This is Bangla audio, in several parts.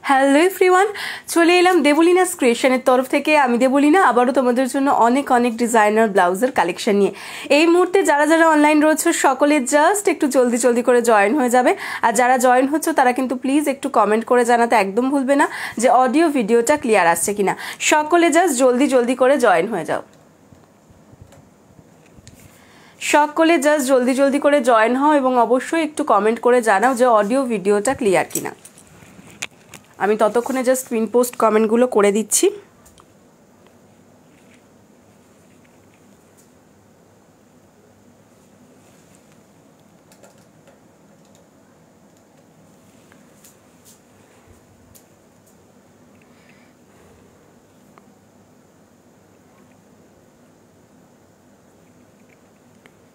হ্যালো এভরিওয়ান, চলে এলাম দেবলিনাস ক্রিয়েশনের তরফ থেকে। আমি দেবলিনা আবারও তোমাদের জন্য অনেক অনেক ডিজাইনার ব্লাউজের কালেকশন নিয়ে। এই মুহূর্তে যারা যারা অনলাইন রয়েছে সকলে জাস্ট একটু জলদি জলদি করে জয়েন হয়ে যাবে। আর যারা জয়েন হচ্ছে তারা কিন্তু প্লিজ একটু কমেন্ট করে জানাতে একদম ভুলবে না যে অডিও ভিডিওটা ক্লিয়ার আসছে কিনা। সকলে জাস্ট জলদি জলদি করে জয়েন হয়ে যাও। সকলে জাস্ট জলদি জলদি করে জয়েন হও এবং অবশ্যই একটু কমেন্ট করে জানাও যে অডিও ভিডিওটা ক্লিয়ার কিনা। আমি ততক্ষণে জাস্ট পিন পোস্ট কমেন্টগুলো করে দিচ্ছি।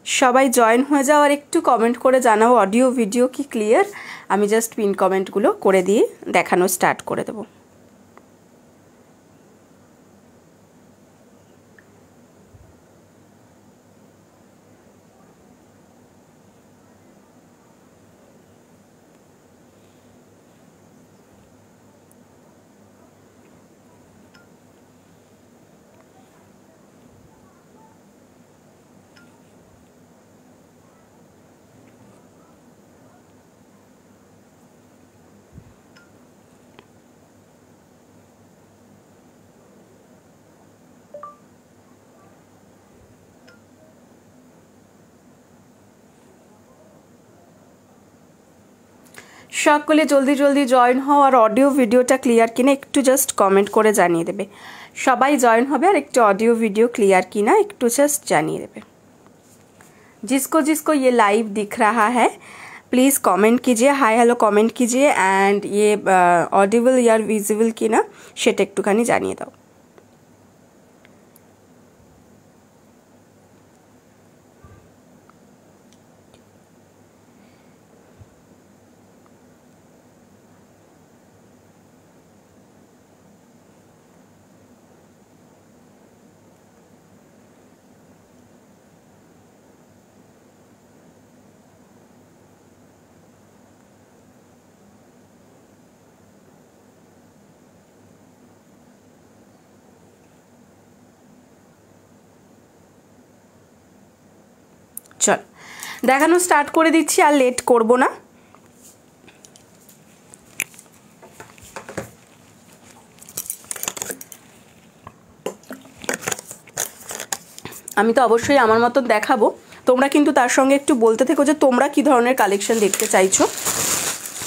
সবাই জয়েন হয়ে যাও আর একটু কমেন্ট করে জানাও অডিও ভিডিও কি ক্লিয়ার। আমি জাস্ট পিন কমেন্টগুলো করে দিয়ে দেখানো স্টার্ট করে দেবো। সকলে জলদি জলদি জয়েন হও আর অডিও ভিডিওটা ক্লিয়ার কিনা একটু জাস্ট কমেন্ট করে জানিয়ে দেবে। সবাই জয়েন হবে আর একটু অডিও ভিডিও क्लियर किना একটু জাস্ট জানিয়ে দেবে। जिसको जिसको ये लाइव दिख रहा है प्लीज़ कमेंट कीजिए, हाय हेलो कमेंट कीजिए एंड ये ऑडिबल या विजिबल किना সেটা একটুখানি জানিয়ে দাও। চল দেখানো স্টার্ট করে দিচ্ছি, আর লেট করব না। আমি তো অবশ্যই আমার মতন দেখাবো, তোমরা কিন্তু তার সঙ্গে একটু বলতে থেকো যে তোমরা কি ধরনের কালেকশন দেখতে চাইছো,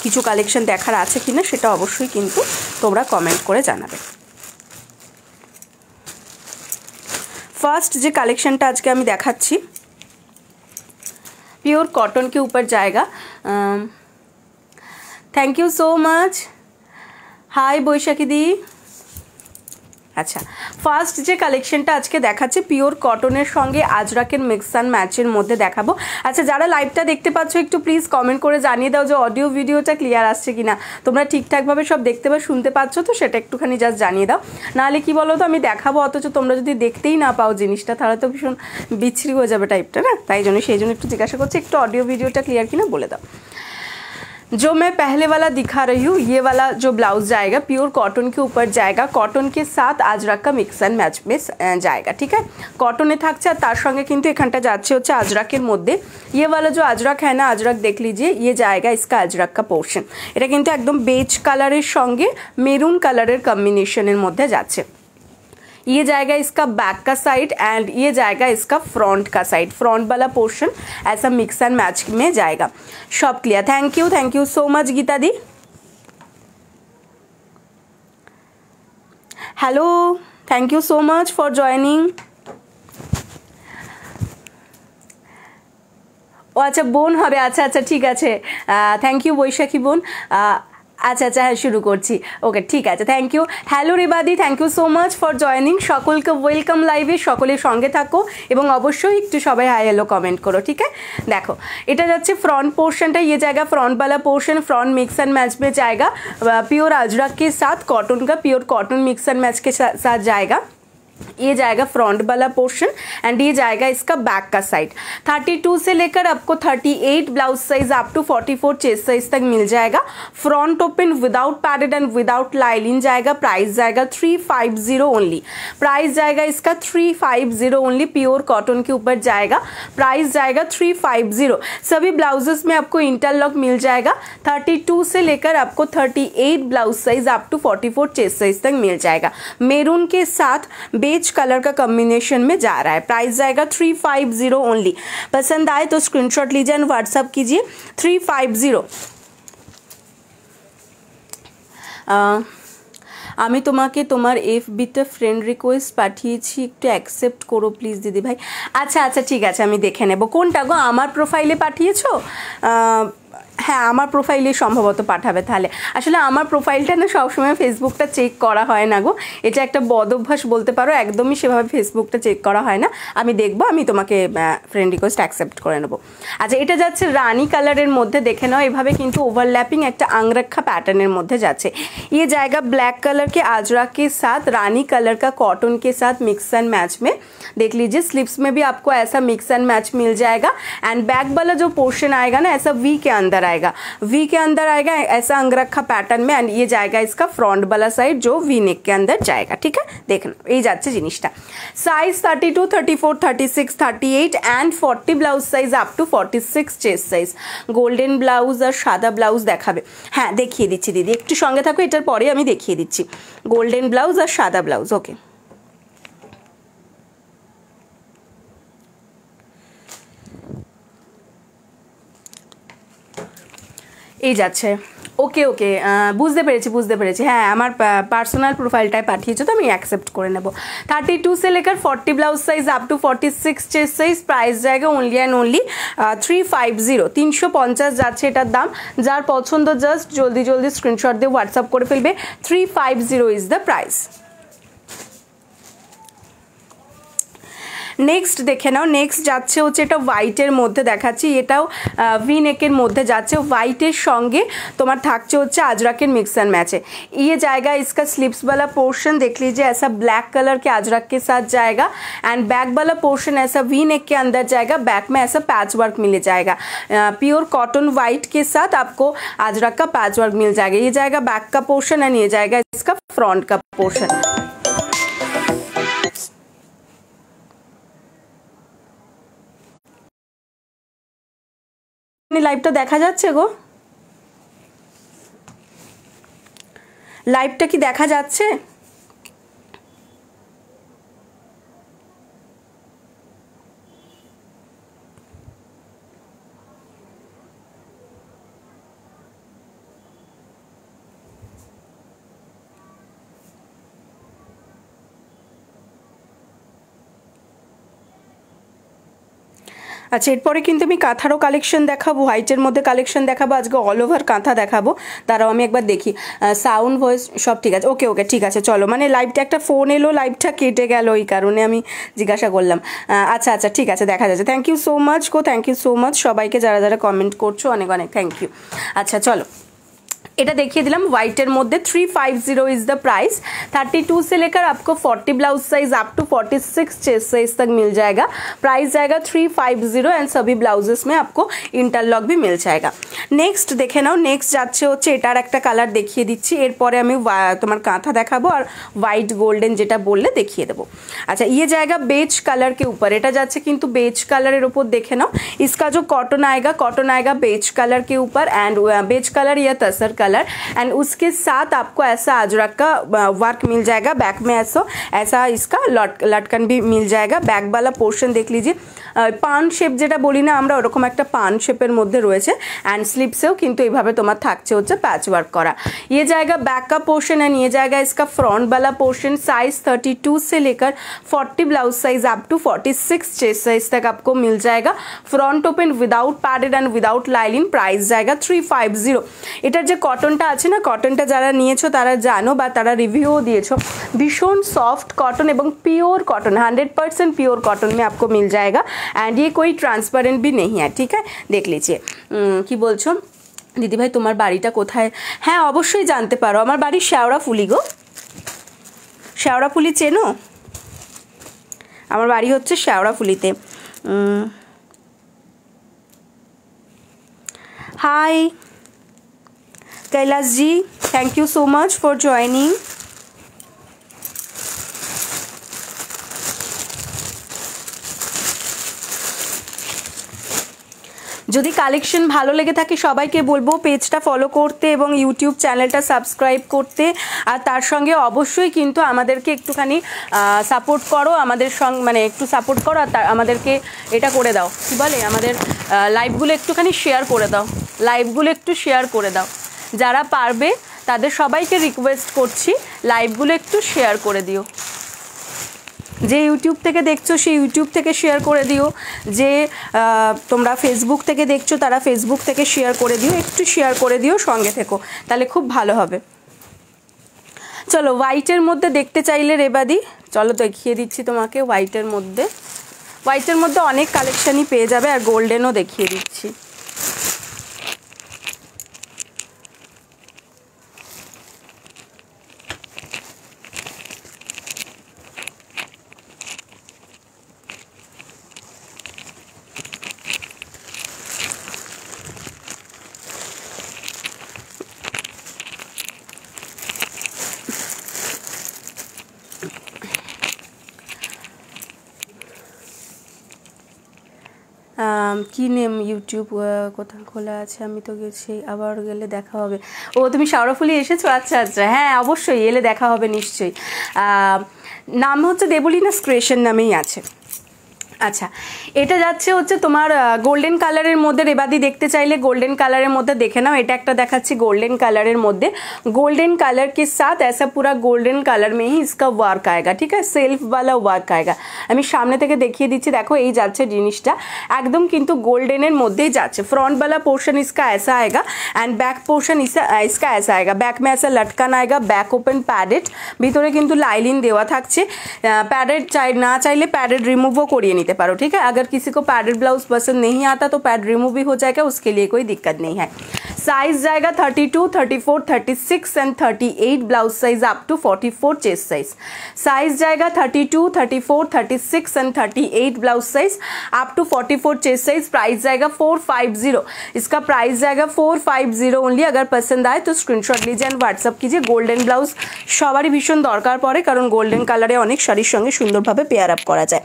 কিছু কালেকশন দেখার আছে কিনা সেটা অবশ্যই কিন্তু তোমরা কমেন্ট করে জানাবে। ফার্স্ট যে কালেকশনটা আজকে আমি দেখাচ্ছি प्योर कॉटन के ऊपर जाएगा। थैंक यू सो मच, हाय বৈশাখী দি। আচ্ছা, ফার্স্ট যে কালেকশনটা আজকে দেখাচ্ছে পিওর কটনের সঙ্গে আজরাকের মিক্স অ্যান্ড ম্যাচের মধ্যে দেখাবো। আচ্ছা, যারা লাইভটা দেখতে পাচ্ছ একটু প্লিজ কমেন্ট করে জানিয়ে দাও যে অডিও ভিডিওটা ক্লিয়ার আসছে কিনা। তোমরা ঠিকঠাকভাবে সব দেখতে বা শুনতে পাচ্ছ তো সেটা একটুখানি জাস্ট জানিয়ে দাও। নাহলে কি বলো তো, আমি দেখাবো অথচ তোমরা যদি দেখতেই না পাও জিনিসটা তাহলে তো ভীষণ বিচ্ছিরি হয়ে যাবে টাইপটা না। তাই জন্য সেই জন্য একটু জিজ্ঞাসা করছি একটু অডিও ভিডিওটা ক্লিয়ার কিনা বলে দাও। जो मैं पहले वाला दिखा रही हूँ ये वाला जो ब्लाउज जाएगा प्योर कॉटन के ऊपर जाएगा, कॉटन के साथ अजरक का मिक्स एंड मैच में जाएगा। ठीक है, कॉटने থাকছে আর তার সঙ্গে কিন্তু এখানটা যাচ্ছে হচ্ছে আজরাকের মধ্যে। ये वाला जो अजरक है ना, अजरक देख लीजिए, ये जाएगा इसका अजरक का पोर्शन। এটা কিন্তু একদম বেজ কালারের সঙ্গে মেরুন কালারের কম্বিনেশনের মধ্যে যাচ্ছে। ये जाएगा इसका बैक का साइड एंड ये जाएगा इसका फ्रंट का साइड, फ्रंट वाला पोर्शन ऐसा मिक्स एंड मैच में जाएगा। सब clear, thank you so much Geeta di. Hello, thank you so much for joining. ও আচ্ছা বোন হবে, আচ্ছা আচ্ছা ঠিক আছে, থ্যাংক ইউ বৈশাখী বোন। আচ্ছা আচ্ছা হ্যাঁ শুরু করছি, ওকে ঠিক আছে, thank you. Hello Rebadi, thank you so much for joining. সকলকে ওয়েলকাম লাইভে, সকলের সঙ্গে থাকো এবং অবশ্যই একটু সবাই হাই হ্যালো কমেন্ট করো। ঠিক আছে, দেখো এটা যাচ্ছে फ्रंट पोर्शनটা, ये जाएगा फ्रंट वाला portion, front mix and match में जाएगा प्योर अजरक के साथ कॉटन का, pure cotton mix and match के साथ जाएगा। ये जाएगा फ्रंट वाला पोर्शन एंड ये जाएगा इसका बैक का साइड। 32 से लेकर आपको 38 blouse size up to 44 chest size तक मिल जाएगा। Front open without padded and without lining जाएगा। प्राइस जाएगा 350 ओनली। प्राइस जाएगा इसका 350 ओनली। प्योर कॉटन के ऊपर जाएगा। प्राइस जाएगा 350। सभी ब्लाउजेस में आपको इंटरलॉक मिल जाएगा। 32 से लेकर आपको 38 blouse size up to 44 chest size तक मिल जाएगा। मेरून के साथ बेज कलर का कॉम्बिनेशन में जा रहा है। प्राइस जाएगा 350 ओनली। पसंद आए तो स्क्रीनशॉट लीजिए एंड व्हाट्सअप कीजिए 350। আমি তোমাকে তোমার এফবিতে ফ্রেন্ড রিকোয়েস্ট পাঠিয়েছি, একটু অ্যাকসেপ্ট করো প্লিজ দিদি ভাই। আচ্ছা আচ্ছা ঠিক আছে, আমি দেখে নেব। কোনটা গো, আমার প্রোফাইলে পাঠিয়েছো? হ্যাঁ, আমার প্রোফাইলে সম্ভবত পাঠাবে। তাহলে আসলে আমার প্রোফাইলটা না সবসময় ফেসবুকটা চেক করা হয় না গো, এটা একটা বদ অভ্যাস বলতে পারো। একদমই সেভাবে ফেসবুকটা চেক করা হয় না। আমি দেখবো, আমি তোমাকে ফ্রেন্ড রিকোয়েস্ট অ্যাকসেপ্ট করে নেবো। আচ্ছা, এটা যাচ্ছে রানী কালারের মধ্যে, দেখে নাও। এভাবে কিন্তু ওভারল্যাপিং একটা আংরক্ষা पैटर्न মধ্যে যাচ্ছে। ये जाएगा ब्लैक कलर के आजरा के साथ रानी कलर का कॉटन के साथ मिक्स एंड मैच में। देख लीजिए स्लिप्स में भी आपको ऐसा मिक्स एंड मैच मिल जाएगा एंड बैक वाला जो पोर्शन आएगा ना ऐसा वी के अंदर आएगा, वी के अंदर आएगा ऐसा अंगरखा पैटर्न में एंड ये जाएगा इसका फ्रंट वाला साइड जो वी नेक के अंदर जाएगा। ठीक है, देखना ये যাচ্ছে জিনিসটা। Size 32, 34, 36, 38 and 40 blouse size up to 46 chest size. Golden blouse और সাদা ব্লাউজ দেখাবে। হ্যাঁ, দেখিয়ে দিচ্ছি দিদি, একটু সঙ্গে থাকো, এটার পরে আমি দেখিয়ে দিচ্ছি। গোল্ডেন ব্লাউজ আর সাদা ব্লাউজ। ওকে, এই যাচ্ছে। ওকে ওকে, বুঝতে পেরেছি। হ্যাঁ, আমার পার্সোনাল প্রোফাইলটায় পাঠিয়েছো তো আমি অ্যাকসেপ্ট করে নেব। 32 से लेकर 40 blouse size up to 46 chest size. Price जाएगा ओनली एंड ओनली 350। 350 যাচ্ছে এটার দাম। যার পছন্দ জাস্ট জলদি জলদি স্ক্রিনশট দিয়ে হোয়াটসঅ্যাপ করে ফেলবে। 350 ইজ দ্য প্রাইস। নেক্সট দেখে নাও। নেক্সট যাচ্ছে হচ্ছে এটা হোয়াইটের মধ্যে দেখাচ্ছি, এটাও ভি নেকের মধ্যে যাচ্ছে। হোয়াইটের সঙ্গে তোমার থাকছে হচ্ছে আজরাকের मिक्स एंड मैच है। ये जाएगा इसका स्लीव्स वाला पोर्शन, देख लीजिए ऐसा ब्लैक कलर के अजरक के साथ जाएगा एंड बैक वाला पोर्शन ऐसा वी नेक के अंदर जाएगा। बैक में ऐसा पैच वर्क मिल जाएगा। प्योर कॉटन वाइट के साथ आपको अजरक का पैच वर्क मिल जाएगा। ये जाएगा बैक का पोर्शन एंड ये जाएगा इसका फ्रंट का पोर्शन। লাইভটা দেখা যাচ্ছে গো? লাইভটা কি দেখা যাচ্ছে? আচ্ছা, এরপরে কিন্তু আমি কাঁথারও কালেকশন দেখাবো, হোয়াইটের মধ্যে কালেকশন দেখাবো, আজকে অল ওভার কাঁথা দেখাবো। তারাও আমি একবার দেখি সাউন্ড ভয়েস সব ঠিক আছে। ওকে ওকে ঠিক আছে, চলো। মানে লাইভটা একটা ফোন এলো, লাইভটা কেটে গেল, এই কারণে আমি জিজ্ঞাসা করলাম। আচ্ছা আচ্ছা ঠিক আছে, দেখা যাচ্ছে। থ্যাংক ইউ সো মাচ গো, থ্যাংক ইউ সো মাচ সবাইকে যারা যারা কমেন্ট করছো, অনেক অনেক থ্যাংক ইউ। আচ্ছা চলো, এটা দেখিয়ে দিলাম হোয়াইটের মধ্যে। 350 इज द प्राइस। 32 से लेकर आपको 40 blouse size up to 46 chest size तक मिल जाएगा। प्राइस जाएगा 350 एंड सभी ब्लाउजेस में आपको इंटरलॉक भी मिल जाएगा। नेक्स्ट देखे नाओ। नेक्स्ट যাচ্ছে হচ্ছে এটার একটা কালার দেখিয়ে দিচ্ছি, এরপরে আমি তোমার কাঁথা দেখাবো আর হোয়াইট গোল্ডেন যেটা বললে দেখিয়ে দেবো। আচ্ছা, ये जाएगा बेज कलर के ऊपर, এটা যাচ্ছে কিন্তু বেজ কালারের উপর। দেখে নাও इसका जो कॉटन आएगा बेज कलर के ऊपर एंड बेज कलर या तसर कलर एंड उसके साथ आपको ऐसा अजरक का वर्क मिल जाएगा। बैक में ऐसा इसका लटकन भी मिल जाएगा। बैक वाला पोर्शन देख लीजिए, पान शेप যেটা বলি না আমরা, ওরকম একটা পান শেপের মধ্যে রয়েছে एंड स्लीव्सेও কিন্তু এইভাবে তোমার থাকছে হচ্ছে पैच वर्क करा। ये जाएगा बैक का पोर्शन एंड ये जाएगा इसका फ्रंट वाला पोर्शन। साइज 32 से लेकर 40 blouse size up to 46 chest size तक आपको मिल जाएगा। Front open without padded and without lining. Price जाएगा 350। এটার যে কটনটা আছে না, কটনটা যারা নিয়েছো তারা জানো বা তারা রিভিউও দিয়েছো, ভীষণ সফট কটন এবং পিওর কটन 100% प्योर कॉटन में आपको मिल जाएगा एंड ये कोई ट्रांसपेरेंट भी नहीं है। ठीक है, देख लीजिए। কি বলছো দিদি ভাই, তোমার বাড়িটা কোথায়? হ্যাঁ অবশ্যই জানতে পারো, আমার বাড়ি শেওড়াফুলি গো। শেওড়াফুলি চেনো? আমার বাড়ি হচ্ছে শেওড়াফুলিতে। Hi Kailash ji, thank you so much for joining. যদি কালেকশন ভালো লেগে থাকে সবাইকে বলবো পেজটা ফলো করতে এবং ইউটিউব চ্যানেলটা সাবস্ক্রাইব করতে, আর তার সঙ্গে অবশ্যই কিন্তু আমাদেরকে একটুখানি সাপোর্ট করো, আমাদের সঙ্গে মানে একটু সাপোর্ট করো, আর আমাদেরকে এটা করে দাও, কী বলে, আমাদের লাইভগুলো একটুখানি শেয়ার করে দাও, লাইভগুলো একটু শেয়ার করে দাও। যারা পারবে তাদের সবাইকে রিকোয়েস্ট করছি লাইভগুলো একটু শেয়ার করে দিও। যে ইউটিউব থেকে দেখছো সেই ইউটিউব থেকে শেয়ার করে দিও, যে তোমরা ফেসবুক থেকে দেখছো তারা ফেসবুক থেকে শেয়ার করে দিও, একটু শেয়ার করে দিও, সঙ্গে থেকো, তাহলে খুব ভালো হবে। চলো হোয়াইটের মধ্যে দেখতে চাইলে রেবাদি, চলো দেখিয়ে দিচ্ছি তোমাকে হোয়াইটের মধ্যে। হোয়াইটের মধ্যে অনেক কালেকশানই পেয়ে যাবে, আর গোল্ডেনও দেখিয়ে দিচ্ছি। কি নেম ইউটিউব কোথায় খোলা আছে? আমি তো গেছি, আবার গেলে দেখা হবে। ও তুমি শেওড়াফুলি এসেছো? আচ্ছা আচ্ছা, হ্যাঁ অবশ্যই এলে দেখা হবে নিশ্চয়ই। নাম হচ্ছে দেবলিনাস ক্রিয়েশন নামেই আছে। আচ্ছা, এটা যাচ্ছে হচ্ছে তোমার গোল্ডেন কালারের মধ্যে। রেবাদি দেখতে চাইলে গোল্ডেন কালারের মধ্যে দেখে নাও। এটা একটা দেখাচ্ছি গোল্ডেন কালারের মধ্যে। गोल्डन कलर के साथ ऐसा पूरा गोल्डन कलर में ही इसका वर्क आएगा, ठीक है, सेल्फ वाला वर्क आएगा। আমি সামনে থেকে দেখিয়ে দিচ্ছি, দেখো এই যাচ্ছে জিনিসটা একদম কিন্তু গোল্ডেনের মধ্যেই যাচ্ছে। फ्रंट वाला पोर्शन इसका ऐसा आएगा एंड बैक पोर्शन इसका ऐसा आएगा। बैक में ऐसा लटकन आएगा, बैक ओपन पैडेड, ভিতরে কিন্তু লাইলিন দেওয়া থাকছে। पैडेड না চাইলে पैडेड रिमूवও করিয়ে নিতে पारो, ठीक है। अगर किसी को पैडेड ब्लाउज पसंद नहीं आता तो पैड रिमूव भी हो जाएगा, उसके लिए कोई दिक्कत नहीं है। साइज जाएगा 32, 34, 36 and 38 blouse size up to 44 chest size. Size जाएगा 32, 34, 36 and 38 blouse size up to 44 chest size. Price जाएगा 450, इसका प्राइस जाएगा 450 ओनली। अगर पसंद आए तो स्क्रीनशॉट लीजिए एंड व्हाट्सअप कीजिए। गोल्डन ब्लाउज সবারই ভীষণ দরকার পড়ে, কারণ গোল্ডেন কালারে অনেক শাড়ির সঙ্গে সুন্দরভাবে পেয়ার আপ করা যায়।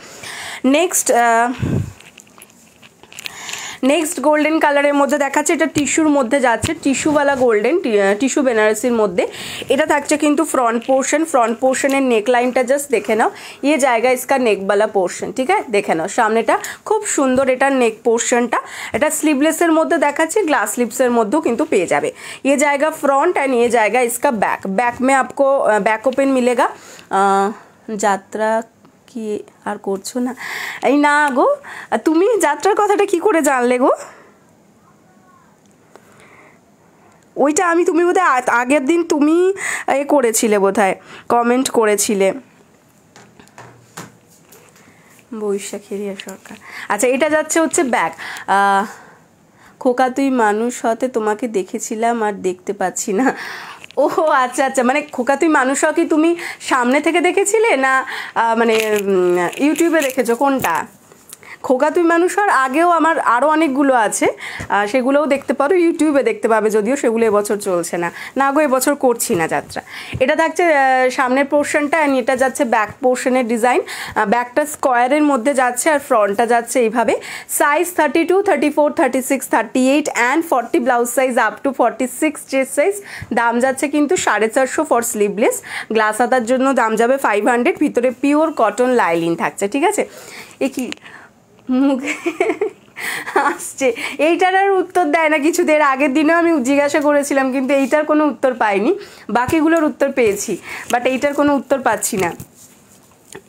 নেক্সট গোল্ডেন কালারের মধ্যে দেখাচ্ছে, এটা টিস্যুর মধ্যে যাচ্ছে, টিস্যুওয়ালা গোল্ডেন, টিস্যু বেনারসির মধ্যে। এটা থাকছে কিন্তু ফ্রন্ট পোর্শনের নেক লাইনটা জাস্ট দেখে নাও, ইয়ে জায়গা ইসকা নেকওয়ালা পোর্শন, ঠিক আছে, দেখে নাও সামনেটা খুব সুন্দর। এটা নেক পোর্শনটা, এটা স্লিভলেসের মধ্যে দেখাচ্ছে, গ্লাস স্লিভসের মধ্যেও কিন্তু পেয়ে যাবে। ये जाएगा फ्रंट एंड ये जाएगा इसका बैक। बैक में आपको बैक ओपन मिलेगा। যাত্রা কি আর করছো না? এই না গো, তুমি যাত্রার কথাটা কি করে জানলে গো? ওইটা আমি, তুমি বোধহয় আগের দিন তুমি এ করেছিলে, বোধহয় কমেন্ট করেছিলে। বৈশাখেরিয়া সরকার, আচ্ছা এটা যাচ্ছে হচ্ছে ব্যাক। খোকা তুই মানুষ হতে তোমাকে দেখেছিলাম আর দেখতে পাচ্ছি না। ও আচ্ছা আচ্ছা, মানে খোকা তুই মানুষ কি তুমি সামনে থেকে দেখেছিলে না মানে ইউটিউবে দেখেছো, কোনটা? খোকা তুই মানুষ আর আগেও আমার আরও অনেকগুলো আছে, সেগুলোও দেখতে পারো, ইউটিউবে দেখতে পাবে, যদিও সেগুলো এবছর চলছে না। না গো, এবছর করছি না যাত্রা। এটা থাকছে সামনের পোর্শনটা, অ্যান্ড এটা যাচ্ছে ব্যাক পোর্শনের ডিজাইন। ব্যাকটা স্কোয়ারের মধ্যে যাচ্ছে আর ফ্রন্টটা যাচ্ছে এইভাবে। Size 32, 34, 36, 38 and 40 blouse size up to 46 chest size. দাম যাচ্ছে কিন্তু 450 ফর স্লিভলেস। গ্লাস হাতার জন্য দাম যাবে 500। ভিতরে পিওর কটন লাইলিন থাকছে, ঠিক আছে। এ কি মুখে আসছে, এইটার আর উত্তর দেয় না কিছুদের। আগের দিনেও আমি জিজ্ঞাসা করেছিলাম, কিন্তু এইটার কোনো উত্তর পাইনি। বাকিগুলোর উত্তর পেয়েছি, বাট এইটার কোনো উত্তর পাচ্ছি না।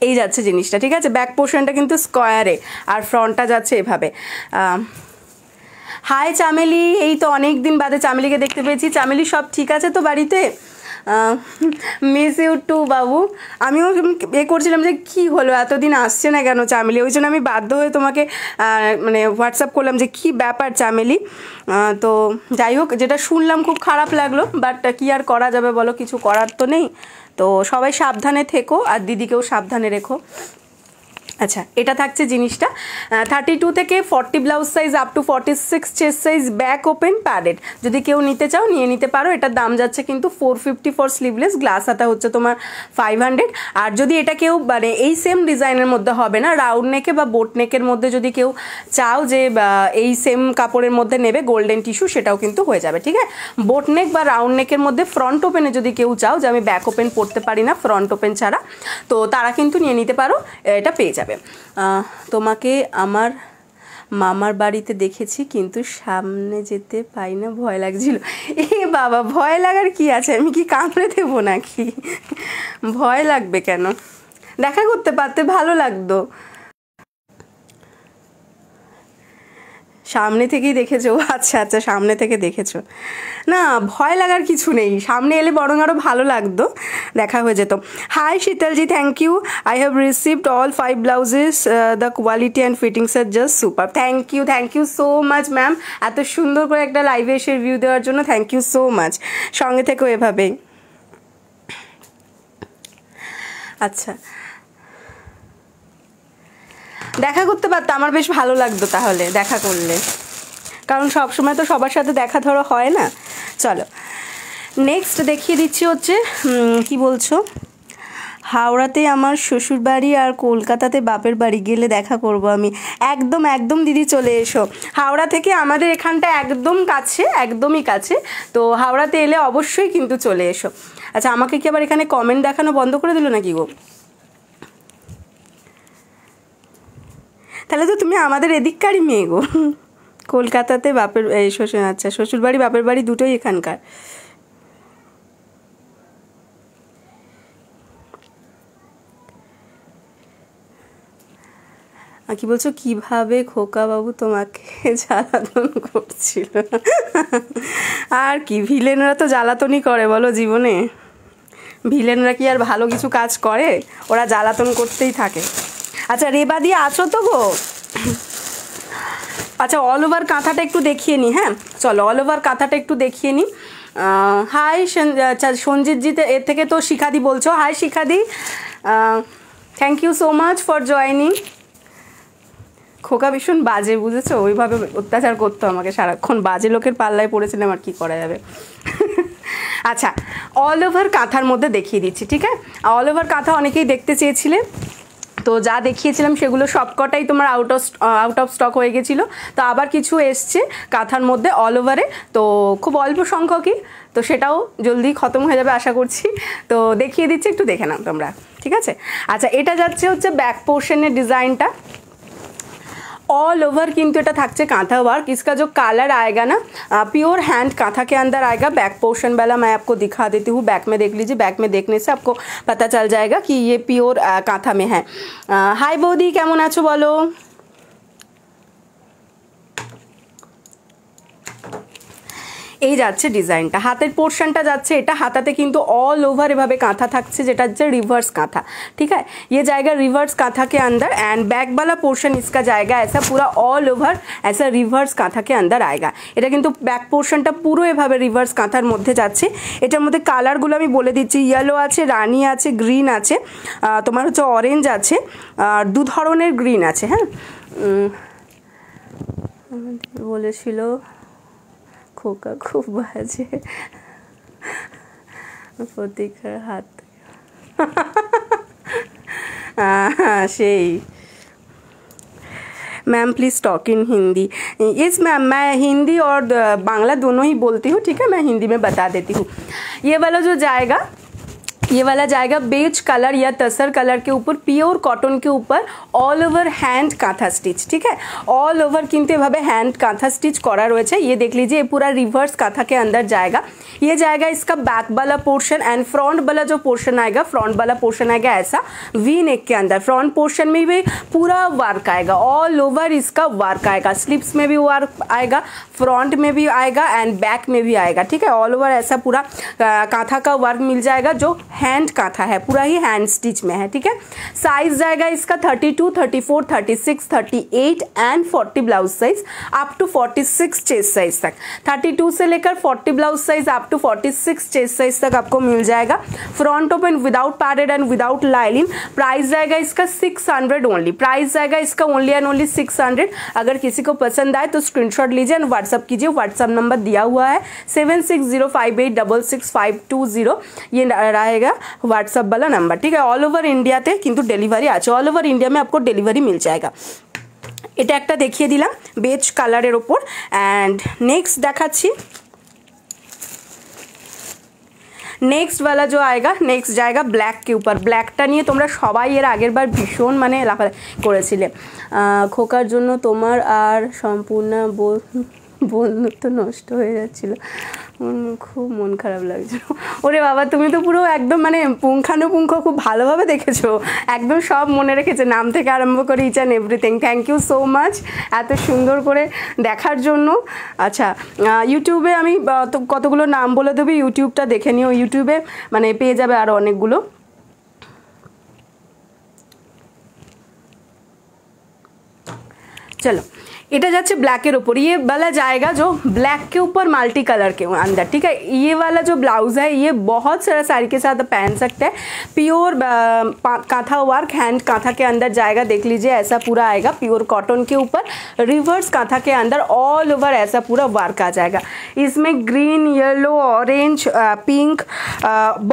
এই যাচ্ছে জিনিসটা, ঠিক আছে। ব্যাক পোর্শনটা কিন্তু স্কোয়ারে আর ফ্রন্টটা যাচ্ছে এভাবে। হাই চামেলি, এই তো অনেক দিন বাদে চামেলিকে দেখতে পেয়েছি। চামেলি সব ঠিক আছে তো বাড়িতে? মিস ইউ টু বাবু। আমিও এ করছিলাম যে কি হলো, এতদিন আসছে না কেন চামেলি, ওই জন্য আমি বাধ্য হয়ে তোমাকে মানে হোয়াটসঅ্যাপ করলাম যে কি ব্যাপার চামেলি। তো যাই হোক, যেটা শুনলাম খুব খারাপ লাগলো, বাট কি আর করা যাবে বলো, কিছু করার তো নেই। তো সবাই সাবধানে থেকো আর দিদিকেও সাবধানে রেখো। আচ্ছা, এটা থাকছে জিনিসটা 32 থেকে 40 blouse size up to 46 chest size, back open padded. যদি কেউ নিতে চাও নিয়ে নিতে পারো। এটার দাম যাচ্ছে কিন্তু 450 ফর স্লিভলেস, গ্লাস হাতা হচ্ছে তোমার 500। আর যদি এটা কেউ মানে এই সেম ডিজাইনের মধ্যে হবে না, রাউন্ড নেকে বা বোট নেকের মধ্যে যদি কেউ চাও যে এই সেম কাপড়ের মধ্যে নেবে গোল্ডেন টিস্যু, সেটাও কিন্তু হয়ে যাবে। ঠিক আছে, বোট নেক বা রাউন্ড নেকের মধ্যে ফ্রন্ট ওপেনে যদি কেউ চাও যে আমি ব্যাক ওপেন পরতে পারি না ফ্রন্ট ওপেন ছাড়া, তো তারা কিন্তু নিয়ে নিতে পারো, এটা পেয়ে যাবে। তোমাকে আমার মামার বাড়িতে দেখেছি কিন্তু সামনে যেতে পাই না, ভয় লাগছিল। এ বাবা, ভয় লাগার কি আছে? আমি কি কামড়ে দেবো নাকি? ভয় লাগবে কেন? দেখা করতে পারতে ভালো লাগতো। সামনে থেকেই দেখেছো? আচ্ছা আচ্ছা, সামনে থেকে দেখেছো। না, ভয় লাগার কিছু নেই, সামনে এলে বরং আরও ভালো লাগতো, দেখা হয়ে যেত। Hi Sheetalji, thank you. I have received all 5 blouses, the quality and fittings আর just super. Thank you so much ma'am, এত সুন্দর করে একটা লাইভে এসে রিভিউ দেওয়ার জন্য থ্যাংক ইউ সো মাচ। সঙ্গে থেকেও এভাবেই। আচ্ছা, দেখা করতে পারতো, আমার বেশ ভালো লাগতো তাহলে দেখা করলে, কারণ সব সময় তো সবার সাথে দেখা ধরো হয় না। চলো নেক্সট দেখিয়ে দিচ্ছি হচ্ছে কি বলছো, হাওড়াতে আমার শ্বশুর বাড়ি আর কলকাতাতে বাপের বাড়ি, গেলে দেখা করব আমি। একদম একদম দিদি, চলে এসো। হাওড়া থেকে আমাদের এখানটা একদম কাছে, একদমই কাছে, তো হাওড়াতে এলে অবশ্যই কিন্তু চলে এসো। আচ্ছা, আমাকে কি আবার এখানে কমেন্ট দেখানো বন্ধ করে দিল নাকি গো? তাহলে তো তুমি আমাদের এদিককারই মেয়ে গো। কলকাতাতে বাপের আচ্ছা, শ্বশুরবাড়ি বাপের বাড়ি দুটোই এখানকার। কি বলছো, কিভাবে খোকা বাবু তোমাকে জ্বালাতন করছিল? আর কি, ভিলেনরা তো জ্বালাতনই করে বলো জীবনে। ভিলেনরা কি আর ভালো কিছু কাজ করে? ওরা জ্বালাতন করতেই থাকে। আচ্ছা, রেবা দিয়ে আছো তো গো? আচ্ছা, অল ওভার কাঁথাটা একটু দেখিয়ে নিই। হ্যাঁ চলো, অল ওভার কাঁথাটা একটু দেখিয়ে নিই। হাই আচ্ছা, সঞ্জিতজি এর থেকে তো শিখাদি বলছো। Hi Shikhadi, thank you so much for joining. খোকা ভীষণ বাজে, বুঝেছো? ওইভাবে অত্যাচার করতো আমাকে সারাক্ষণ, বাজে লোকের পাল্লায় পড়েছিলাম, আর কি করা যাবে। আচ্ছা, অল ওভার কাঁথার মধ্যে দেখিয়ে দিচ্ছি, ঠিক আছে? অল ওভার কাঁথা অনেকেই দেখতে চেয়েছিলে, তো যা দেখিয়েছিলাম সেগুলো সবকটাই তোমার আউট অফ স্টক হয়ে গেছিলো। তো আবার কিছু এসছে কাঁথার মধ্যে অল ওভারে, তো খুব অল্প সংখ্যকই, তো সেটাও জলদি খতম হয়ে যাবে আশা করছি। তো দেখিয়ে দিচ্ছি, একটু দেখে নাও তোমরা, ঠিক আছে? আচ্ছা, এটা যাচ্ছে হচ্ছে ব্যাক পোর্শনের ডিज़ाइन ऑल ओवर किंतु এটা থাকছে कांथा वर्क। इसका जो कलर आएगा ना, प्योर हैंड कांथा के अंदर आएगा। बैक पोर्शन वाला मैं आपको दिखा देती हूँ, बैक में देख लीजिए, बैक में देखने से आपको पता चल जाएगा कि ये प्योर कांथा में है। हाय बौदी, केमन आछो बोलो? এই যাচ্ছে ডিজাইনটা, হাতের পোর্শনটা যাচ্ছে এটা, হাতাতে কিন্তু ऑल ओवर এভাবে কাঁথা থাকছে, যেটা হচ্ছে रिवर्स कांथा, ठीक है? ये जाएगा रिवर्स कांथा के अंदर एंड बैक वाला पोर्शन इसका जाएगा ऐसा पूरा ऑल ओवर ऐसा रिवर्स कांथा के अंदर आएगा। এটা কিন্তু ব্যাক পোর্শনটা পুরো এভাবে রিভার্স কাঁথার মধ্যে যাচ্ছে। এটার মধ্যে কালারগুলো আমি বলে দিচ্ছি, ইয়েলো আছে, রানি আছে, গ্রিন আছে, তোমার হচ্ছে অরেঞ্জ আছে, আর দু ধরনের গ্রিন আছে। হ্যাঁ, বলেছিল খোকা খুব বাজে, প্রতীকার হাত। সেই ma'am please talk in Hindi. Yes ma'am, मैं हिंदी और बांग्ला दोनों ही बोलती हूँ, ठीक है? मैं हिंदी में बता देती हूँ। ये वाला जो जाएगा, ये वाला जाएगा बेज कलर या तसर कलर के ऊपर, प्योर कॉटन के ऊपर all over hand kantha stitch, ठीक है? ऑल ओवर किंतु एभावे हैंड कांथा स्टिच करा रही है। ये देख लीजिए, पूरा रिवर्स कांथा के अंदर जाएगा। ये जाएगा इसका बैक वाला पोर्शन एंड फ्रंट वाला जो पोर्शन आएगा, फ्रंट वाला पोर्शन आएगा ऐसा वी नेक के अंदर। फ्रंट पोर्शन में भी पूरा वर्क आएगा, ऑल ओवर इसका वर्क आएगा, स्लीव्स में भी वर्क आएगा, फ्रंट में भी आएगा एंड बैक में भी आएगा, ठीक है? ऑल ओवर ऐसा पूरा कांथा का वर्क मिल जाएगा जो हैंड कांथा है, पूरा ही हैंड स्टिच में है, ठीक है। साइज जाएगा इसका 32, 34, 36, 38 and 40 blouse size up to 46 chest size तक। 32 से लेकर 40 blouse size up to 46 chest size तक आपको मिल जाएगा। Front open without padded and without lining. Price जाएगा इसका 600 ओनली। प्राइस जाएगा इसका ओनली एंड ओनली 600। अगर किसी को पसंद आए तो स्क्रीनशॉट लीजिए एंड व्हाट्सअप कीजिए। व्हाट्सअप नंबर दिया हुआ है 7605866520, ये रहेगा व्हाट्सअप वाला नंबर, ठीक है। ऑल ओवर इंडियाते किंतु डेलिভারি আছে, ऑल ओवर इंडिया में आपको डेलिভারি मिल जाएगा। এটা একটা দেখিয়ে দিলাম বেজ কালারের ওপর। অ্যান্ড नेक्स्ट দেখাচ্ছি, नेक्स्ट वाला जो आएगा, नेक्स्ट जाएगा ब्लैक के ऊपर। ব্ল্যাকটা নিয়ে তোমরা সবাই এর আগের বার ভীষণ মানে লাফালাফি করেছিলে। খোকার জন্য তোমার আর সম্পূর্ণ বন্ধুত্ব নষ্ট হয়ে যাচ্ছিল, খুব মন খারাপ লাগছিল। ওরে বাবা, তুমি তো পুরো একদম মানে পুঙ্খানুপুঙ্খ খুব ভালোভাবে দেখেছো, একদম সব মনে রেখেছে, নাম থেকে আরম্ভ করে each and everything. Thank you so much এত সুন্দর করে দেখার জন্য। আচ্ছা, ইউটিউবে আমি কতগুলো নাম বলে দেবো, ইউটিউবটা দেখে নিও, ইউটিউবে মানে পেয়ে যাবে আরও অনেকগুলো। चलो, এটা যাচ্ছে ব্ল্যাকের ওপর। ये वाला जाएगा जो ब्लैक के ऊपर मल्टी कलर के अंदर, ठीक है। ये वाला जो ब्लाउज है ये बहुत सारा साड़ी के साथ पहन सकते हैं। Pure kantha work hand kantha के अंदर जाएगा, देख लीजिए ऐसा पूरा आएगा। प्योर कॉटन के ऊपर रिवर्स कांथा के अंदर ऑल ओवर ऐसा पूरा वर्क आ जाएगा। इसमें ग्रीन, येलो, ऑरेंज, पिंक,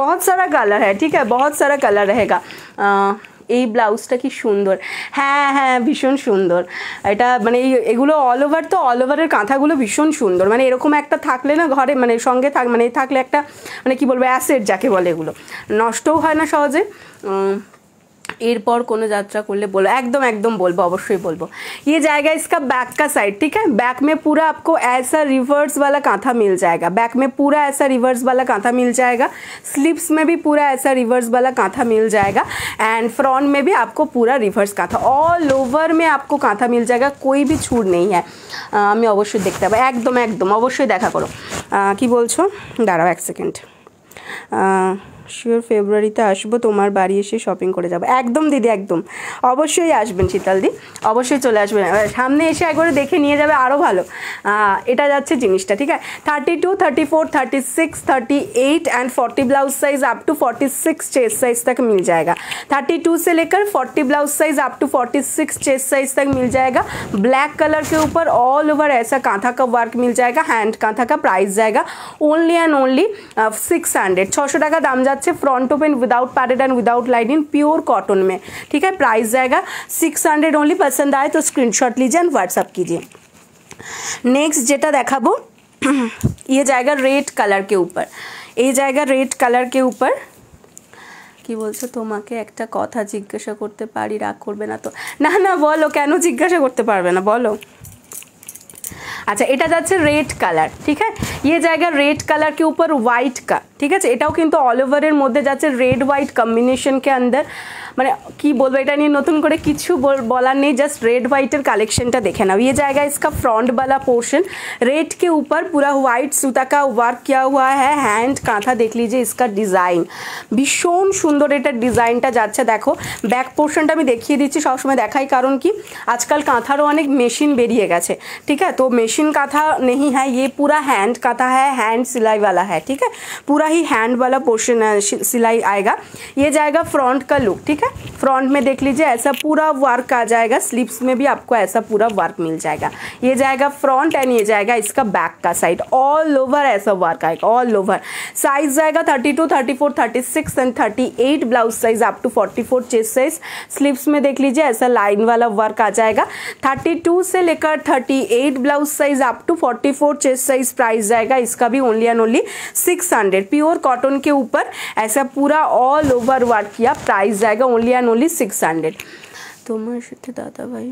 बहुत सारा कलर है, ठीक है, बहुत सारा कलर रहेगा। এই ব্লাউজটা কি সুন্দর, হ্যাঁ হ্যাঁ ভীষণ সুন্দর। এটা মানে এগুলো অল ওভার, তো অল ওভারের কাঁথাগুলো ভীষণ সুন্দর। মানে এরকম একটা থাকলে না ঘরে, মানে সঙ্গে মানে থাকলে একটা মানে কি বলবো অ্যাসেট যাকে বলে, এগুলো নষ্টও হয় না সহজে। एरपर कोनो यात्रा कर ले बोलो, एकदम एकदम बोलबो, अवश्य बोलबो। ये जाएगा इसका बैक का साइड, ठीक है। बैक में पूरा आपको ऐसा रिवर्स वाला कांथा मिल जाएगा। बैक में पूरा ऐसा रिवर्स वाला कांथा मिल जाएगा। स्लीव्स में भी पूरा ऐसा रिवर्स वाला कांथा मिल जाएगा। एंड फ्रंट में भी आपको पूरा रिवर्स कांथा, ऑल ओवर में आपको कांथा मिल जाएगा, कोई भी छूट नहीं है। আমি অবশ্যই দেখতে পাবো, একদম একদম অবশ্যই দেখা করো। কি বলছো, দাঁড়াও এক সেকেন্ড। শিওর ফেব্রুয়ারিতে আসবো, তোমার বাড়ি এসে শপিং করে যাবো। একদম দিদি, একদম অবশ্যই আসবেন শীতলদি, অবশ্যই চলে আসবেন। সামনে এসে একবারে দেখে নিয়ে যাবে, আরও ভালো। এটা যাচ্ছে জিনিসটা, ঠিক আছে। 32, 34, 36, 38 and 40 blouse size up to 46 chest size तक मिल जाएगा। 32 से लेकर 40 blouse size up to 46 chest size तक मिल जाएगा। ब्लैक कलर के ऊपर ऑल ओवर ऐसा कांथा का वर्क मिल जाएगा, हैंड कांथा का। प्राइस जाएगा ओनली एंड ओनली 600, 600 টাকা দাম যাচ্ছে। Front open without padded and without lining, pure cotton में, ठीक है। प्राइस जाएगा 600 ओनली। पसंद आए तो स्क्रीनशॉट लीजिए एंड व्हाट्सअप कीजिए। नेक्स्ट जेटा देखाबो, ये जाएगा रेड कलर के ऊपर। ये जाएगा रेड कलर के ऊपर। কি বলছো, তোমাকে একটা কথা জিজ্ঞাসা করতে পারি, রাগ করবে না তো? না না বলো, কেন জিজ্ঞাসা করতে পারবে না, বলো। अच्छा, এটা যাচ্ছে रेड कलर, ठीक है। ये जाएगा रेड कलर के ऊपर वाइट का, ठीक है। এটাও কিন্তু অল ওভারের মধ্যে যাচ্ছে रेड वाइट कम्बिनेशन के अंदर। মানে কি বলবো, এটা নিয়ে নতুন করে কিছু বলার নেই, জাস্ট रेड वाइटर कलेक्शनটা দেখে नाओ। ये जाएगा इसका फ्रंट वाला पोर्शन, रेड के ऊपर पूरा वाइट सूता का वर्क किया हुआ है। हैंड कांथा देख लीजिए, इसका डिज़ाइन ভীষণ সুন্দর। এটা ডিজাইনটা যাচ্ছে, দেখো ব্যাক পোর্শনটা আমি দেখিয়ে দিচ্ছি, সবসময় দেখাই, কারণ কি আজকাল কাঁথারও অনেক মেশিন বেরিয়ে গেছে, ठीक है। तो मेशिन कांथा नहीं है, ये पूरा हैंड कांथा है, हैंड सिलाई वाला है, ठीक है। पूरा ही हैंड वाला पोर्शन सिलाई आएगा। ये जाएगा फ्रंट का लुक, ठीक है। फ्रंट में देख लीजिए ऐसा पूरा वर्क आ जाएगा। स्लीव्स में भी आपको ऐसा पूरा वर्क मिल जाएगा। ये जाएगा फ्रंट एंड ये जाएगा इसका बैक का साइड, ऑल ओवर ऐसा वर्क आएगा, ऑल ओवर। साइज जाएगा 32, 34, 36 and 38 blouse size up to 44 chest size. Sleeves में देख लीजिए ऐसा लाइन वाला वर्क आ जाएगा। 32 से लेकर 38 blouse size up to 44 chest size. Price जाएगा इसका भी only and only 600। Pure cotton के ऊपर ऐसा पूरा ऑल ओवर वर्क किया। प्राइस जाएगा ओनली एंड ओनली 600। তোমার সাথে দাদা ভাই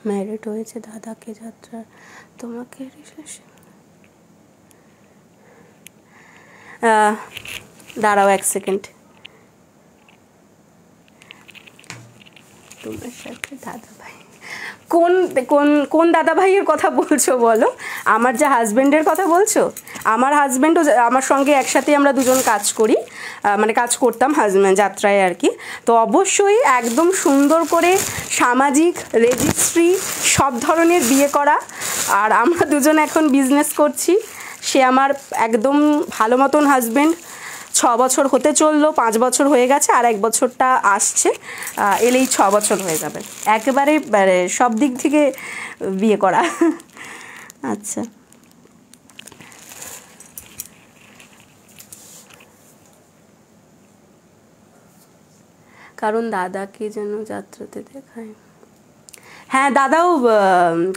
ম্যারিড হয়েছে, দাদাকে যাত্রা তোমাকে দাঁড়াও এক সেকেন্ড। তোমার সাথে দাদা ভাই কোন কোন কোন দাদা ভাইয়ের কথা বলছো বলো? আমার যে হাজবেন্ডের কথা বলছো? আমার হাজবেন্ডও আমার সঙ্গে একসাথে আমরা দুজন কাজ করি। মানে কাজ করতাম হাজব্যান্ড যাত্রায় আর কি। তো অবশ্যই একদম সুন্দর করে সামাজিক রেজিস্ট্রি সব ধরনের বিয়ে করা। আর আমরা দুজন এখন বিজনেস করছি, সে আমার একদম ভালো মতন হাজব্যান্ড। 6 বছর হতে চললো, 5 বছর হয়ে গেছে, আর 1 বছরটা আসছে, এলেই 6 বছর হয়ে যাবে। একেবারে সব দিক থেকে বিয়ে করা। আচ্ছা, কারণ দাদাকে যেন যাত্রাতে দেখায়। হ্যাঁ, দাদাও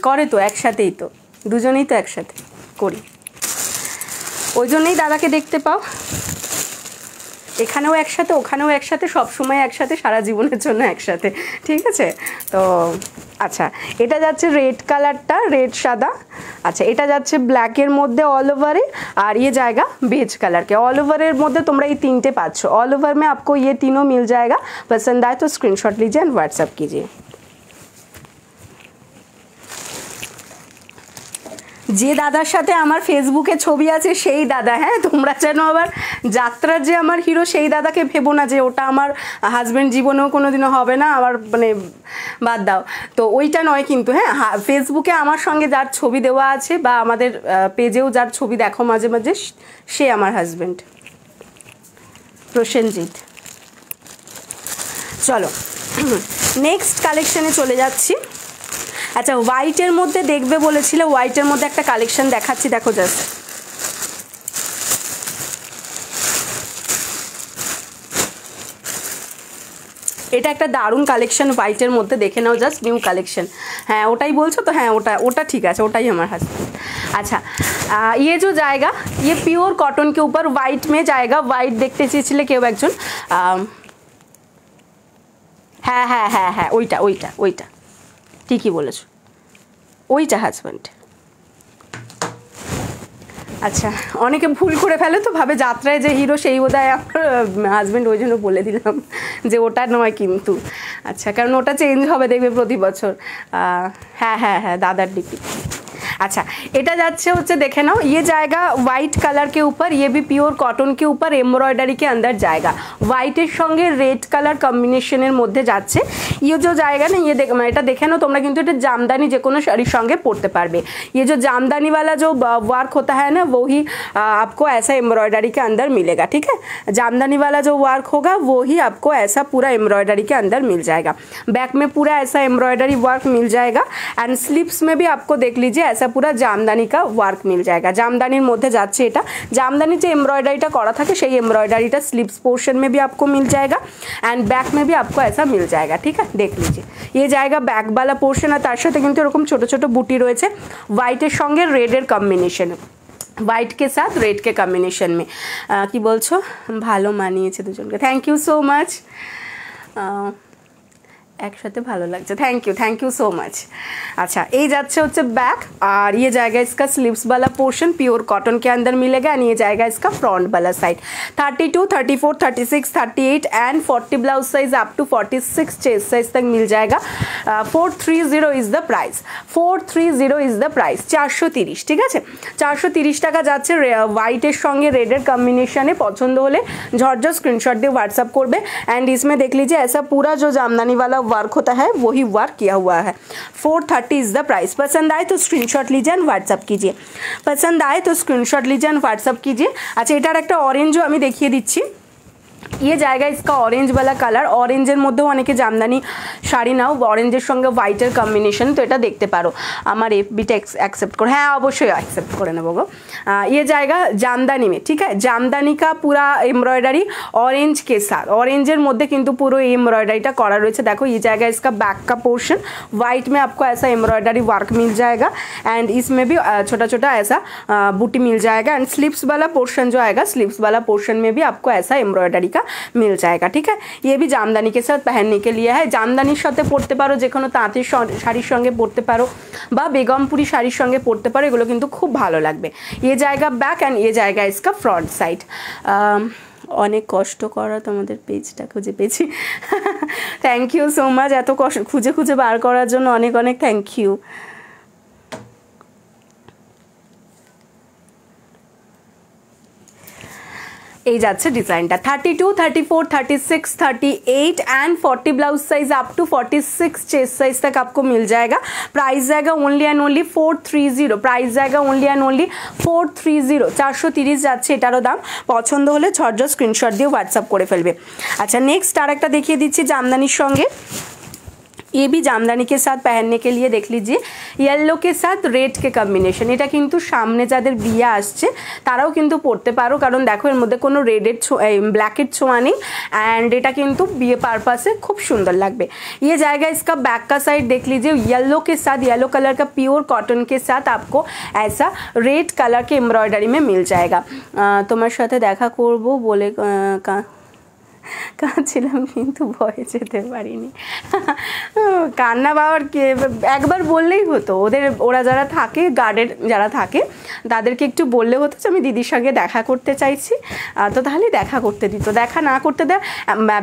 করে তো, একসাথেই তো, দুজনেই তো একসাথে করি, ওই জন্যই দাদাকে দেখতে পাও। এখানেও একসাথে, ওখানেও একসাথে, সব সময় একসাথে, সারা জীবনের জন্য একসাথে, ঠিক আছে। তো আচ্ছা, এটা যাচ্ছে রেড কালারটা, রেড সাদা। अच्छा এটা যাচ্ছে ব্ল্যাকের মধ্যে অল ওভারে, আর ये जाएगा बेज कलर के। ऑल ओवर এর মধ্যে তোমরা এই তিনটে পাচ্ছ। ऑल ओवर में आपको ये तीनों मिल जाएगा। पसंद आए तो स्क्रीनशॉट लीजिए एंड व्हाट्सएप कीजिए। যে দাদার সাথে আমার ফেসবুকে ছবি আছে সেই দাদা, হ্যাঁ, তোমরা যেন আবার যাত্রার যে আমার হিরো সেই দাদাকে ভেবো না যে ওটা আমার হাজব্যান্ড, জীবনেও কোনোদিনও হবে না আমার, মানে বাদ দাও তো, ওইটা নয় কিন্তু। হ্যাঁ, ফেসবুকে আমার সঙ্গে যার ছবি দেওয়া আছে বা আমাদের পেজেও যার ছবি দেখো মাঝে মাঝে, সে আমার হাজব্যান্ড প্রসেনজিৎ। চলো নেক্সট কালেকশনে চলে যাচ্ছি। আচ্ছা, হোয়াইটের মধ্যে দেখবে বলেছিলে, হোয়াইটের মধ্যে একটা কালেকশন দেখাচ্ছি, দেখো জাস্ট। এটা একটা দারুণ কালেকশন হোয়াইটের মধ্যে, দেখে নাও জাস্ট, নিউ কালেকশন। হ্যাঁ ওটাই বলছো তো, হ্যাঁ ওটা ঠিক আছে, ওটাই আমার হাজব্যান্ড। अच्छा ये जो जाएगा ये प्योर कॉटन के ऊपर वाइट में जाएगा। वाइट देखते চেয়েছিলে কেউ একজন, হ্যাঁ হ্যাঁ হ্যাঁ হ্যাঁ ওইটা ওইটা ওইটা ঠিকই বলেছো, ওইটা হাজব্যান্ড। আচ্ছা, অনেকে ভুল করে ফেলে তো, ভাবে যাত্রায় যে হিরো সেই বোধহয় আমার হাজব্যান্ড, ওই জন্য বলে দিলাম যে ওটা নয় কিন্তু। আচ্ছা, কারণ ওটা চেঞ্জ হবে দেখবে প্রতি বছর। হ্যাঁ হ্যাঁ হ্যাঁ দাদার ডিপি। अच्छा এটা যাচ্ছে হচ্ছে, দেখে নাও, ये जाएगा वाइट कलर के ऊपर, ये भी प्योर कॉटन के ऊपर एम्ब्रॉयडरी के अंदर जाएगा। হোয়াইটের সঙ্গে রেড কালার কম্বিনেশনের মধ্যে যাচ্ছে। ये जो जाएगा ना, ये এটা দেখে নাও তোমরা, কিন্তু এটা জামদানি যে কোনো শাড়ির সঙ্গে পরতে পারবে। ये जो जामदानी वाला जो वर्क होता है ना, वो ही आपको ऐसा एम्ब्रॉयडरी के अंदर मिलेगा, ठीक है। जामदानी वाला जो वर्क होगा वो ही आपको ऐसा पूरा एम्ब्रॉयडरी के अंदर मिल जाएगा। बैक में पूरा ऐसा एम्ब्रॉयडरी वर्क मिल जाएगा, एंड स्लीव्स में भी आपको देख लीजिए ऐसा पूरा জামদানি का ওয়ার্ক মিল जाएगा। জামদানির মধ্যে যাচ্ছে এটা। জামদানি যে এমব্রয়ডারিটা করা থাকে সেই এমব্রয়ডারিটা स्लीव्स पोर्शन में भी आपको मिल जाएगा, एंड बैक में भी आपको ऐसा मिल जाएगा, ठीक है। देख लीजिए ये जाएगा बैक वाला पोर्शन, আর তার সাথে কিন্তু এরকম ছোট ছোট বুটি রয়েছে হোয়াইটের সঙ্গে রেডের কম্বিনেশনে, হোয়াইট के साथ रेड के कॉम्बिनेशन में। কি বলছো, ভালো মানিয়েছে দুজনকে, থ্যাংক ইউ সো মাচ। একসাথে ভালো লাগছে, थैंक यू सो मच। अच्छा ये जाच्छे होच्छे बैक, और ये जाएगा इसका स्लीव्स वाला पोर्शन प्योर कॉटन के अंदर मिलेगा, एंड ये जाएगा इसका फ्रंट वाला side. 32, 34, 36, 38 and 40 blouse size up to 46 chest size तक मिल जाएगा। 430 is the price, 430 is the price, 430, ঠিক আছে। 430 টাকা যাচ্ছে হোয়াইটের সঙ্গে রেডের কম্বিনেশনে। পছন্দ হলে ঝটঝট স্ক্রিনশট দিয়ে হোয়াটসঅ্যাপ করবে, एंड इसमें देख लीजिए ऐसा पूरा जो जामदानी वाला वर्क होता है वही वर्क किया हुआ है। 430 इज द प्राइस। पसंद आए तो स्क्रीनशॉट लीजिए एंड व्हाट्सअप कीजिए, पसंद आए तो स्क्रीनशॉट लीजिए एंड व्हाट्सअप कीजिए। अच्छा এটার একটা অরেঞ্জও আমি দেখিয়ে দিচ্ছি। ये जाएगा इसका ऑरेंज वाला कलर। ऑरेंजर मध्य अनेके जामदानी शाड़ी नाओ, ऑरेंजर संगे व्हाइटर कम्बिनेशन, तो এটা দেখতে পারো। আমার এফবিটা एक्सेप्ट करो, हाँ অবশ্যই एक्सेप्ट করে নেব গো। ये जाएगा जामदानी में, ठीक है। जामदानी का पूरा एम्ब्रॉयडरी ऑरेंज के साथ, ऑरेंजर मध्य किंतु पूरा एम्ब्रॉयडरीটা করা রয়েছে। देखो ये जाएगा इसका बैक का पोर्शन, व्हाइट में आपको ऐसा एम्ब्रॉयडरी वर्क मिल जाएगा, एंड इसमें भी छोटा छोटा ऐसा बूटी मिल जाएगा, एंड स्लीव्स वाला पोर्शन जो आएगा, स्लीव्स वाला पोर्शन में भी आपको ऐसा एम्ब्रॉयडरी का मिल जाएगा, ठीक है। ये भी जामदानी के साथ पहनने के लिए है। জামদানির সাথে পরতে পারো, যে কোনো তাঁতের শাড়ির সঙ্গে পরতে পারো, বা বেগমপুরি শাড়ির সঙ্গে পরতে পারো, এগুলো কিন্তু খুব ভালো লাগবে। ये जाएगा बैक, एंड ये जाएगा इसका फ्रंट साइड। অনেক কষ্ট করা তোমাদের পেজটা খুঁজে পেয়েছি, থ্যাংক ইউ সো মাচ। এত কষ্ট খুঁজে খুঁজে বার করার জন্য অনেক অনেক থ্যাংক ইউ। এই যাচ্ছে ডিজাইনটা 32, 34, 36, 38 and 40 blouse size up to 46 chest size तक आपको मिल जाएगा। प्राइस जाएगा ओनली एंड ओनली 430। प्राइस जाएगा ओनली एंड ओनली 430। 430 যাচ্ছে এটারও দাম। পছন্দ হলে ঝটঝট স্ক্রিনশট দিয়ে হোয়াটসঅ্যাপ করে ফেলবে। আচ্ছা নেক্সট আরেকটা দেখিয়ে দিচ্ছি জামদানির সঙ্গে। ये भी जामदानी के साथ पहनने के लिए देख लीजिए येलो के साथ रेड के कम्बिनेशन। এটা কিন্তু সামনে যাদের বিয়ে আসছে তারাও কিন্তু পরতে পারো, কারণ দেখো এর মধ্যে কোনো রেডের ব্ল্যাকের ছোঁয়া নেই एंड এটা কিন্তু বিয়ে পারপাসে খুব সুন্দর লাগবে। ये जाएगा इसका बैक का साइड देख लीजिए येलो के साथ, येलो कलर का प्योर कॉटन के साथ आपको ऐसा रेड कलर के एम्ब्रॉयडरी में मिल जाएगा। তোমার সাথে দেখা করব বলে কাঁদছিলাম কিন্তু ভয়ে যেতে পারিনি। কান্না পাওয়ার একবার বললেই হতো, ওরা যারা থাকে গার্ডের যারা থাকে তাদেরকে একটু বললে হতো যে আমি দিদির সঙ্গে দেখা করতে চাইছি, তো তাহলে দেখা করতে দিত। দেখা না করতে দেয়,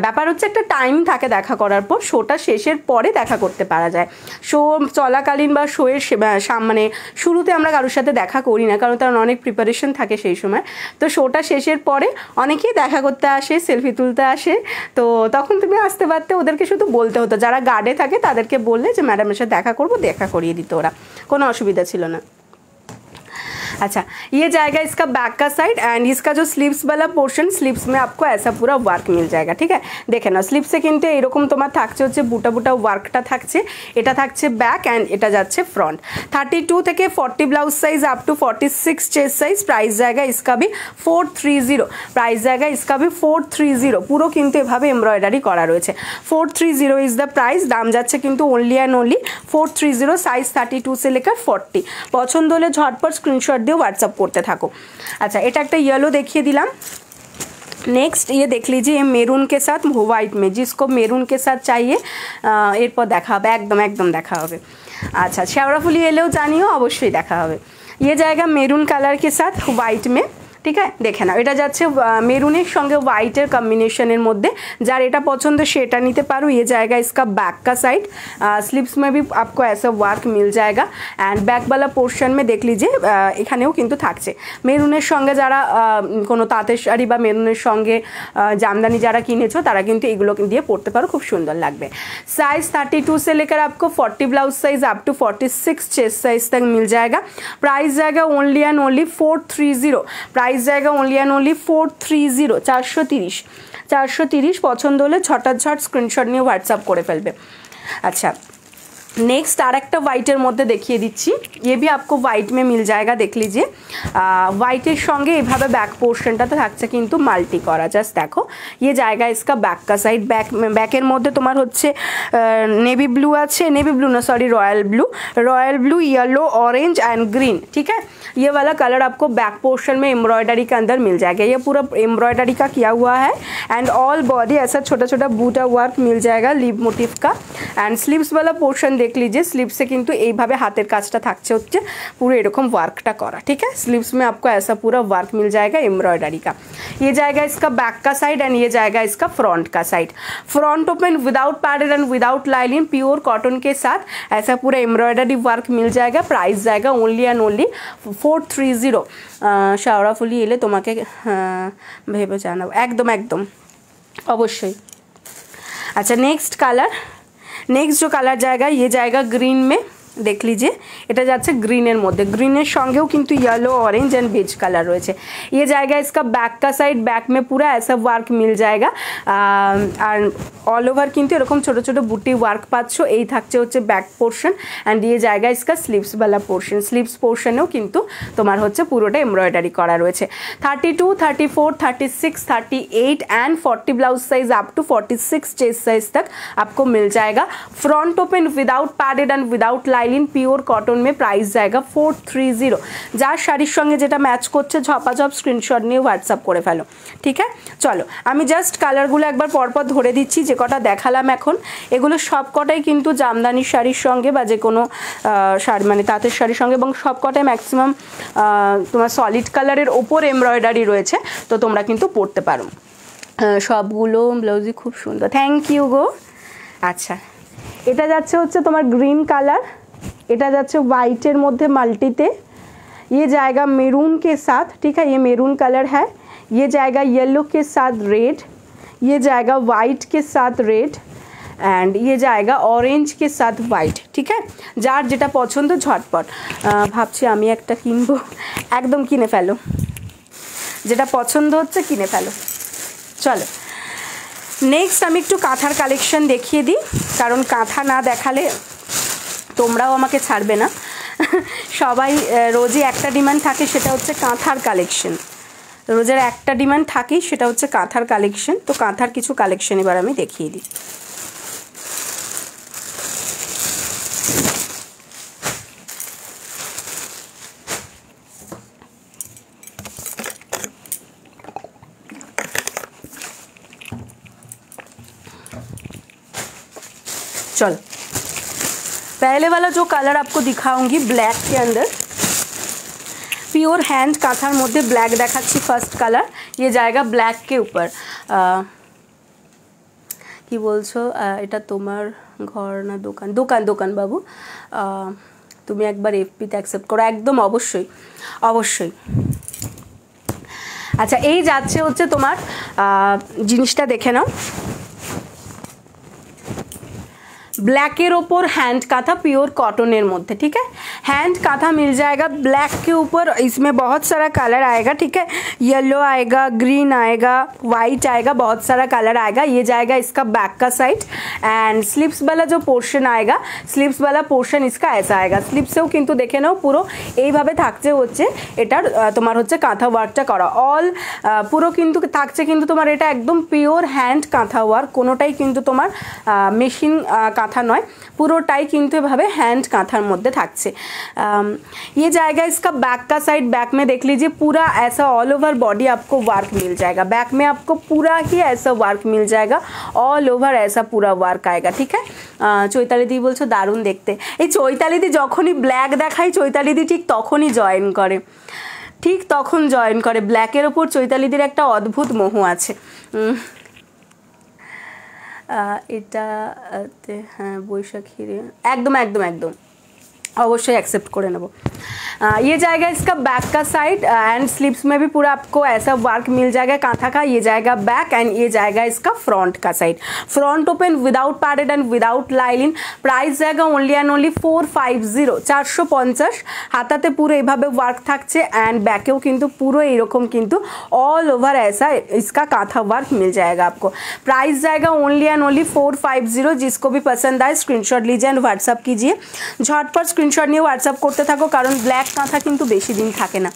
ব্যাপার হচ্ছে একটা টাইম থাকে দেখা করার পর, শোটা শেষের পরে দেখা করতে পারা যায়। শো চলাকালীন বা শোয়ের মানে শুরুতে আমরা কারোর সাথে দেখা করি না, কারণ তার অনেক প্রিপারেশন থাকে সেই সময়। তো শোটা শেষের পরে অনেকেই দেখা করতে আসে, সেলফি তুলতে আসে, তো তখন তুমি আসতে পারতে, ওদেরকে শুধু বলতে হতো। যারা গার্ডে থাকে তাদেরকে বললে যে ম্যাডামের সাথে দেখা করবো, দেখা করিয়ে দিত ওরা, কোনো অসুবিধা ছিল না। अच्छा ये जाएगा इसका बैक का साइड एंड इसका जो स्लीव्स वाला पोर्शन, स्लीव्स में आपको ऐसा पूरा वर्क मिल जाएगा। ठीक है देखे ना स्लीव्से কিন্তু এরকম তোমার থাকছে হচ্ছে বুটা বুটা ওয়ার্কটা থাকছে, এটা থাকছে ব্যাক এন্ড এটা যাচ্ছে ফ্রন্ট। 32 থেকে 40 blouse size up to 46 chest size. Price जाएगा इसका भी 430। प्राइस जाएगा इसका भी 430। পুরো কিন্তু এভাবে এমব্রয়ডারি করা রয়েছে। 430 ইজ দ্য প্রাইস। দাম যাচ্ছে কিন্তু ओनली एंड ओनली 430। साइज 32 से लेकर 40। পছন্দ হলে ঝটপট স্ক্রিনশট দিয়ে হোয়াটসঅ্যাপ করতে থাকো। আচ্ছা এটা একটা ইয়েলো দেখিয়ে দিলাম। नेक्स्ट ये देख लीजिए ये मेरून के साथ वाइट में, जिसको मेरून के साथ चाहिए এরপর দেখা হবে, একদম একদম দেখা হবে। আচ্ছা শ্যাওড়াফুলি এলেও জানিও, অবশ্যই দেখা হবে। ये जाएगा मेरून कलर के साथ वाइट में। ठीक है देखे ना এটা যাচ্ছে মেরুনের সঙ্গে হোয়াইটের কম্বিনেশনের মধ্যে, যার এটা পছন্দ সেটা নিতে পারো। ये जाएगा इसका बैक का साइड, स्लीव्स में भी आपको ऐसा वर्क मिल जाएगा एंड बैक वाला पोर्शन में देख लीजिए এখানেও কিন্তু থাকছে। মেরুনের সঙ্গে যারা কোনো তাঁতের শাড়ি বা মেরুনের সঙ্গে জামদানি যারা কিনেছো তারা কিন্তু এগুলো দিয়ে পরতে পারো, খুব সুন্দর লাগবে। साइज 32 से लेकर आपको 40 blouse size up to 46 chest size तक मिल जाएगा। प्राइस जाएगा ओनली एंड ओनली 430। प्राइस जाएगा ओनली एंड ओनली 430। 430। 430 পছন্দ হলে ঝটঝট স্ক্রিনশট নিয়ে হোয়াটসঅ্যাপ করে ফেলবে। আচ্ছা नेक्स्ट আরেকটা হোয়াইটের মধ্যে দেখিয়ে দিচ্ছি। ये भी आपको হোয়াইট में मिल जाएगा देख लीजिए। হোয়াইটের সঙ্গে এভাবে ব্যাক পোর্শনটাতে থাকছে কিন্তু মাল্টি করা, জাস্ট দেখো। ये जाएगा इसका बैक का साइड। ব্যাকের মধ্যে তোমার হচ্ছে নেভি ব্লু আছে, নেভি ব্লू ना sorry royal blue yellow orange and green. ठीक है ये वाला कलर आपको बैक पोर्शन में एम्ब्रॉयडरी के अंदर मिल जाएगा। ये पूरा एम्ब्रॉयडरी का किया हुआ है एंड ऑल बॉडी ऐसा छोटा छोटा बूटा वर्क मिल जाएगा लीव मोटिव का। एंड स्लीव्स वाला पोर्शन देख लीजिए, स्लीव से किंतु এইভাবে হাতের কাজটা থাকছে হচ্ছে পুরো এরকম ওয়ার্কটা করা। ठीक है स्लीव्स में आपको ऐसा पूरा वर्क मिल जाएगा एम्ब्रॉयडरी का। ये जाएगा इसका बैक का साइड एंड ये जाएगा इसका फ्रंट का side. Front open without padded and without lining pure cotton के साथ ऐसा पूरा एम्ब्रॉयडरी वर्क मिल जाएगा। प्राइस जाएगा ओनली एंड ओनली 430। শাওড়াফুলি এলে তোমাকে ভেবে জানাবো, একদম একদম অবশ্যই। अच्छा नेक्स्ट कलर, नेक्स्ट जो कलर जाएगा ये जाएगा ग्रीन में। देख लीजिए এটা যাচ্ছে গ্রিনের মধ্যে, গ্রিনের সঙ্গেও কিন্তু yellow orange and beige colour রয়েছে। ये जाएगा इसका बैक का साइड। बैक में पूरा ऐसा वर्क मिल जाएगा আর অল ওভার কিন্তু এরকম ছোট ছোট বুটি ওয়ার্ক পাচ্ছো। এই থাকছে হচ্ছে ব্যাক পোর্শন এন্ড ये जाएगा इसका स्लीव्स वाला पोर्शन। स्लीव्स पोर्शनेও কিন্তু তোমার হচ্ছে পুরোটা এমব্রয়ডারি করা রয়েছে। 32, 34, 36, 38 and 40 blouse size up to 46 chest size तक आपको मिल जाएगा। Front open without padded and without lining pure cotton में। प्राइस जाएगा 430। যার শাড়ির সঙ্গে যেটা ম্যাচ করছে ঝপাঝপ স্ক্রিনশট নিয়ে হোয়াটসঅ্যাপ করে ফেলো। ঠিক আছে চলো আমি জাস্ট কালারগুলো একবার পরপর ধরে দিচ্ছি। যে কটা দেখালাম এখন এগুলো সব কটাই কিন্তু জামদানির শাড়ির সঙ্গে বা যে কোনো শাড়ি মানে তাঁতের শাড়ির সঙ্গে, এবং সব কটাই ম্যাক্সিমাম তোমার সলিড কালারের ওপর এমব্রয়ডারি রয়েছে, তো তোমরা কিন্তু পরতে পারো। সবগুলো ব্লাউজই খুব সুন্দর, থ্যাংক ইউ গো। আচ্ছা এটা যাচ্ছে হচ্ছে তোমার গ্রিন কালার, এটা যাচ্ছে হোয়াইটের মধ্যে মাল্টিতে। ये जाएगा मेरून के साथ। ठीक है ये मेरून कलर है। ये जाएगा येलो के साथ रेड, ये जाएगा वाइट के साथ रेड एंड ये जाएगा ऑरेंज के साथ वाइट। ठीक है, जार जेटा पसंद झटपट भाबছি আমি একটা কিনবো, একদম কিনে ফেলো, যেটা পছন্দ হচ্ছে কিনে ফেলো। চলো নেক্সট আমি একটু কাঁথার কালেকশন দেখিয়ে দিই, কারণ কাঁথা না দেখালে তোমরাও আমাকে ছাড়বে না। সবাই রোজই একটা ডিমান্ড থাকে, সেটা হচ্ছে কাঁথার কালেকশন। রোজের একটা ডিমান্ড থাকেই, সেটা হচ্ছে কাঁথার কালেকশন। তো কাঁথার কিছু কালেকশন এবার আমি দেখিয়ে দিই। चलो पहले वाला जो कलर आपको दिखाऊंगी ब्लैक के अंदर, प्योर हैंड कांथार मध्य ब्लैक देखाচ্ছি फर्स्ट कलर। ये जाएगा ब्लैक के ऊपर। कि बोलছো এটা তোমার ঘর না দোকান? দোকান দোকান বাবু, তুমি একবার এফপিতে অ্যাকসেপ্ট করো, একদম অবশ্যই অবশ্যই। আচ্ছা এই যাচ্ছে হচ্ছে তোমার জিনিসটা দেখে নাও, ब्लैकेर ओपर हैंड कांथा प्योर कॉटन मध्य। ठीक है, हैंड कांथा मिल जाएगा ब्लैक के ऊपर। इसमें बहुत सारा कलर आएगा। ठीक है, येलो आएगा, ग्रीन आएगा, वाइट आएगा, बहुत सारा कलर आएगा। ये जाएगा इसका बैक का साइड एंड स्लिप्स वाला जो पोर्शन आएगा, स्लिप्स वाला पोर्शन इसका ऐसा आएगा। स्लिप्सेও কিন্তু দেখে নাও পুরো এইভাবে থাকছে, হচ্ছে এটার তোমার হচ্ছে কাঁথা ওয়ার্কটা করা অল পুরো কিন্তু থাকছে, কিন্তু তোমার এটা একদম পিওর হ্যান্ড কাঁথা ওয়ার্ক, কোনোটাই কিন্তু তোমার মেশিন काँथा नय, पुरोटाई किन्तु एभावे हैंड काँथार मध्य थाकছে। ये जाएगा इसका बैक का साइड। बैक में देख लीजिए पूरा ऐसा ऑल ओवर बॉडी आपको वर्क मिल जाएगा। बैक में आपको पूरा ही ऐसा वर्क मिल जाएगा, ऑल ओवर ऐसा पूरा वर्क आएगा। ठीक है, चैताली दी बोलছো दारुण देखते। এই চৈতালি দি যখনই ব্ল্যাক দেখাই চৈতালি দি ঠিক তখনই জয়েন করে, ঠিক তখন জয়েন করে। ব্ল্যাকের ওপর চৈতালি দির একটা অদ্ভুত মোহ আছে। এটাতে হ্যাঁ বৈশাখীর একদম একদম একদম अवश्य एक्सेप्ट করে নেব। ये जाएगा इसका बैक का साइड एंड स्लीव्स में भी पूरा आपको ऐसा वर्क मिल जाएगा कांथा का। ये जाएगा बैक एंड ये जाएगा इसका फ्रंट का side. Front open without padded and without lining. Price जाएगा ओनली एंड ओनली 450 450। हाताते পুরো এইভাবে ওয়ার্ক থাকছে एंड बैकेও কিন্তু পুরো এরকম কিন্তু ऑल ओवर ऐसा इसका कांथा वर्क मिल जाएगा आपको। प्राइस जाएगा ओनली एंड ओनली 450। जिसको भी पसंद आए स्क्रीनशॉट लीजिए एंड व्हाट्सअप कीजिए। झटपट स्क्रीनशॉट নিয়ে হোয়াটসঅ্যাপ করতে থাকো, কারণ ব্ল্যাক কাঁথা কিন্তু বেশি দিন থাকে না।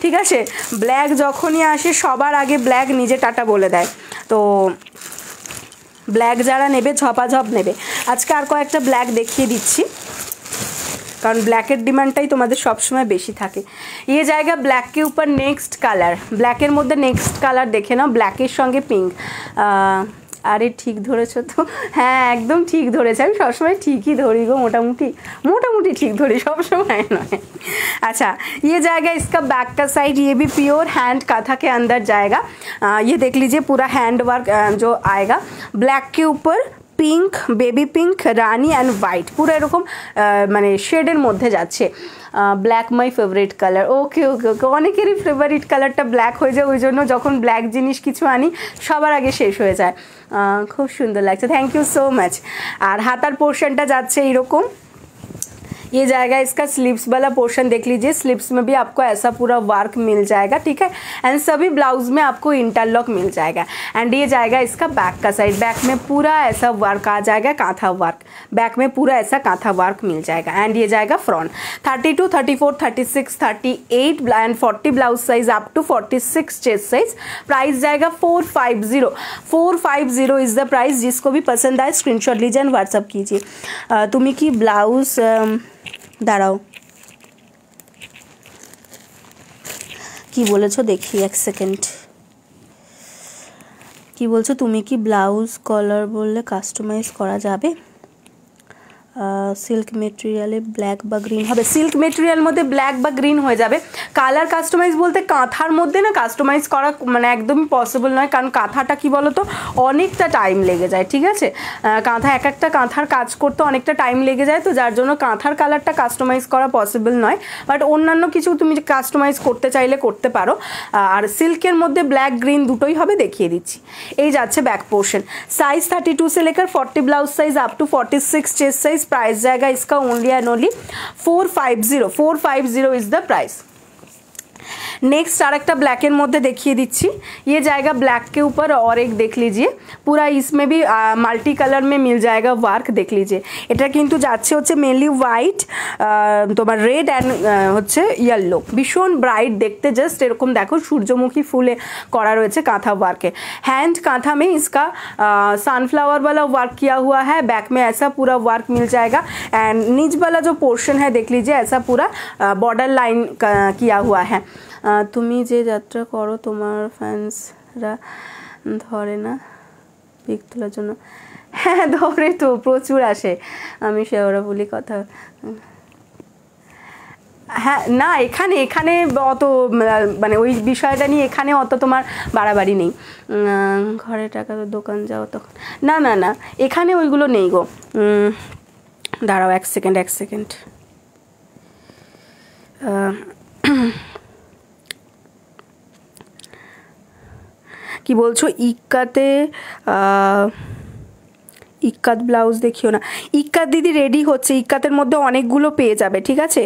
ঠিক আছে, ব্ল্যাক যখনই আসে সবার আগে ব্ল্যাক নিজে টাটা বলে দেয়। তো ব্ল্যাক যারা নেবে ঝপাঝপ নেবে। আজকে আর কয়েকটা ব্ল্যাক দেখিয়ে দিচ্ছি, কারণ ব্ল্যাকের ডিমান্ডটাই তোমাদের সবসময় বেশি থাকে। ये जाएगा ब्लैक के ऊपर नेक्स्ट कलर। ব্ল্যাকের মধ্যে নেক্সট কালার দেখে নাও, ব্ল্যাকের সঙ্গে পিঙ্ক। আরে ঠিক ধরেছো তো? হ্যাঁ একদম ঠিক ধরেছে, আমি সবসময় ঠিকই ধরি গো, মোটামুটি মোটামুটি ঠিক ধরি, সবসময় নয়। अच्छा ये जाएगा इसका बैक का साइड। ये भी प्योर हैंड कांथा के अंदर जाएगा। ये देख लीजिए पूरा हैंड वर्क जो आएगा ब्लैक के ऊपर पिंक, बेबी पिंक, रानी एंड वाइट पूरा एरकम माने शेडर मध्य जाच्छे। Black my favourite colour. Okay okay okay, अनेकेरই फेवरेट कलरটা ब्लैक হয়ে যায়, ওই জন্য যখন ব্ল্যাক জিনিস কিছু আনি সবার আগে শেষ হয়ে যায়। খুব সুন্দর লাগছে, থ্যাংক ইউ সো মাচ। আর হাতার পোর্শনটা যাচ্ছে এরকম। ये जाएगा इसका स्लीव्स वाला पोर्शन देख लीजिए, स्लीव्स में भी आपको ऐसा पूरा वर्क मिल जाएगा। ठीक है, एंड सभी ब्लाउज में आपको इंटरलॉक मिल जाएगा। एंड ये जाएगा इसका बैक का साइड। बैक में पूरा ऐसा वर्क आ जाएगा, कांथा वर्क। बैक में पूरा ऐसा कांथा वर्क मिल जाएगा। एंड ये जाएगा front. 32, 34, 36, 38 and 40 blouse size up to 46 chest size. Price जाएगा 450। 450 इज द प्राइस। जिसको भी पसंद आए स्क्रीनशॉट लीजिए एंड व्हाट्सअप कीजिए। तुम्हें की ब्लाउज দাঁড়াও কি বলেছো দেখি এক সেকেন্ড। কি বলছো তুমি কি ব্লাউজ কলার বললে কাস্টমাইজ করা যাবে? সিল্ক মেটেরিয়ালে ব্ল্যাক বা গ্রিন হবে, সিল্ক মেটেরিয়াল মধ্যে ব্ল্যাক বা গ্রিন হয়ে যাবে। কালার কাস্টমাইজ বলতে কাঁথার মধ্যে না কাস্টমাইজ করা মানে একদমই পসিবল নয়, কারণ কাঁথাটা কি বলো তো অনেকটা টাইম লেগে যায়, ঠিক আছে? কাঁথা এক একটা কাঁথার কাজ করতে অনেকটা টাইম লেগে যায়, তো যার জন্য কাঁথার কালারটা কাস্টমাইজ করা পসিবল নয়, বাট অন্যান্য কিছু তুমি কাস্টমাইজ করতে চাইলে করতে পারো। আর সিল্কের মধ্যে ব্ল্যাক গ্রিন দুটোই হবে, দেখিয়ে দিচ্ছি। এই যাচ্ছে बैक पोर्शन, साइज 32 से लेकर 40 blouse size up to 46 chest size. Price जाएगा इसका only and only 450 is the price. Next और एक ब्लैक एर मध्य देखिए दीची, ये जाएगा ब्लैक के ऊपर और एक देख लीजिए पूरा इसमें भी मल्टी कलर में मिल जाएगा वर्क, देख लीजिए। এটা কিন্তু যাচ্ছে হচ্ছে মেনলি হোয়াইট, তোমার রেড অ্যান্ড হচ্ছে येलो, ভীষণ ব্রাইট দেখতে, জাস্ট এরকম দেখো সূর্যমুখী ফুলে করা রয়েছে কাঁথা वर्क। हैंड कांथा में इसका सनफ्लावर वाला वर्क किया हुआ है, बैक में ऐसा पूरा वर्क मिल जाएगा एंड नीच वाला जो पोर्शन है देख लीजिए ऐसा पूरा बॉर्डर लाइन किया हुआ है। তুমি যে যাত্রা করো তোমার ফ্যান্সরা ধরে না পিক তোলার জন্য? হ্যাঁ ধরে তো, প্রচুর আসে, আমি সেওরা বলি কথা। হ্যাঁ না এখানে এখানে অত মানে ওই বিষয়টা নিয়ে এখানে অত তোমার বাড়াবাড়ি নেই। ঘরে টাকা তো দোকান যাও তখন, না না না এখানে ওইগুলো নেই গো। দাঁড়াও এক সেকেন্ড কি বলছো? ইক্কাত ব্লাউজ দেখিও না, ইক্কাত দিদি রেডি হচ্ছে, ইক্কাতের মধ্যে অনেকগুলো পেয়ে যাবে, ঠিক আছে?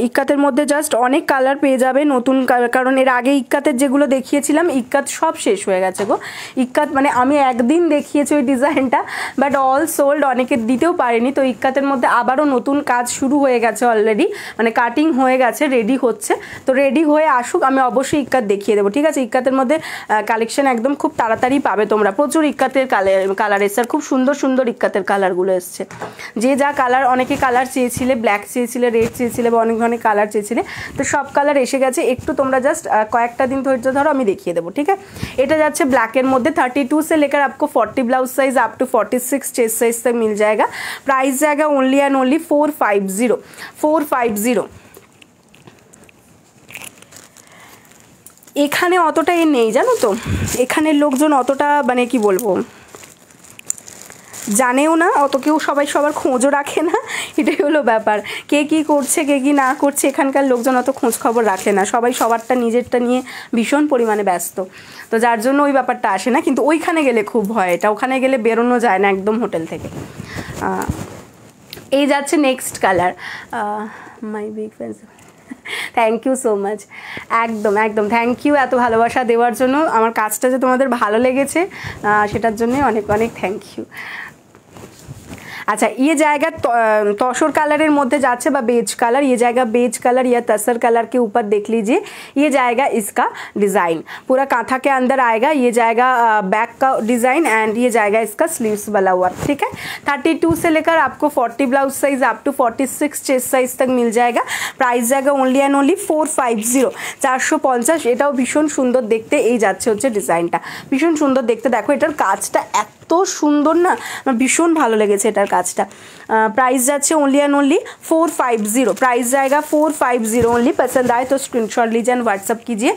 ইক্কাতের মধ্যে জাস্ট অনেক কালার পেয়ে যাবে নতুন, কারণ এর আগে ইক্কাতের যেগুলো দেখিয়েছিলাম ইক্কাত সব শেষ হয়ে গেছে গো। ইক্কাত মানে আমি একদিন দেখিয়েছি ওই ডিজাইনটা, বাট অল সোল্ড, অনেকে দিতেও পারেনি। তো ইক্কাতের মধ্যে আবারও নতুন কাজ শুরু হয়ে গেছে অলরেডি, মানে কাটিং হয়ে গেছে, রেডি হচ্ছে। তো রেডি হয়ে আসুক, আমি অবশ্যই ইক্কাত দেখিয়ে দেবো, ঠিক আছে? ইক্কাতের মধ্যে কালেকশন একদম খুব তাড়াতাড়ি পাবে তোমরা, প্রচুর ইক্কাতের কালার এসছে, খুব সুন্দর সুন্দর ইক্কাতের কালারগুলো এসছে। যে যা কালার, অনেকে কালার চেয়েছিলে, ব্ল্যাক চেয়েছিলে, রেড চেয়েছিলে বা অনেক ধরনের কালার চেয়েছিলে, তো সব কালার এসে গেছে। একটু তোমরা জাস্ট কয়েকটা দিন ধৈর্য ধরো, আমি দেখিয়ে দেবো, ঠিক আছে? এটা যাচ্ছে ব্ল্যাকের মধ্যে 32 से लेकर आपको 40 blouse size up to 46 chest size तक मिल जाएगा। प्राइस जाएगा ओनली एंड ओनली 450। এখানে অতটা নেই জানো তো, এখানের লোকজন অতটা মানে কি বলবো জানেও না অত, কেউ সবাই সবার খোঁজও রাখে না, এটাই হলো ব্যাপার। কে কী করছে কে কী না করছে এখানকার লোকজন অত খোঁজ খবর রাখে না, সবাই সবারটা নিজেরটা নিয়ে ভীষণ পরিমাণে ব্যস্ত, তো যার জন্য ওই ব্যাপারটা আসে না। কিন্তু ওইখানে গেলে খুব হয় এটা, ওখানে গেলে বেরোনো যায় না একদম হোটেল থেকে। এই যাচ্ছে next colour, my big fans, thank you so much, একদম একদম থ্যাংক ইউ এত ভালোবাসা দেওয়ার জন্য। আমার কাজটা যে তোমাদের ভালো লেগেছে সেটার জন্যই অনেক অনেক থ্যাংক ইউ। अच्छा ये जाएगा तसर कलर मध्य जाच्छे बा बेज कलर, ये जाएगा बेज कलर या तसर कलर के ऊपर देख लीजिए, ये जाएगा इसका डिज़ाइन पूरा कांथा के अंदर आएगा। ये जाएगा बैक का डिज़ाइन एंड ये जाएगा इसका स्लीव्स वाला वर्क। ठीक है, 32 से लेकर आपको 40 blouse size up to 46 chest size तक मिल जाएगा। प्राइस जाएगा ओनली एंड ओनली 450 450। এটাও ভীষণ সুন্দর দেখতে, এই যাচ্ছে হচ্ছে ডিজাইনটা ভীষণ সুন্দর দেখতে। দেখো এটার কাজটা এত সুন্দর না, আমার ভীষণ ভালো লেগেছে এটার কাজটা। प्राइस যাচ্ছে ओनली एंड ओनली 450। प्राइस जाएगा 450 ओनली। पसंद आए तो स्क्रीनशॉट लीजिए एंड व्हाट्सअप कीजिए।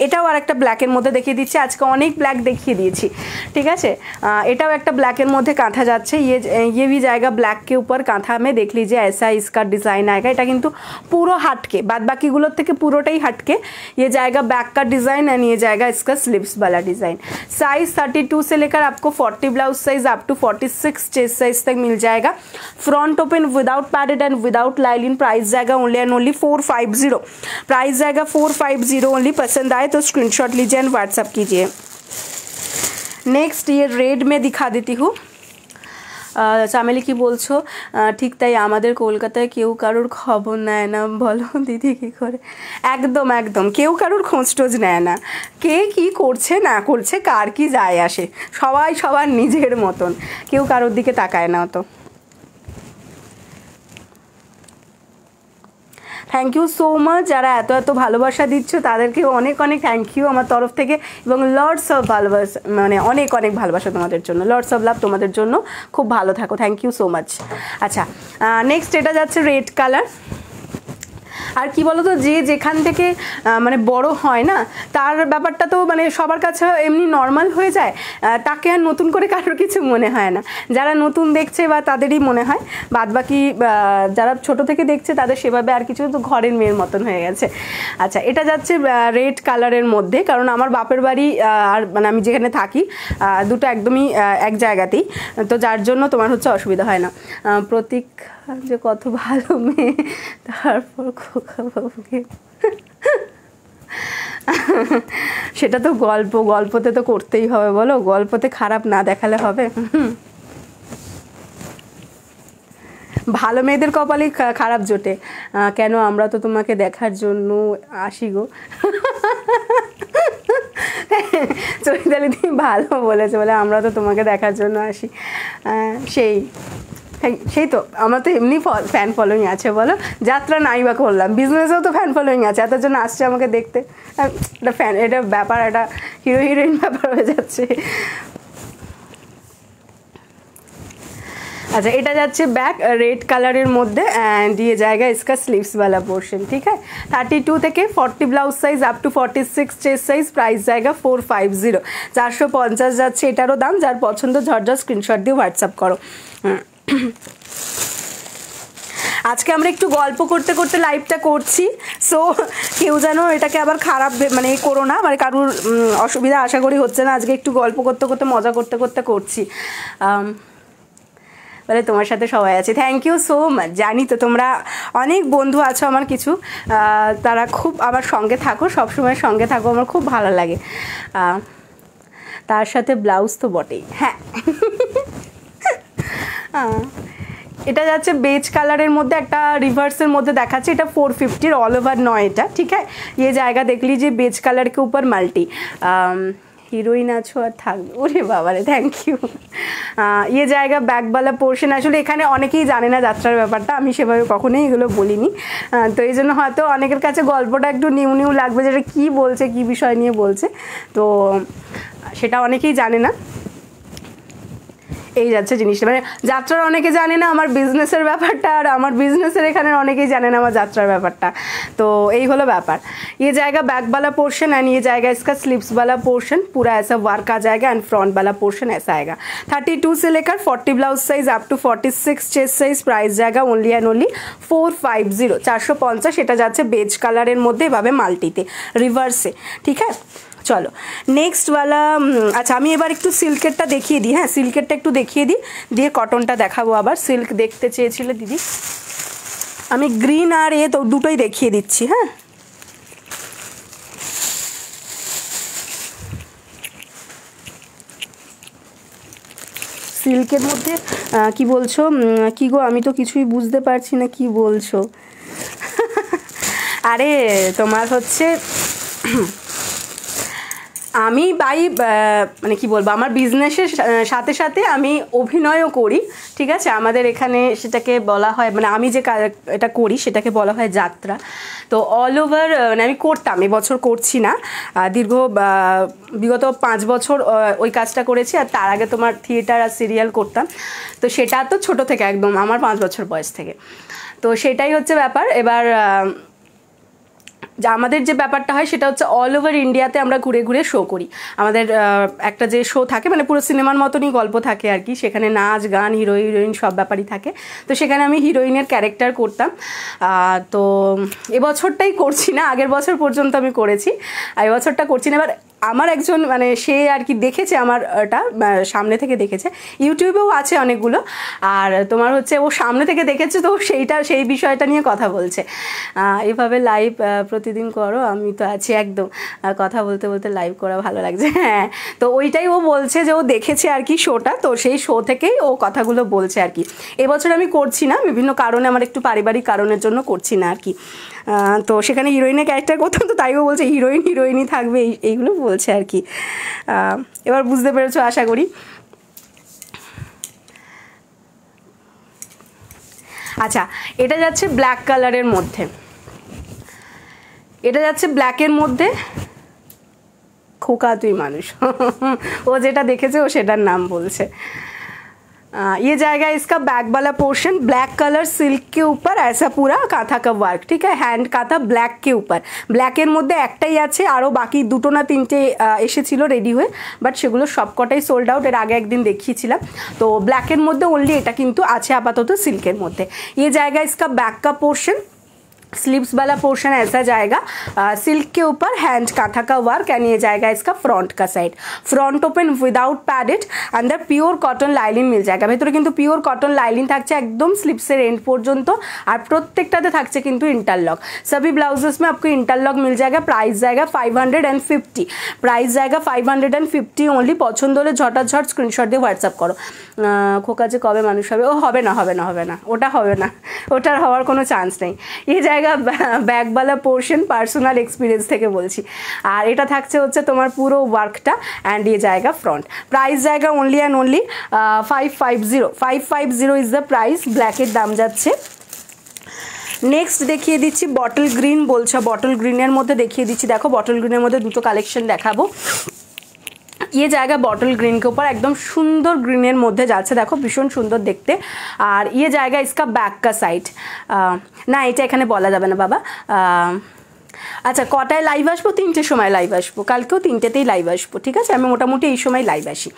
এটাও আর একটা ব্ল্যাকের মধ্যে দেখিয়ে দিচ্ছি, আজকে অনেক ব্ল্যাক দেখিয়ে দিয়েছি। ঠিক আছে, এটাও একটা ব্ল্যাকের মধ্যে কাঁথা যাচ্ছে। ये भी जाएगा ब्लैक के ऊपर कांथा में, देख लीजिए ऐसा इसका डिज़ाइन आएगा। এটা কিন্তু পুরো हटके, बाद বাকিগুলোর থেকে পুরোটাই हटके। ये जाएगा बैक का डिज़ाइन एंड ये जाएगा इसका स्लीव्स वाला डिज़ाइन। साइज 32 से लेकर आपको 40 blouse size up to 46 chest size तक मिल जाएगा। Front open without padded and without lining. Price जाएगा ओनली एंड ओनली 450। प्राइस जाएगा 450 ओनली। पसंद आए तो स्क्रीनशॉट लीजिए एंड व्हाट्सअप कीजिए। नेक्स्ट ये रेड में दिखा देती हूँ। চামেলি কি বলছো? ঠিক তাই, আমাদের কলকাতায় কেউ কারোর খবর নেয় না। বলো দিদি কী করে? একদম একদম কেউ কারোর খোঁজ টোজ নেয় না। কে কি করছে না করছে কার কি যায় আসে, সবাই সবার নিজের মতন, কেউ কারোর দিকে তাকায় না অত। থ্যাংক ইউ সো মাচ, যারা এত এত ভালোবাসা দিচ্ছ তাদেরকে অনেক অনেক থ্যাংক ইউ আমার তরফ থেকে, এবং লর্ডস অফ ভালোবাসা, মানে অনেক অনেক ভালোবাসা তোমাদের জন্য, লর্ডস অফ লাভ তোমাদের জন্য। খুব ভালো থাকো, থ্যাংক ইউ সো মাচ। আচ্ছা, নেক্সট এটা যাচ্ছে রেড কালার। আর কি বলো তো, যে যেখান থেকে মানে বড় হয় না, তার ব্যাপারটা তো মানে সবার কাছে এমনি নর্মাল হয়ে যায়, তাকে আর নতুন করে কারোর কিছু মনে হয় না। যারা নতুন দেখছে বা তাদেরই মনে হয়, বাদবাকি যারা ছোট থেকে দেখছে তাদের সেভাবে আর কিছু, তো ঘরের মেয়ের মতন হয়ে গেছে। আচ্ছা, এটা যাচ্ছে রেড কালারের মধ্যে, কারণ আমার বাপের বাড়ি আর মানে আমি যেখানে থাকি দুটো একদমই এক জায়গাতেই, তো যার জন্য তোমার হচ্ছে অসুবিধা হয় না। প্রতীক যে কত ভালো মেয়ে, তারপর খোকা বাবুকে সেটা তো গল্পতে তো করতেই হবে, বলো, গল্পতে খারাপ না দেখালে হবে? ভালো মেয়েদের কপালে খারাপ জোটে কেন? আমরা তো তোমাকে দেখার জন্য আসি গো। চৈতালি তুমি ভালো বলেছো, বলে আমরা তো তোমাকে দেখার জন্য আসি। সেই তো আমার তো এমনি ফ্যান ফলোয়িং আছে, বলো, যাত্রা নাই বা করলাম, বিজনেসেও তো ফ্যান ফলোয়িং আছে, এত জন্য আসছে আমাকে দেখতে। এটা ফ্যান, এটা ব্যাপার, এটা হিরো হিরোইন ব্যাপার হয়ে যাচ্ছে। अच्छा, এটা যাচ্ছে ব্যাক रेड কালারের মধ্যে एंड ये जाएगा इसका स्लीव्स वाला पोर्शन, ठीक है। 32 থেকে 40 blouse size up to 46 chest size, price জায়গা 450, 450 যাচ্ছে এটারও দাম। যার পছন্দ ঝটঝট স্ক্রিনশট দিয়ে হোয়াটসঅ্যাপ করো। আজকে আমরা একটু গল্প করতে করতে লাইভটা করছি, সো কেউ যেন এটাকে আবার খারাপ মানে করো না, মানে কারোর অসুবিধা আশা করি হচ্ছে না। আজকে একটু গল্প করতে করতে মজা করতে করতে করছি, বলে তোমার সাথে সবাই আছে। Thank you so much. জানি তো তোমরা অনেক বন্ধু আছো আমার কিছু, তারা খুব আমার সঙ্গে থাকো, সবসময় সঙ্গে থাকো, আমার খুব ভালো লাগে। তার সাথে ব্লাউজ তো বটেই, হ্যাঁ। এটা যাচ্ছে বেজ কালারের মধ্যে, একটা রিভার্সের মধ্যে দেখাচ্ছে। এটা 450 ऑल ओवर नॉय এটা, ঠিক है। ये जाएगा देख लीजिए बेज कलर के ऊपर मल्टी হিরোইন আছো আর থাকবে, ওরে বাবারে, থ্যাংক ইউ। ইয়ে জায়গা ব্যাকওয়ালা পোর্শন, আসলে এখানে অনেকেই জানে না যাত্রার ব্যাপারটা, আমি সেভাবে কখনোই এগুলো বলিনি, তো এই জন্য হয়তো অনেকের কাছে গল্পটা একটু নিউ নিউ লাগবে, যেটা কী বলছে, কী বিষয় নিয়ে বলছে, তো সেটা অনেকেই জানে না। এই যাচ্ছে জিনিসটা, মানে যাত্রার অনেকে জানে না আমার বিজনেসের ব্যাপারটা, আর আমার বিজনেসের এখানে অনেকেই জানে না আমার যাত্রার ব্যাপারটা, তো এই হলো ব্যাপার। ये जाएगा बैक वाला पोर्शन एंड ये जाएगा इसका स्लीव्स वाला पोर्शन, पूरा ऐसा वर्क आ जाएगा एंड फ्रंट वाला पोर्शन ऐसा आएगा। 32 से लेकर 40 blouse size up to 46 chest size, price जाएगा ओनली एंड ओनली 450, 450। এটা যাচ্ছে বেজ কালারের মধ্যে এভাবে মাল্টিতে রিভার্সে, ঠিক আছে। চলো নেক্সট ওয়ালা। আচ্ছা, আমি এবার একটু সিল্কেরটা দেখিয়ে দিই, হ্যাঁ, সিল্কেরটা একটু দেখিয়ে দিই, দিয়ে কটনটা দেখাবো। আবার সিল্ক দেখতে চেয়েছিলে দিদি, আমি গ্রিন আর এ তো দুটোই দেখিয়ে দিচ্ছি, হ্যাঁ। সিল্কের মধ্যে কি বলছো, কি গো, আমি তো কিছুই বুঝতে পারছি না কি বলছো। আরে তোমার হচ্ছে আমি মানে কি বলবো, আমার বিজনেসের সাথে সাথে আমি অভিনয়ও করি, ঠিক আছে। আমাদের এখানে সেটাকে বলা হয়, মানে আমি যে এটা করি সেটাকে বলা হয় যাত্রা। তো অল ওভার মানে আমি করতাম, এবছর করছি না, বিগত 5 বছর ওই কাজটা করেছি, আর তার আগে তোমার থিয়েটার আর সিরিয়াল করতাম। তো সেটা তো ছোট থেকে একদম আমার 5 বছর বয়স থেকে, তো সেটাই হচ্ছে ব্যাপার। এবার আমাদের যে ব্যাপারটা হয় সেটা হচ্ছে অল ওভার ইন্ডিয়াতে আমরা ঘুরে ঘুরে শো করি। আমাদের একটা যে শো থাকে, মানে পুরো সিনেমার মতনই গল্প থাকে আর কি, সেখানে নাচ গান হিরো হিরোইন সব ব্যাপারই থাকে। তো সেখানে আমি হিরোইনের ক্যারেক্টার করতাম। তো এবছরটাই করছি না, আগের বছর পর্যন্ত আমি করেছি, আর এবছরটা করছি না। এবার আমার একজন মানে সে আর কি দেখেছে আমার ওটা, সামনে থেকে দেখেছে, ইউটিউবেও আছে অনেকগুলো, আর তোমার হচ্ছে ও সামনে থেকে দেখেছে, তো সেই বিষয়টা নিয়ে কথা বলছে। এভাবে লাইভ প্রতিদিন করো, আমি তো আছি একদম, কথা বলতে বলতে লাইভ করা ভালো লাগছে, হ্যাঁ। তো ওইটাই ও বলছে যে ও দেখেছে আর কি শোটা, তো সেই শো থেকেই ও কথাগুলো বলছে আর কি। এবছর আমি করছি না, বিভিন্ন কারণে, আমার একটু পারিবারিক কারণের জন্য করছি না আর কি। তো সেখানে হিরোইনের ক্যারেক্টার করতাম, তো তাইও বলছে হিরোইনই থাকবে, এইগুলো বলছে আর কি। এবার বুঝতে পেরেছো আশা করি। আচ্ছা, এটা যাচ্ছে ব্ল্যাক কালারের মধ্যে, এটা যাচ্ছে ব্ল্যাকের মধ্যে। খোকা তুই মানুষ ও যেটা দেখেছে ও সেটার नाम बोलছে। ये जाएगा इसका बैक वाला पोर्शन ब्लैक कलर सिल्क के ऊपर ऐसा पूरा काथा का वर्क, ठीक है, हैंड काथा ब्लैक के ऊपर। ব্ল্যাকের মধ্যে একটাই আছে, আরও বাকি দুটো না তিনটে এসেছিল রেডি হয়ে, বাট সেগুলো সবকটাই সোল্ড আউট। এর আগে একদিন দেখিয়েছিলাম। তো ব্ল্যাকের মধ্যে অনলি এটা কিন্তু আছে আপাতত সিল্কের মধ্যে। ये जाएगा इसका बैक का पोर्शन, स्लीव्स वाला पोर्शन ऐसा जाएगा सिल्क के ऊपर हैंड काथा का वर्क, एंड ये जाएगा इसका फ्रंट का side, front open without padded, अंदर प्योर कटन लाइलिन मिल जाएगा। ভেতরে কিন্তু পিওর কটন লাইলিন থাকছে একদম স্লিপসের এন্ড পর্যন্ত, আর প্রত্যেকটাতে থাকছে কিন্তু इंटरलॉक। सभी ब्लाउजेस में आपको इंटरलॉक मिल जाएगा। प्राइस जाएगा 550, प्राइस जाएगा 550 ओनली। পছন্দ হলে ঝটাঝট স্ক্রিনশট দিয়ে হোয়াটসঅ্যাপ করো। খোকা যে কবে মানুষ হবে, ও হবে না হবে না হবে না, ওটা হবে না, ওটার হওয়ার কোনো চান্স নেই। এই ব্যাক वाला पोर्शन पार्सोनल एक्सपीरियंस থেকে বলছি। আর এটা থাকছে হচ্ছে তোমার পুরো ওয়ার্কটা, অ্যান্ড ये जाएगा फ्रंट। प्राइस जाएगा only and only 550 is the price. ব্ল্যাকের দাম যাচ্ছে। নেক্সট দেখিয়ে দিচ্ছি বটল গ্রিন বলছে, বটল গ্রিনের মধ্যে দেখিয়ে দিচ্ছি। দেখো বটল গ্রিনের মধ্যে দুটো কালেকশন দেখাবো। ये जाएगा बॉटल ग्रीन के ऊपर, एकदम सुंदर ग्रीनर मध्य जाচ্ছে, देखो भीषण सुंदर देखते। और ये जाएगा इसका बैक का साइड, ना এটা এখানে বলা যাবে না বাবা। আচ্ছা কটায় লাইভ আসবো? 3টের সময় লাইভ আসবো, কালকেও 3টেতেই লাইভ আসবো, ঠিক আছে, আমি মোটামুটি এই সময় লাইভ আসি।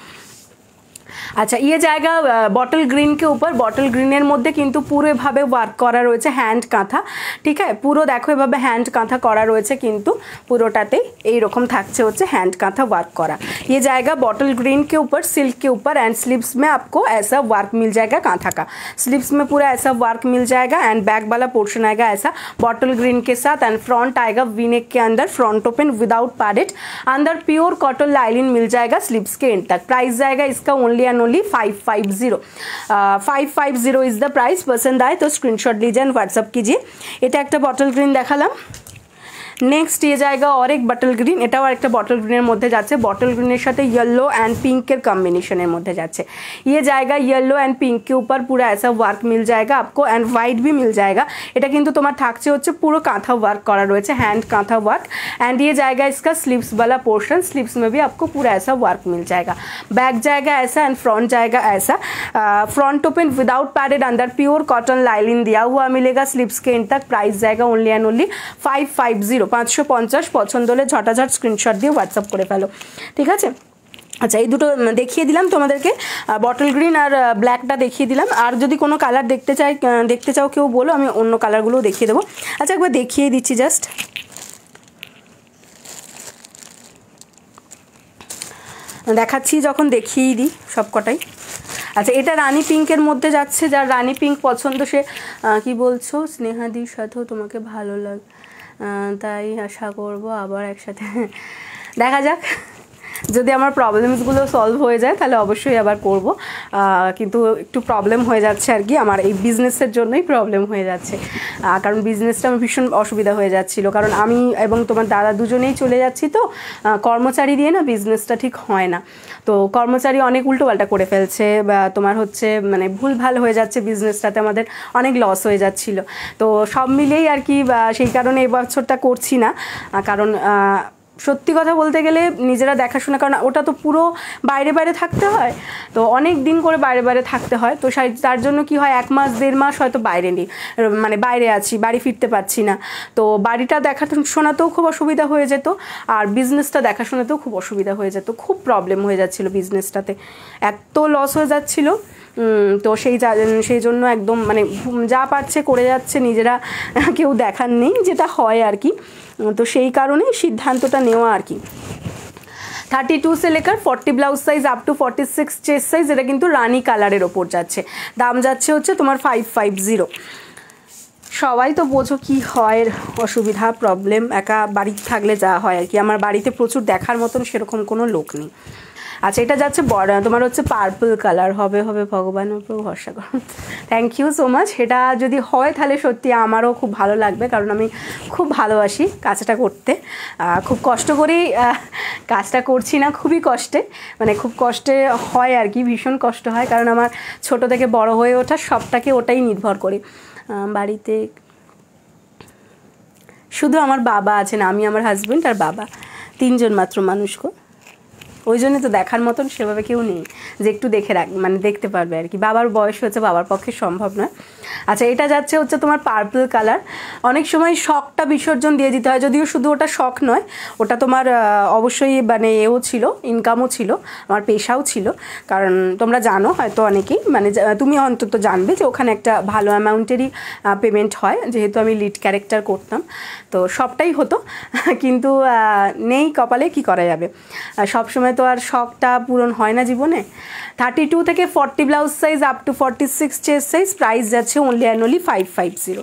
আচ্ছা ये जाएगा बॉटल ग्रीन के ऊपर, बॉटल ग्रीनर মধ্যে কিন্তু পুরো এভাবে ওয়ার্ক করা রয়েছে হ্যান্ড কাঁথা, ঠিক আছে, পুরো দেখো এভাবে হ্যান্ড কাঁথা করা রয়েছে, কিন্তু পুরোটাতে এই রকম থাকছে হচ্ছে হ্যান্ড কাঁথা ওয়ার্ক করা। ये जाएगा बॉटल ग्रीन के ऊपर सिल्क के ऊपर, एंड स्लीव्स में आपको ऐसा वर्क मिल जाएगा कांथा का, स्लीव्स में पूरा ऐसा वर्क मिल जाएगा, एंड बैक वाला पोर्शन आएगा ऐसा बॉटल ग्रीन के साथ, एंड फ्रंट आएगा वी नेक के अंदर, फ्रंट ओपन विदाउट पैडेड, अंदर प्योर कॉटन लाइनिंग मिल जाएगा स्लीव्स के एंड तक। प्राइस जाएगा इसका only and only 550 is the price. पसंद आए तो स्क्रीनशॉट लीजिए एंड व्हाट्सअप कीजिए। এটা একটা বটল গ্রিন দেখালাম। নেক্সট ये जाएगा और एक बटल ग्रीन, এটাও একটা বটল গ্রিনের মধ্যে যাচ্ছে, বটল গ্রিনের সাথে येलो एंड पिंकर कॉम्बिनेशनের মধ্যে যাচ্ছে। ये जाएगा येलो एंड पिंक के ऊपर पूरा ऐसा वर्क मिल जाएगा आपको, एंड वाइट भी मिल जाएगा। এটা কিন্তু তোমার থাকছে হচ্ছে পুরো কাঁথা वर्क করা রয়েছে, हैंड कांथा वर्क, एंड ये जाएगा इसका स्लीव्स वाला पोर्शन, स्लीव्स में भी आपको पूरा ऐसा वर्क मिल जाएगा। बैक जाएगा ऐसा एंड फ्रंट जाएगा ऐसा, फ्रंट ओपन विदाउट पैडेड, अंदर प्योर कॉटन लाइनिंग दिया हुआ मिलेगा स्लीव्स के एंड तक। प्राइस जाएगा ओनली एंड ओनली 550, 550। পছন্দ হলে ঝটাঝট স্ক্রিনশট দিয়ে হোয়াটসঅ্যাপ করে ফেলো, ঠিক আছে। আচ্ছা এই দুটো দেখিয়ে দিলাম তোমাদেরকে, বটল গ্রিন আর ব্ল্যাকটা দেখিয়ে দিলাম। আর যদি কোনো কালার দেখতে চাও কেউ বলো, আমি অন্য কালারগুলোও দেখিয়ে দেবো। আচ্ছা একবার দেখিয়ে দিচ্ছি, জাস্ট দেখাচ্ছি যখন দেখিয়েই দিই সবকটাই। আচ্ছা এটা রানী পিঙ্কের মধ্যে যাচ্ছে, যার রানী পিঙ্ক পছন্দ সে কি বলছো, স্নেহাদির সাথেও তোমাকে ভালো লাগে, তাই আশা করব আবার একসাথে দেখা যাক, যদি আমার প্রবলেমসগুলো সলভ হয়ে যায় তাহলে অবশ্যই আবার করব, কিন্তু একটু প্রবলেম হয়ে যাচ্ছে আর কি, আমার এই বিজনেসের জন্যই প্রবলেম হয়ে যাচ্ছে, কারণ বিজনেসটা আমার ভীষণ অসুবিধা হয়ে যাচ্ছিলো, কারণ আমি এবং তোমার দাদা দুজনেই চলে যাচ্ছি, তো কর্মচারী দিয়ে না বিজনেসটা ঠিক হয় না, তো কর্মচারী অনেক উল্টোপাল্টা করে ফেলছে, বা তোমার হচ্ছে মানে ভুলভাল হয়ে যাচ্ছে, বিজনেসটাতে আমাদের অনেক লস হয়ে যাচ্ছিল, তো সব মিলেই আর কি সেই কারণে এবছরটা করছি না, কারণ সত্যি কথা বলতে গেলে নিজেরা দেখাশোনা, কারণ ওটা তো পুরো বাইরে বাইরে থাকতে হয়, তো অনেক দিন করে বাইরে বাইরে থাকতে হয়, তো তার জন্য কি হয় 1 মাস 1.5 মাস হয়তো বাইরে নেই, মানে বাইরে আছি, বাড়ি ফিরতে পারছি না, তো বাড়িটা দেখাশোনাতেও খুব অসুবিধা হয়ে যেত, আর বিজনেসটা দেখাশোনাতেও খুব অসুবিধা হয়ে যেত, খুব প্রবলেম হয়ে যাচ্ছিলো বিজনেসটাতে, এত লস হয়ে যাচ্ছিলো, তো সেই জন্য একদম মানে যা পারছে করে যাচ্ছে, নিজেরা কেউ দেখার নেই, যেটা হয় আর কি, তো সেই কারণেই সিদ্ধান্তটা নেওয়া আর কি। 32 से लेकर 40 blouse size up to 46 chest size, এটা কিন্তু রানি কালারের ওপর যাচ্ছে, দাম যাচ্ছে হচ্ছে তোমার 550। সবাই তো বোঝো কি হয় অসুবিধা প্রবলেম, একা বাড়িতে থাকলে যা হয় আর কি, আমার বাড়িতে প্রচুর দেখার মতন সেরকম কোনো লোক নেই। আচ্ছা এটা যাচ্ছে তোমার হচ্ছে পার্পল কালার, হবে ভগবানের উপর ভরসা করো, থ্যাংক ইউ সো মাচ। এটা যদি হয় তাহলে সত্যি আমারও খুব ভালো লাগবে, কারণ আমি খুব ভালোবাসি কাজটা করতে, খুব কষ্ট করেই কাজটা করছি না, খুবই কষ্টে, মানে খুব কষ্টে হয় আর কি, ভীষণ কষ্ট হয়, কারণ আমার ছোট থেকে বড় হয়ে ওঠা সবটাকে ওটাই নির্ভর করে, বাড়িতে শুধু আমার বাবা আছেন, আমি, আমার হাজব্যান্ড আর বাবা, 3 জন মাত্র মানুষ গো। ওই জন্য তো দেখার মতন সেভাবে কেউ নেই যে একটু দেখে রাখ, মানে দেখতে পারবে আর কি। বাবার বয়স হচ্ছে, বাবার পক্ষে সম্ভব নয়। আচ্ছা, এটা যাচ্ছে হচ্ছে তোমার পার্পল কালার। অনেক সময় শখটা বিসর্জন দিয়ে দিতে হয়, যদিও শুধু ওটা শখ নয়, ওটা তোমার অবশ্যই মানে এও ছিল, ইনকামও ছিল, আমার পেশাও ছিল। কারণ তোমরা জানো হয়তো অনেকেই, মানে তুমি অন্তত জানবে যে ওখানে একটা ভালো অ্যামাউন্টেরই পেমেন্ট হয়, যেহেতু আমি লিড ক্যারেক্টার করতাম, তো সবটাই হতো। কিন্তু নেই কপালে, কি করা যাবে, সবসময় তো আর শখটা পূরণ হয় না জীবনে। 32 থেকে 40 blouse size up to 46 chest size, price যাচ্ছে অনলি অ্যান্ড অনলি 550।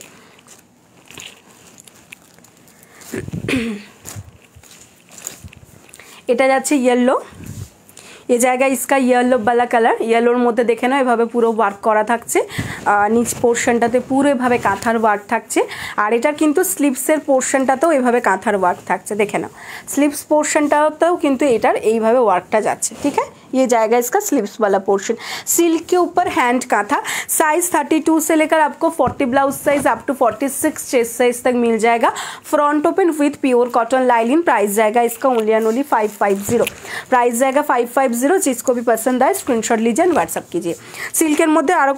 এটা যাচ্ছে ইয়েলো, এ জায়গায় ইসকা ইয়েলো বালা কালার, ইয়েলোর মধ্যে দেখে নাও এভাবে পুরো ওয়ার্ক করা থাকছে, নিচ পোর্শনটাতে পুরো এভাবে কাঁথার ওয়ার্ক থাকছে। আর এটার কিন্তু স্লিপসের পোর্শনটাতেও এভাবে কাঁথার ওয়ার্ক থাকছে, দেখে নাও স্লিপস পোর্শনটাতেও কিন্তু এটার এইভাবে ওয়ার্কটা যাচ্ছে। ঠিক আছে, ये जाएगा इसका स्लीव्स वाला पोर्शन। सिल्क के ऊपर हैंड कांथा, साइज 32 से लेकर आपको 40 blouse size up to 46 chest size तक मिल जाएगा। Front open with pure cotton lining, price जाएगा इसका ओनली एंड ओनली 550। प्राइस जाएगा 550। जिसको भी पसंद आए स्क्रीनशॉट लीजिए, व्हाट्सअप कीजिए। सिल्कर मध्य आरो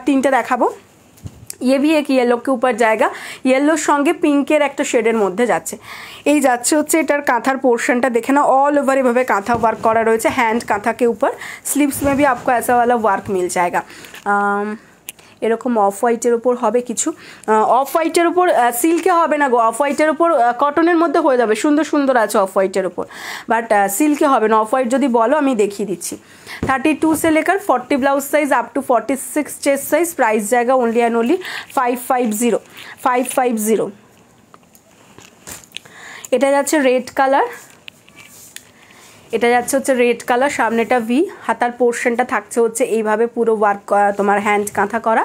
3टे देखाबो। ये भी एक येलो के ऊपर जाएगा, येलोर संगे पिंकेर एक शेडर मध्य जाच्छे। এই যাচ্ছে হচ্ছে এটার কাঁথার পোর্শনটা দেখে না, অল ওভার এভাবে কাঁথা ওয়ার্ক করা রয়েছে হ্যান্ড কাঁথা के ऊपर। स्लीव्स में भी आपको ऐसा वाला वर्क मिल जाएगा। এরকম অফ হোয়াইটের উপর হবে কিছু, অফ হোয়াইটের উপর সিল্কে হবে না গো, অফ হোয়াইটের উপর কটনের মধ্যে হয়ে যাবে, সুন্দর সুন্দর আছে অফ হোয়াইটের উপর, বাট সিল্কে হবে না। অফ হোয়াইট যদি বলো আমি দেখিয়ে দিচ্ছি। 32 से लेकर 40 blouse size up to 46 chest size, price जाएगा ओनली एंड ओनली 550। এটা যাচ্ছে রেড কালার, এটা যাচ্ছে হচ্ছে রেড কালার, সামনেটা ভি, হাতার পোর্শনটা থাকছে হচ্ছে এইভাবে পুরো ওয়ার্ক তোমার হ্যান্ড কাঁথা করা।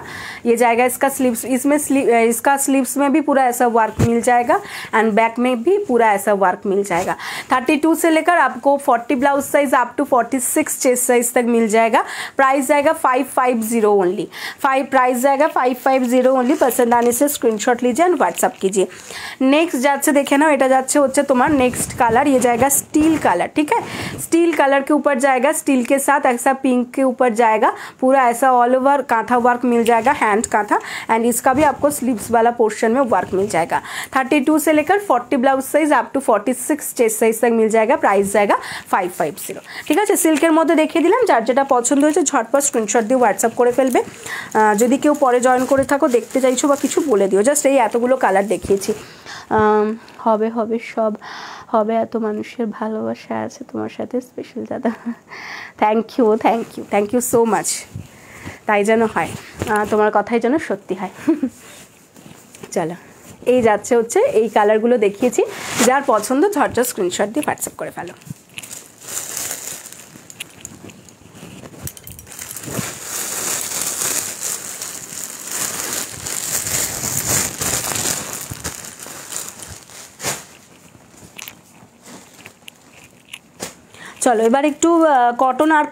ये जाएगा इसका स्लीव्स, इसमें इसका स्लीव्स में भी पूरा ऐसा वर्क मिल जाएगा एंड बैक में भी पूरा ऐसा वर्क मिल जाएगा। 32 से लेकर आपको 40 blouse size up to 46 chest size तक मिल जाएगा। प्राइस जाएगा 550 ओनली, प्राइस जाएगा 550 ओनली। पसंद आने से स्क्रीनशॉट लीजिए एंड व्हाट्सअप कीजिए। नेक्स्ट যাচ্ছে দেখে নাও, এটা যাচ্ছে হচ্ছে তোমার নেক্সট কালার, ये जाएगा स्टील कलर। ठीक है, स्टील कलर के ऊपर जाएगा, स्टील के साथ ऐसा पिंक के ऊपर जाएगा, पूरा ऐसा ऑल ओवर कांथा वर्क मिल जाएगा, हैंड कांथा, एंड इसका भी आपको स्लीव्स वाला पोर्शन में वर्क मिल जाएगा। 32 से लेकर 40 blouse size up to 46 chest size तक मिल जाएगा। प्राइस जाएगा 550। ঠিক আছে, সিল্কের মধ্যে দেখিয়ে দিলাম, যার যেটা পছন্দ হয়েছে ঝটপট স্ক্রিনশট দিয়ে হোয়াটসঅ্যাপ করে ফেলবে। যদি কেউ পরে জয়েন করে থাকো, দেখতে চাইছো বা কিছু বলে দিও, জাস্ট এই এতগুলো কালার দেখিয়েছি। হবে হবে সব হবে, এত মানুষের ভালোবাসা আছে তোমার সাথে, স্পেশাল দাদা। Thank you thank you thank you so much. তাই যেন হয়, তোমার কথাই যেন সত্যি হয়। চলো, এই যাচ্ছে হচ্ছে এই কালারগুলো দেখিয়েছি, যার পছন্দ ঝটঝট স্ক্রিনশট দিয়ে হোয়াটসঅ্যাপ করে ফেলো। চলো এবার একটু কটন আর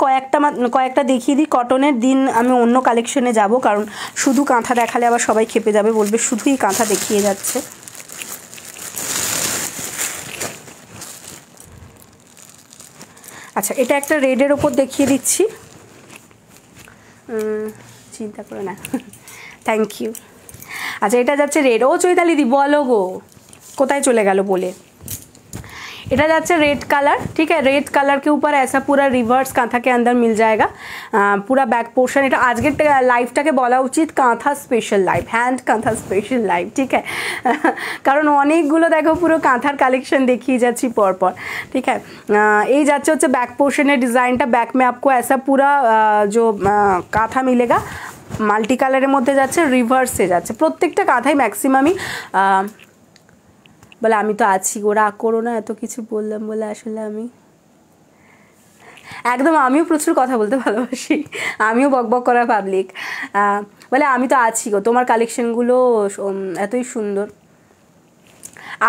কয়েকটা দেখিয়ে দিই। কটনের দিন আমি অন্য কালেকশনে যাব, কারণ শুধু কাঁথা দেখালে আবার সবাই খেপে যাবে, বলবে শুধুই কাঁথা দেখিয়ে যাচ্ছে। আচ্ছা, এটা একটা রেডের ওপর দেখিয়ে দিচ্ছি, চিন্তা করো না। Thank you. আচ্ছা, এটা যাচ্ছে রেড। ও চৈতালি দি বলো গো, কোথায় চলে গেল বলে। এটা যাচ্ছে रेड कलर। ठीक है, रेड कलर के ऊपर ऐसा पूरा रिवर्स कांथा के अंदर मिल जाएगा, पूरा बैक पोर्शन। এটা আজকের লাইভটাকে বলা উচিত কাঁথা স্পেশাল লাইভ, হ্যান্ড কাঁথা স্পেশাল লাইভ। ঠিক है, কারণ অনেকগুলো দেখো পুরো কাঁথার কালেকশন দেখিয়ে যাচ্ছি পরপর। ঠিক है, এই যাচ্ছে হচ্ছে बैक पोर्शনের ডিজাইনটা। बैक में आपको ऐसा पूरा जो কাঁথা मिलेगा, মাল্টি কালারের মধ্যে যাচ্ছে, রিভার্সে যাচ্ছে প্রত্যেকটা কাঁথাই ম্যাক্সিমামই। বলে আমি তো আছি গো, রাগ করো না, এত কিছু বললাম বলে আসলে আমি একদম, আমিও প্রচুর কথা বলতে ভালোবাসি, আমিও বকবক করা পাবলিক। বলে আমি তো আছি গো, তোমার কালেকশনগুলো এতই সুন্দর।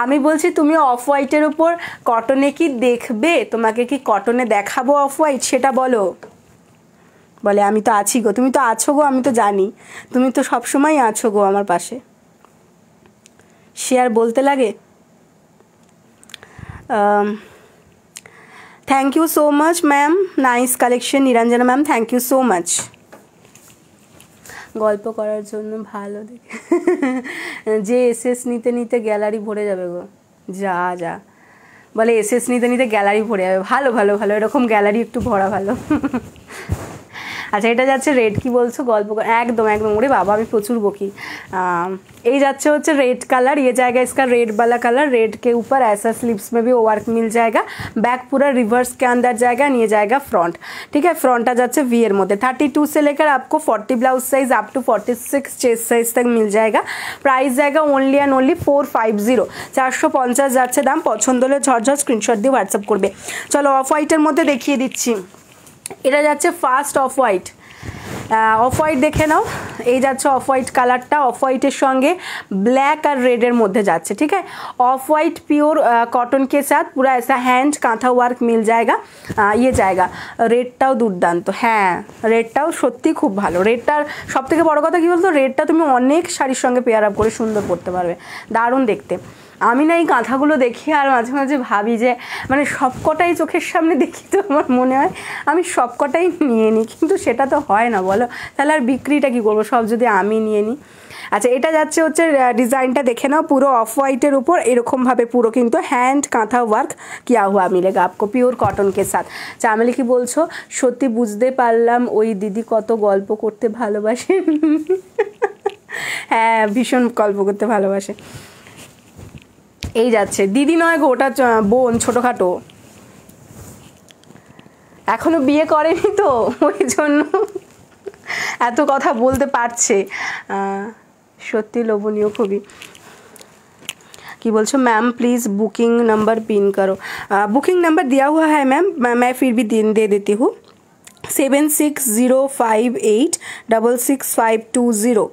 আমি বলছি তুমি অফ হোয়াইটের উপর কটনে কি দেখবে, তোমাকে কি কটনে দেখাবো অফ হোয়াইট, সেটা বলো। বলে আমি তো আছি গো, তুমি তো আছো গো, আমি তো জানি তুমি তো সবসময় আছো গো আমার পাশে। সে আর বলতে লাগে। Thank you so much ma'am, nice collection Niranjana ma'am, thank you so much. গল্প করার জন্য ভালো দেখে যে এসএস নিতে নিতে গ্যালারি ভরে যাবে গো, যা যা বলে এসএস নিতে নিতে গ্যালারি ভরে যাবে, ভালো ভালো ভালো, এরকম গ্যালারি একটু ভরা ভালো। আচ্ছা এটা যাচ্ছে রেড, কি বলছো গল্প, একদম একদম, ওরে বাবা আমি প্রচুর বকি। এই যাচ্ছে হচ্ছে रेड कलर, ये जाएगा इसका रेड वाला कलर, रेड के ऊपर ऐसा स्लीव्स में भी वर्क मिल जाएगा, बैक पूरा रिवर्स के अंदर जाएगा, ये जाएगा फ्रंट, ठीक है। फ्रंट आ जाচ্ছে वी এর মধ্যে 32 से लेकर आपको 40 blouse size up to 46 chest size तक मिल जाएगा। प्राइस जाएगा ओनली एंड ओनली 450, 450 যাচ্ছে দাম। পছন্দ হলে ঝরঝর স্ক্রিনশট দিয়ে হোয়াটসঅ্যাপ করবে। চলো অফ হোয়াইটের মধ্যে দেখিয়ে দিচ্ছি, এটা যাচ্ছে first off white, off white দেখে নাও, এই যাচ্ছে অফ হোয়াইট কালারটা, অফ হোয়াইটের সঙ্গে ব্ল্যাক আর রেডের মধ্যে যাচ্ছে, ঠিক है। ऑफ वाइट प्योर कॉटन के साथ पूरा ऐसा हैंड कांथा ওয়ার্ক মিল जाएगा, ये जाएगा। রেডটাও দুর্দান্ত, হ্যাঁ রেডটাও সত্যি খুব ভালো। রেডটার সব থেকে বড় কথা কী বলতো, রেডটা তুমি অনেক শাড়ির সঙ্গে পেয়ার আপ করে সুন্দর পরতে পারবে, দারুণ দেখতে। আমি না এই কাঁথাগুলো দেখি আর মাঝে মাঝে ভাবি যে মানে সবকটাই চোখের সামনে দেখি তো আমার মনে হয় আমি সবকটাই নিয়ে নিই, কিন্তু সেটা তো হয় না বলো, তাহলে আর বিক্রিটা কী করবো, সব যদি আমি নিয়ে নিই। আচ্ছা এটা যাচ্ছে হচ্ছে ডিজাইনটা দেখে নাও, পুরো অফ হোয়াইটের উপর এরকমভাবে পুরো কিন্তু হ্যান্ড কাঁথা ওয়ার্ক কিয়া হুয়া মিলেগা আপকো পিওর কটন কে সাথ। চামেলি কি বলছো, সত্যি বুঝতে পারলাম ওই দিদি কত গল্প করতে ভালোবাসে। হ্যাঁ ভীষণ গল্প করতে ভালোবাসে। এই যাচ্ছে দিদি নয় গো, ওটা বোন ছোটোখাটো, এখনো বিয়ে করেনি তো ওই জন্য এত কথা বলতে পারছে, সত্যি লোভনীয় খুবই। কি বলছো ma'am please booking number pin करो, बुकिंग नंबर दिया हुआ है मैम, मैं फिर भी दे देती हूँ, 7605866520,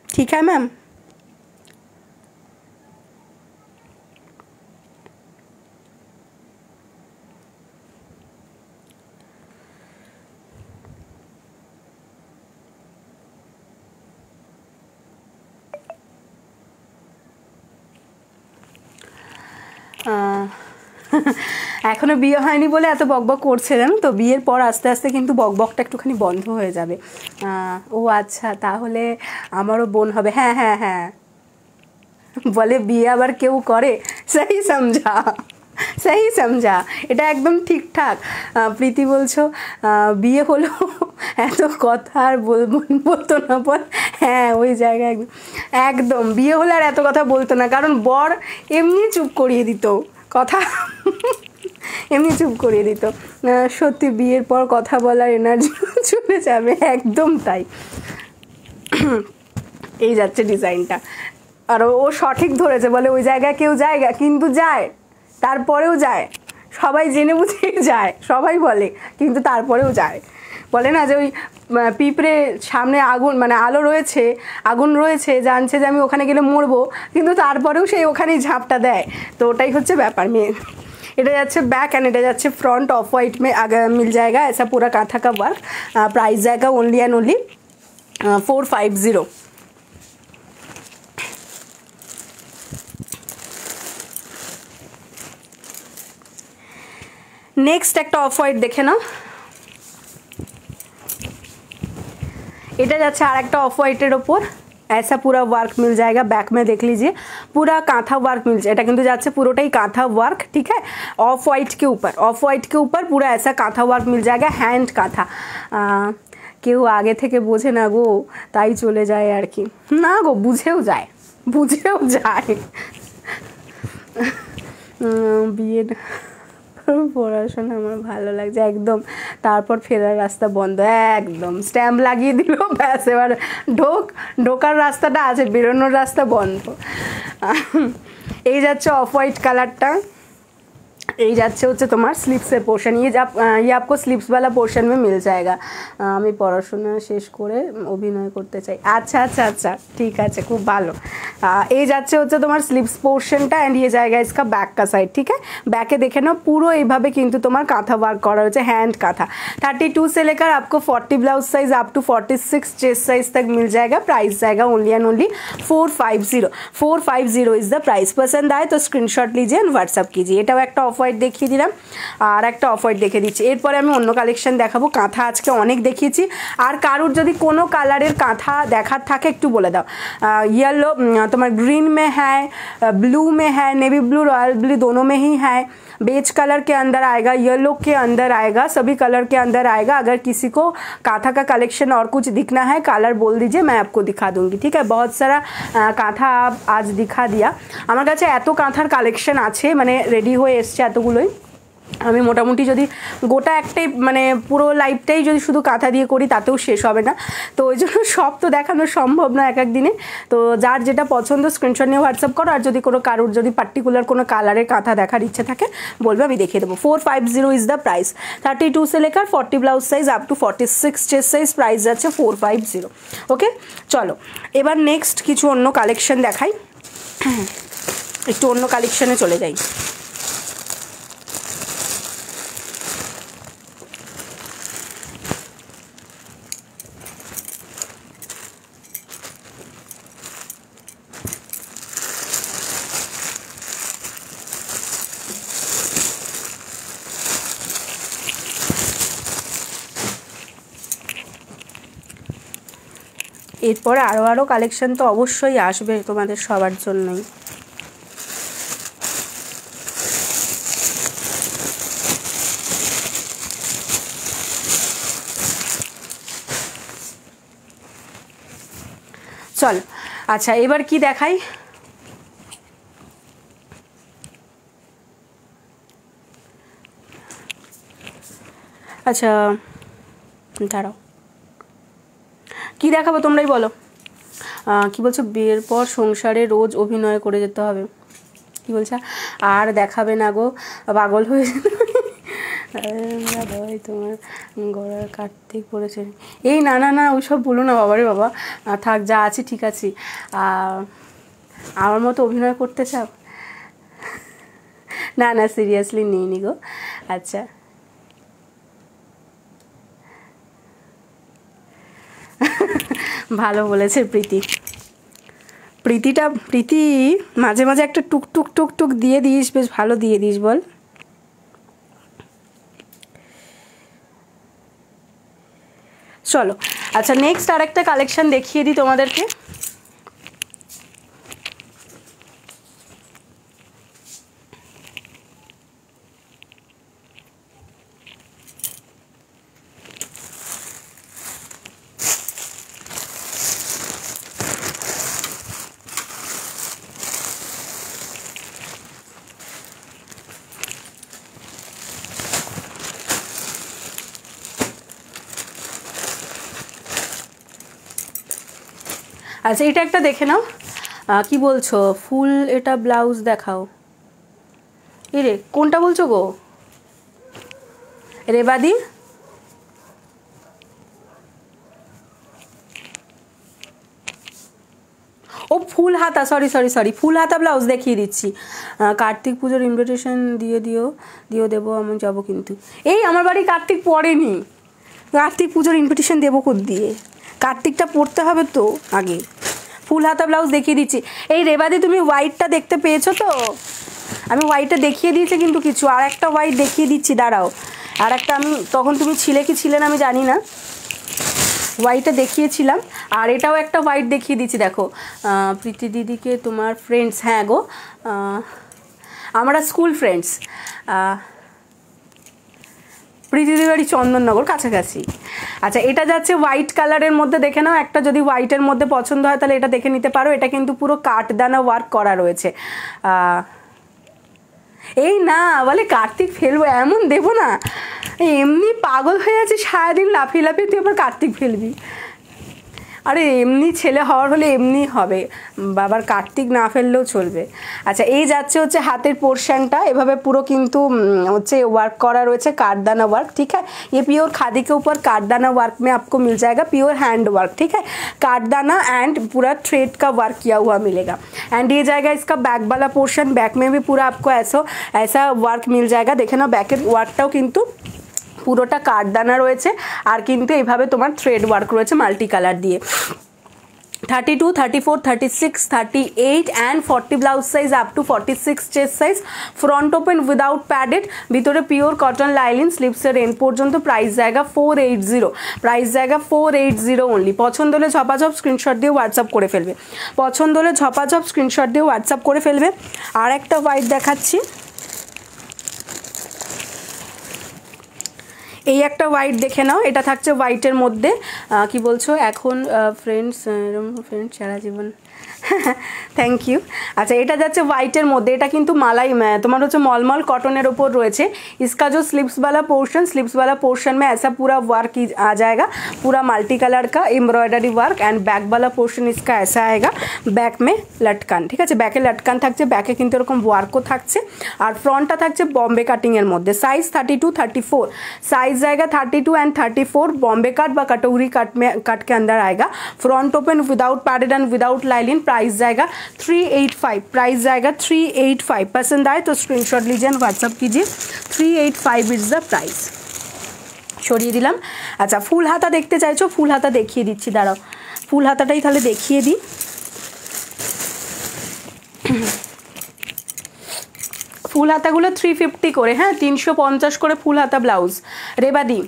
ठीक है मैम। এখনও বিয়ে হয়নি বলে এত বকবক করছে জানো তো, বিয়ের পর আস্তে আস্তে কিন্তু বকবকটা একটুখানি বন্ধ হয়ে যাবে। ও আচ্ছা তাহলে আমারও বোন হবে, হ্যাঁ হ্যাঁ হ্যাঁ, বলে বিয়ে আবার কেউ করে, সেই সমঝা সেই সমঝা, এটা একদম ঠিকঠাক। প্রীতি বলছো বিয়ে হলো এত কথা আর বলতো না বল, হ্যাঁ ওই জায়গায় একদম একদম বিয়ে হলে আর এত কথা বলতো না, কারণ বর এমনি চুপ করিয়ে দিত কথা, এমনি চুপ করিয়ে দিত। সত্যি বিয়ের পর কথা বলার এনার্জি চলে যাবে, একদম তাই। এই যাচ্ছে ডিজাইনটা, আর ও সঠিক ধরেছে, বলে ওই জায়গায় কেউ জায়গা কিন্তু যায়, তারপরেও যায়, সবাই জেনে বুঝে যায়, সবাই বলে কিন্তু তারপরেও যায়। বলে না যে ওই পিঁপড়ে সামনে আগুন মানে আলো রয়েছে, আগুন রয়েছে, জানছে যে আমি ওখানে গেলে মরবো, কিন্তু তারপরেও সেই ওখানেই ঝাঁপটা দেয়, তো ওটাই হচ্ছে ব্যাপার মেয়ে। এটা যাচ্ছে बैक एंड এটা যাচ্ছে फ्रंट, ऑफ वाइट में मिल जाएगा ऐसा पूरा कांथा का वर्क। प्राइस जाएगा ओनली एंड ओनली 450। नेक्स्ट একটা অফ হোয়াইট দেখে নাও, এটা যাচ্ছে আর একটা অফ হোয়াইটের ওপর ऐसा पूरा वर्क मिल जाएगा, बैक में देख लीजिए पूरा कांथा वर्क मिल जाएगा, এটা কিন্তু যাচ্ছে পুরোটাই कांथा वर्क, ठीक है। ऑफ वाइट के ऊपर, ऑफ वाइट के ऊपर पूरा ऐसा कांथा वर्क मिल जाएगा, हैंड कांथा। কেউ আগে থেকে বোঝে না গো, তাই চলে যায় আর কি, না গো বুঝেও যায়, বুঝেও যায়। বিয়ে পড়াশোনা আমার ভালো লাগছে একদম, তারপর ফেরার রাস্তা বন্ধ, একদম স্ট্যাম্প লাগিয়ে দিল ব্যাস, এবার ঢোকার রাস্তাটা আছে, বেরোনোর রাস্তা বন্ধ। এই যাচ্ছে অফ হোয়াইট কালারটা, এই যাচ্ছে হচ্ছে তোমার স্লিপসের পোর্শন, ये आपको স্লিপস वाला পোর্শন में मिल जाएगा। আমি পড়াশোনা শেষ করে অভিনয় করতে চাই। আচ্ছা আচ্ছা আচ্ছা, ঠিক আছে, খুব ভালো। এই যাচ্ছে হচ্ছে তোমার স্লিপস পোর্শনটা অ্যান্ড ये जाएगा इसका बैक का साइड, ठीक है। ব্যাকে দেখে নাও পুরো এইভাবে কিন্তু তোমার কাঁথা ওয়ার্ক করা হয়েছে, হ্যান্ড কাঁথা। 32 से लेकर आपको 40 blouse size up to 46 chest size तक मिल जाएगा। प्राइस जाएगा only and only 450 is the price. पसंद आए तो स्क्रीनशॉट लीजिए एंड व्हाट्सअप कीजिए। এটাও একটা অফ হোয়াইট দেখিয়ে দিলাম, আর একটা অফ হোয়াইট দেখে দিচ্ছি। এরপরে আমি অন্য কালেকশন দেখাবো। কাঁথা আজকে অনেক দেখিয়েছি, আর কারুর যদি কোনো কালারের কাঁথা দেখার থাকে একটু বলে দাও। येलो তোমার ग्रीन में है, ब्लू में है, नेवी ब्लू, रॉयल ब्लू दोनों में ही है। बेज कलर के अंदर आएगा, येलो के अंदर आएगा, सभी कलर के अंदर आएगा। अगर किसी को कांथा का कलेक्शन और कुछ दिखना है कलर बोल दीजिए, मैं आपको दिखा दूंगी, ठीक है। बहुत सारा कांथा आज दिखा दिया। আমার কাছে এত কাঁথার কালেকশন আছে, মানে রেডি হয়ে এসছে এতগুলোই। আমি মোটামুটি যদি গোটা একটাই মানে পুরো লাইফটাই যদি শুধু কাঁথা দিয়ে করি তাতেও শেষ হবে না, তো ওই জন্য সব তো দেখানো সম্ভব না এক এক দিনে। তো যার যেটা পছন্দ স্ক্রিনশট নিয়ে হোয়াটসঅ্যাপ করো, আর যদি কোনো কারোর যদি পার্টিকুলার কোনো কালারের কাঁথা দেখার ইচ্ছে থাকে বলবে, আমি দেখিয়ে দেবো। 450 ইজ দ্য প্রাইস। 32 से लेकर 40 blouse size up to 46 chest size price যাচ্ছে 450। ওকে, চলো এবার নেক্সট কিছু অন্য কালেকশন দেখাই। একটু অন্য কালেকশনে চলে যাই। এরপরে আরও কালেকশন তো অবশ্যই আসবে তোমাদের সবার জন্যই। চল আচ্ছা এবার কি দেখাই। আচ্ছা দাঁড়াও, কি দেখাবো তোমরাই বলো। কি বলছো, বিয়ের পর সংসারে রোজ অভিনয় করে যেতে হবে, কি বলছে, আর দেখাবে না গো, পাগল হয়ে ভাই তোমার গলার কার্তিক পড়েছে। এই না না না ওইসব বলো না বাবারে বাবা, থাক যা আছে ঠিক আছে। আমার মতো অভিনয় করতে চাও? না না সিরিয়াসলি নিইনি গো। আচ্ছা ভালো বলেছে প্রীতি। প্রীতি মাঝে মাঝে একটা টুক টুক টুক টুক দিয়ে দিস, বেশ ভালো দিয়ে দিস বল। চলো আচ্ছা নেক্সট আরেকটা কালেকশন দেখিয়ে দিই তোমাদেরকে। আচ্ছা এটা একটা দেখে নাও, কি বলছো, ফুল এটা ব্লাউজ দেখাও। এরে কোনটা বলছো গো রেবাদি? ও ফুল হাতা, সরি সরি সরি, ফুল হাতা ব্লাউজ দেখিয়ে দিচ্ছি। কার্তিক পুজোর ইনভিটেশন দিয়ে দেবো, আমি যাবো কিন্তু। এই আমার বাড়ি কার্তিক পড়েনি, কার্তিক পুজোর ইনভিটেশন দেবো কোথ দিয়ে, কার্তিকটা পড়তে হবে তো আগে। ফুল হাতা ব্লাউজ দেখিয়ে দিচ্ছি। এই রেবাদি তুমি হোয়াইটটা দেখতে পেয়েছো তো? আমি হোয়াইটটা দেখিয়ে দিয়েছি কিন্তু কিছু, আর একটা হোয়াইট দেখিয়ে দিচ্ছি, দাঁড়াও। আর একটা আমি তখন তুমি ছিলে কি ছিলে না আমি জানি না, হোয়াইটটা দেখিয়েছিলাম। আর এটাও একটা হোয়াইট দেখিয়ে দিচ্ছি, দেখো। প্রীতি দিদিকে তোমার ফ্রেন্ডস? হ্যাঁ গো, আমরা স্কুল ফ্রেন্ডস। প্রীতিদির বাড়ি চন্দননগর, কাছাকাছি। আচ্ছা এটা যাচ্ছে হোয়াইট কালারের মধ্যে, দেখে নাও। একটা যদি হোয়াইটের মধ্যে পছন্দ হয় তাহলে এটা দেখে নিতে পারো। এটা কিন্তু পুরো কাঠদানা ওয়ার্ক করা রয়েছে। এই না বলে কার্তিক ফেলবো, এমন দেবো না, এমনি পাগল হয়ে আছে সারাদিন লাফিয়ে লাফিয়ে, তুই আবার কার্তিক ফেলবি। আরে এমনি ছেলে হওয়ার হলে এমনি হবে, বাবার কার্তিক না ফেললেও চলবে। আচ্ছা এই যাচ্ছে হচ্ছে হাতের পোর্শনটা, এভাবে পুরো কিন্তু হচ্ছে ওয়ার্ক করা রয়েছে, কাठदाना वर्क, ठीक है। ये प्योर खादी के ऊपर काठदाना वर्क में आपको मिल जाएगा, प्योर हैंड वर्क, ठीक है। काठदाना एंड पूरा थ्रेड का वर्क किया हुआ मिलेगा। एंड ये जाएगा इसका बैक वाला पोर्शन, बैक में भी पूरा आपको ऐसा वर्क मिल जाएगा। देखे ना बैकेर ওয়ার্কটাও কিন্তু পুরোটা কাঠদানা রয়েছে, আর কিন্তু এইভাবে তোমার থ্রেড ওয়ার্ক রয়েছে মাল্টি কালার দিয়ে। 32, 34, 36, 38 and 40 blouse size up to 46 chest size, front open without padded, ভিতরে পিওর কটন লাইলিন, স্লিপসের এন্ড পর্যন্ত, প্রাইস জায়গা 480, প্রাইস জায়গা 480 অনলি। পছন্দ হলে ঝপাঝপ স্ক্রিনশট দিয়ে হোয়াটসঅ্যাপ করে ফেলবে, পছন্দ হলে ঝপাঝপ স্ক্রিনশট দিয়ে হোয়াটসঅ্যাপ করে ফেলবে। আর একটা হোয়াইট দেখাচ্ছি, এই একটা হোয়াইট দেখে নাও, এটা থাকছে হোয়াইটের মধ্যে। কি বলছো এখন ফ্রেন্ডস সারা জীবন, থ্যাংক ইউ। আচ্ছা এটা যাচ্ছে হোয়াইটের মধ্যে, এটা কিন্তু মালাই তোমার হচ্ছে মলমল কটনের ওপর রয়েছে। इसका जो स्लिप्स वाला पोर्शन में ऐसा पूरा वर्क आ जाएगा, पूरा मल्टी कलर का एम्ब्रॉयडरी वर्क एंड बैक वाला पोर्शन इसका ऐसा आएगा, बैक में लटकान, ঠিক আছে। ব্যাকে লটকান থাকছে, ব্যাকে কিন্তু এরকম ওয়ার্কও থাকছে, আর ফ্রন্টটা থাকছে বম্বে কাটিং এর মধ্যে। সাইজ 32, 34, साइज आएगा 32 एंड 34, बॉम्बे कट व कटोरी कट के अंदर आएगा। Front open without padded and without lining, price जाएगा 385, प्राइस जाएगा 385। पसंद आए तो स्क्रीनशॉट लीजिए एंड व्हाट्सअप कीजिए। 385 इज द प्राइस। সরিয়ে দিলাম। আচ্ছা ফুল হাতা দেখতে চাইছো, ফুল হাতা দেখিয়ে দিচ্ছি, দাঁড়াও ফুল হাতাটাই তাহলে দেখিয়ে দিই। ফুল হাতাগুলো 350 করে, হ্যাঁ 350 করে ফুল হাতা ब्लाउज। रेबादी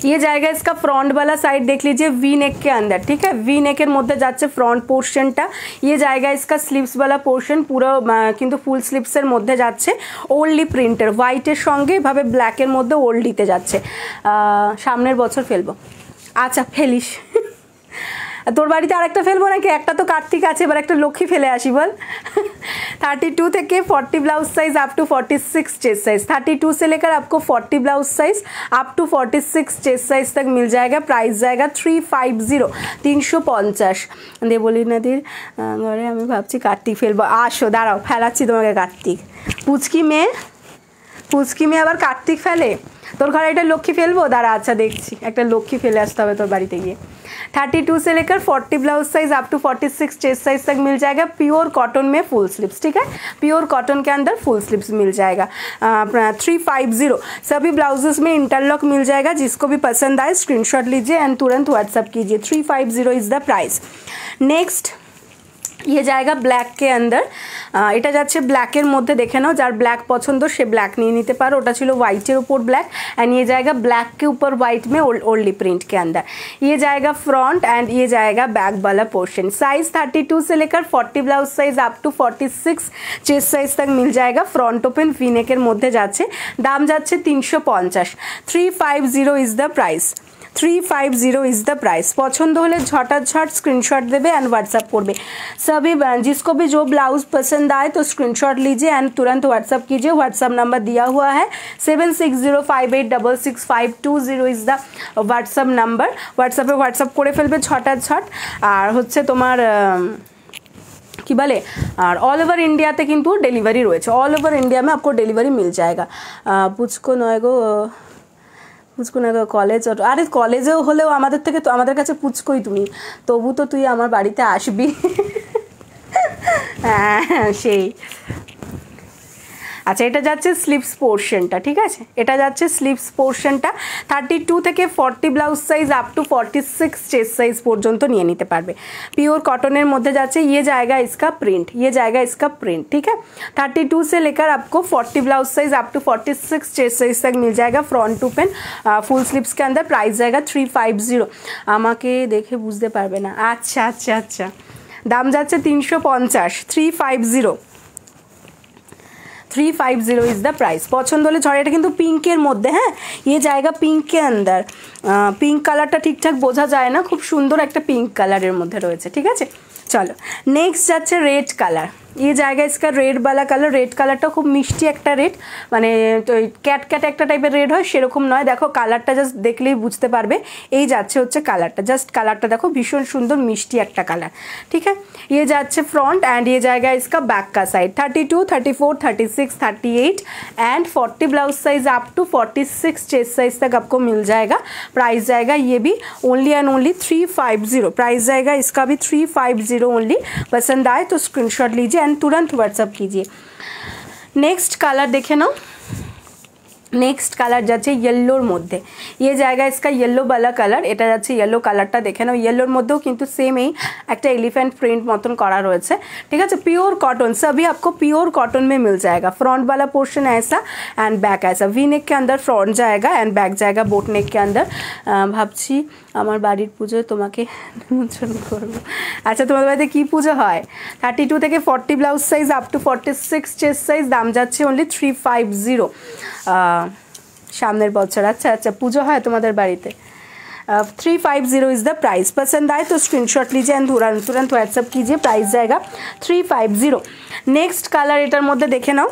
ये जाएगा इसका फ्रंट वाला साइड देख लीजिए, वी नेक के अंदर, ठीक है। वी नेकर मध्य जाচ্ছে फ्रंट पोर्शनটা। ये जाएगा इसका स्लीव्स वाला पोर्शन, পুরো কিন্তু ফুল স্লিভসের মধ্যে যাচ্ছে, ওল্ডলি প্রিন্টের, হোয়াইটের সঙ্গে এভাবে ব্ল্যাকের মধ্যে ওল্ডিতে যাচ্ছে। সামনের বছর ফেলবো। আচ্ছা ফেলিস, তোর বাড়িতে আরেকটা ফেলবো নাকি? একটা তো কার্তিক আছে, এবার একটা লক্ষ্মী ফেলে আসি বল। 32 থেকে 40 blouse size up to 46 chest size, 32 से लेकर आपको 40 blouse size up to 46 chest size तक मिल जाएगा। प्राइस जाएगा 350, 350 দিয়ে বলি নদীর ঘরে আমি ভাবছি কার্তিক ফেলবো। আসো দাঁড়াও ফেলাচ্ছি তোমাকে কার্তিক। পুচকি মেয়ে আবার কার্তিক ফেলে? তোর ঘরে একটা লক্ষ্মী ফেলবো, দাঁড়া আচ্ছা দেখছি, একটা লক্ষ্মী ফেলে আসতে হবে তোর বাড়িতে গিয়ে। 32 से लेकर 40 blouse size up to 46 chest size तक मिल जाएगा। प्योर कॉटन में फुल स्लीव्स, ठीक है, प्योर कॉटन के अंदर फुल स्लीव्स मिल जाएगा। 350 सभी ब्लाउजेस में इंटरलॉक मिल जाएगा। जिसको भी पसंद आए स्क्रीनशॉट लीजिए एंड तुरंत व्हाट्सअप कीजिए। 350 इज द प्राइस। नेक्स्ट ये जाएगा ब्लैक के अंदर, এটা যাচ্ছে ব্ল্যাকের মধ্যে, দেখে নাও যার ব্ল্যাক পছন্দ সে ব্ল্যাক নিয়ে নিতে পারো। ওটা ছিল হোয়াইটের উপর ব্ল্যাক, एंड ये जाएगा ब्लैक के ऊपर व्हाइट में ओल्डी प्रिंट के अंदर। ये जाएगा फ्रंट एंड ये जाएगा बैक वाला पोर्शन। साइज 32 से लेकर 40 blouse size up to 46 chest size तक मिल जाएगा। फ्रंट ओपन वी नेकर মধ্যে যাচ্ছে, দাম যাচ্ছে 350। 350 is the price. 350 is the price. पसंद होले झटाझट स्क्रीनशॉट देवे एंड व्हाट्सअप करबे। सभी जिसको भी जो ब्लाउज पसंद आए तो स्क्रीनशॉट लीजिए एंड तुरंत व्हाट्सअप कीजिए। व्हाट्सअप नंबर दिया हुआ है 7605866520 इज द व्हाट्सअप नंबर। व्हाट्सअपे व्हाट्सअप করে ফেলবে ঝটাঝট। আর হচ্ছে তোমার কি বলে, আর অল ওভার ইন্ডিয়াতে কিন্তু ডেলিভারি রয়েছে, অল ওভার इंडिया में आपको डिलीवरी मिल जाएगा। পুচকো নয় গো, পুচকো না কলেজ, আরে কলেজেও হলেও আমাদের থেকে তো আমাদের কাছে পুচকোই তুমি, তবু তো তুই আমার বাড়িতে আসবি। হ্যাঁ সেই। আচ্ছা এটা যাচ্ছে স্লিভস পোর্শনটা, ঠিক আছে, এটা যাচ্ছে স্লিভস পোর্শনটা। 32 থেকে 40 blouse size up to 46 chest size পর্যন্ত নিয়ে নিতে পারবে। পিওর কটনের মধ্যে যাচ্ছে। ये जाएगा इसका प्रिंट, ये जाएगा इसका प्रिंट, ठीक है। 32 से लेकर आपको 40 blouse size up to 46 chest size तक मिल जाएगा। फ्रंट ओपन फुल स्लीव्स के अंदर। प्राइस जाएगा 350। আমাকে দেখে বুঝতে পারবে না। আচ্ছা আচ্ছা আচ্ছা, দাম যাচ্ছে 350। 350 इज द प्राइस। पसंद होले झड़, এটা কিন্তু পিঙ্কের মধ্যে, হ্যাঁ ये जाएगा पिंक के अंदर। পিঙ্ক কালারটা ঠিকঠাক বোঝা যায় না, খুব সুন্দর একটা পিঙ্ক কালারের মধ্যে রয়েছে, ঠিক আছে। চলো নেক্সট যাচ্ছে রেড কালার। ये जाएगा इसका रेड वाला कलर, रेड कलरটা খুব মিষ্টি একটা রেড, মানে ক্যাট ক্যাট একটা টাইপের রেড হয় সেরকম নয়। দেখো কালারটা জাস্ট দেখলেই বুঝতে পারবে। এই যাচ্ছে হচ্ছে কালারটা, জাস্ট কালারটা দেখো ভীষণ সুন্দর মিষ্টি একটা কালার। ठीक है, ये যাচ্ছে फ्रंट एंड ये जाएगा इसका बैक का side. 32, 34, 36, 38 and 40 blouse size up to 46 chest size तक आपको मिल जाएगा। प्राइस जाएगा ये भी ओनली एंड ओनली 350। प्राइस जाएगा इसका भी 350 ओनली। पसंद आए तो स्क्रीनशॉट लीजिए एंड तुरंत व्हाट्सअप कीजिए। नेक्स्ट कलर देखे ना, नेक्स्ट कलर যাচ্ছে येलोर মধ্যে। ये जाएगा इसका येलो वाला कलर, এটা যাচ্ছে येलो কালারটা দেখে নাও। येलोर মধ্যেও কিন্তু সেম এই একটা এলিফ্যান্ট প্রিন্ট মতন করা রয়েছে। ঠিক আছে, प्योर कॉटन, सभी आपको प्योर कॉटन में मिल जाएगा। फ्रंट वाला पोर्शन ऐसा एंड बैक ऐसा, वी नेक के अंदर फ्रंट जाएगा एंड बैक जाएगा बोट नेक के अंदर। ভাবছি আমার বাড়ির পুজোয় তোমাকে নিমন্ত্রণ করব। আচ্ছা তোমাদের বাড়িতে কী পুজো হয়? 32 থেকে 40 blouse size up to 46 chest size, দাম যাচ্ছে অনলি 350 সামনের বছর। আচ্ছা আচ্ছা পুজো হয় তোমাদের বাড়িতে। 350 इज़ द प्राइस। पसंद आए तो स्क्रीनशॉट लीजिए एंड तुरंत व्हाट्सअप कीजिए। प्राइस जाएगा 350। नेक्स्ट कलर एटार मध्य देखे नाओ,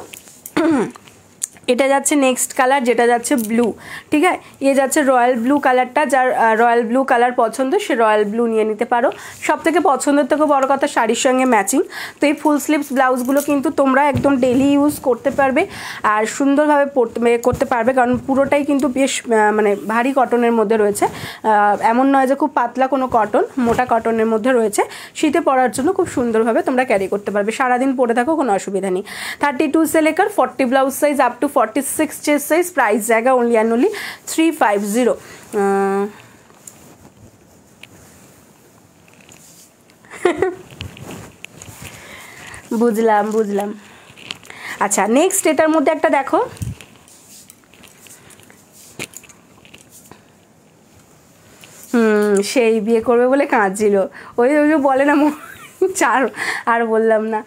এটা যাচ্ছে নেক্সট কালার যেটা যাচ্ছে ব্লু। ঠিক আছে, ये যাচ্ছে রয়্যাল ব্লু কালারটা, যার রয়্যাল ব্লু কালার পছন্দ সে রয়্যাল ব্লু নিয়ে নিতে পারো। সবথেকে পছন্দের থেকে বড় কথা শাড়ির সঙ্গে ম্যাচিং। তো এই ফুল স্লিভস ব্লাউজগুলো কিন্তু তোমরা একদম ডেলি ইউজ করতে পারবে আর সুন্দরভাবে করতে পারবে, কারণ পুরোটাই কিন্তু বেশ মানে ভারী কটনের মধ্যে রয়েছে। এমন নয় যে খুব পাতলা কোনো কটন, মোটা কটনের মধ্যে রয়েছে। শীতে পরার জন্য খুব সুন্দরভাবে তোমরা ক্যারি করতে পারবে, সারাদিন পরে থাকো কোনো অসুবিধা নেই। 32 से लेकर 40 blouse size up to 46 chest size. Price जाएगा ओनली एंड ओनली 350। বুঝলাম বুঝলাম। আচ্ছা নেক্সট এটার মধ্যে একটা দেখো, সেই বিয়ে করবে বলে কাঁদছিল, ওই যে বলে না চার, আর বললাম না।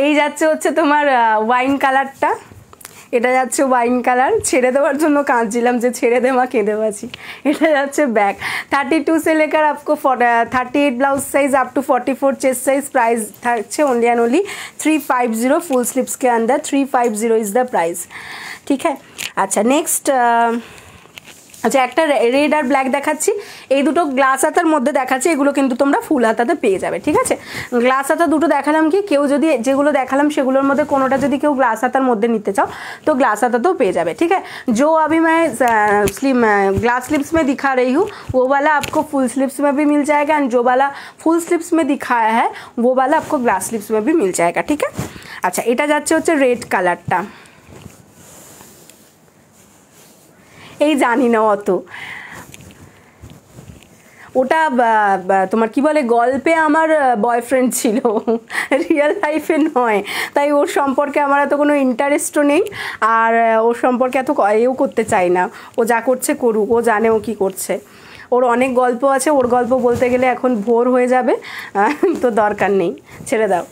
এই যাচ্ছে হচ্ছে তোমার ওয়াইন কালারটা, এটা যাচ্ছে ওয়াইন কালার, ছেড়ে দেওয়ার জন্য কাঁদছিলাম যে ছেড়ে দে মা কেঁদে বাঁচি। এটা যাচ্ছে ব্যাক। 32 से लेकर आपको 38 blouse size up to 44 chest size. Price থাকছে only and only 350। Full sleeves के अंदर 350 इज़ द प्राइस। ठीक है, अच्छा नेक्स्ट আচ্ছা একটা রেড আর ব্ল্যাক দেখাচ্ছি, এই দুটো গ্লাস হাতার মধ্যে দেখাচ্ছি, এগুলো কিন্তু তোমরা ফুল হাতাতে পেয়ে যাবে। ঠিক আছে, গ্লাস হাতা দুটো দেখালাম, কি কেউ যদি যেগুলো দেখালাম সেগুলোর মধ্যে কোনোটা যদি কেউ গ্লাস হাতার মধ্যে নিতে চাও तो ग्लास हाताতেও পেয়ে যাবে। ठीक है, जो अभी मैं ग्लास स्लीव्स में दिखा रही हूँ वो वाला आपको फुल स्लीव्स में भी मिल जाएगा एंड जो वाला फुल स्लीव्स में दिखाया है वो वाला आपको ग्लास स्लीव्स में भी मिल जाएगा। ठीक है, अच्छा এটা যাচ্ছে হচ্ছে রেড কালারটা, এই জানি না অত, ওটা তোমার কি বলে গল্পে আমার বয়ফ্রেন্ড ছিল, রিয়েল লাইফে নয়, তাই ওর সম্পর্কে আমার এত কোনো ইন্টারেস্টও নেই আর ওর সম্পর্কে এত এও করতে চাই না। ও যা করছে করুক, ও জানে ও কী করছে। ওর অনেক গল্প আছে, ওর গল্প বলতে গেলে এখন ভোর হয়ে যাবে, তো দরকার নেই, ছেড়ে দাও।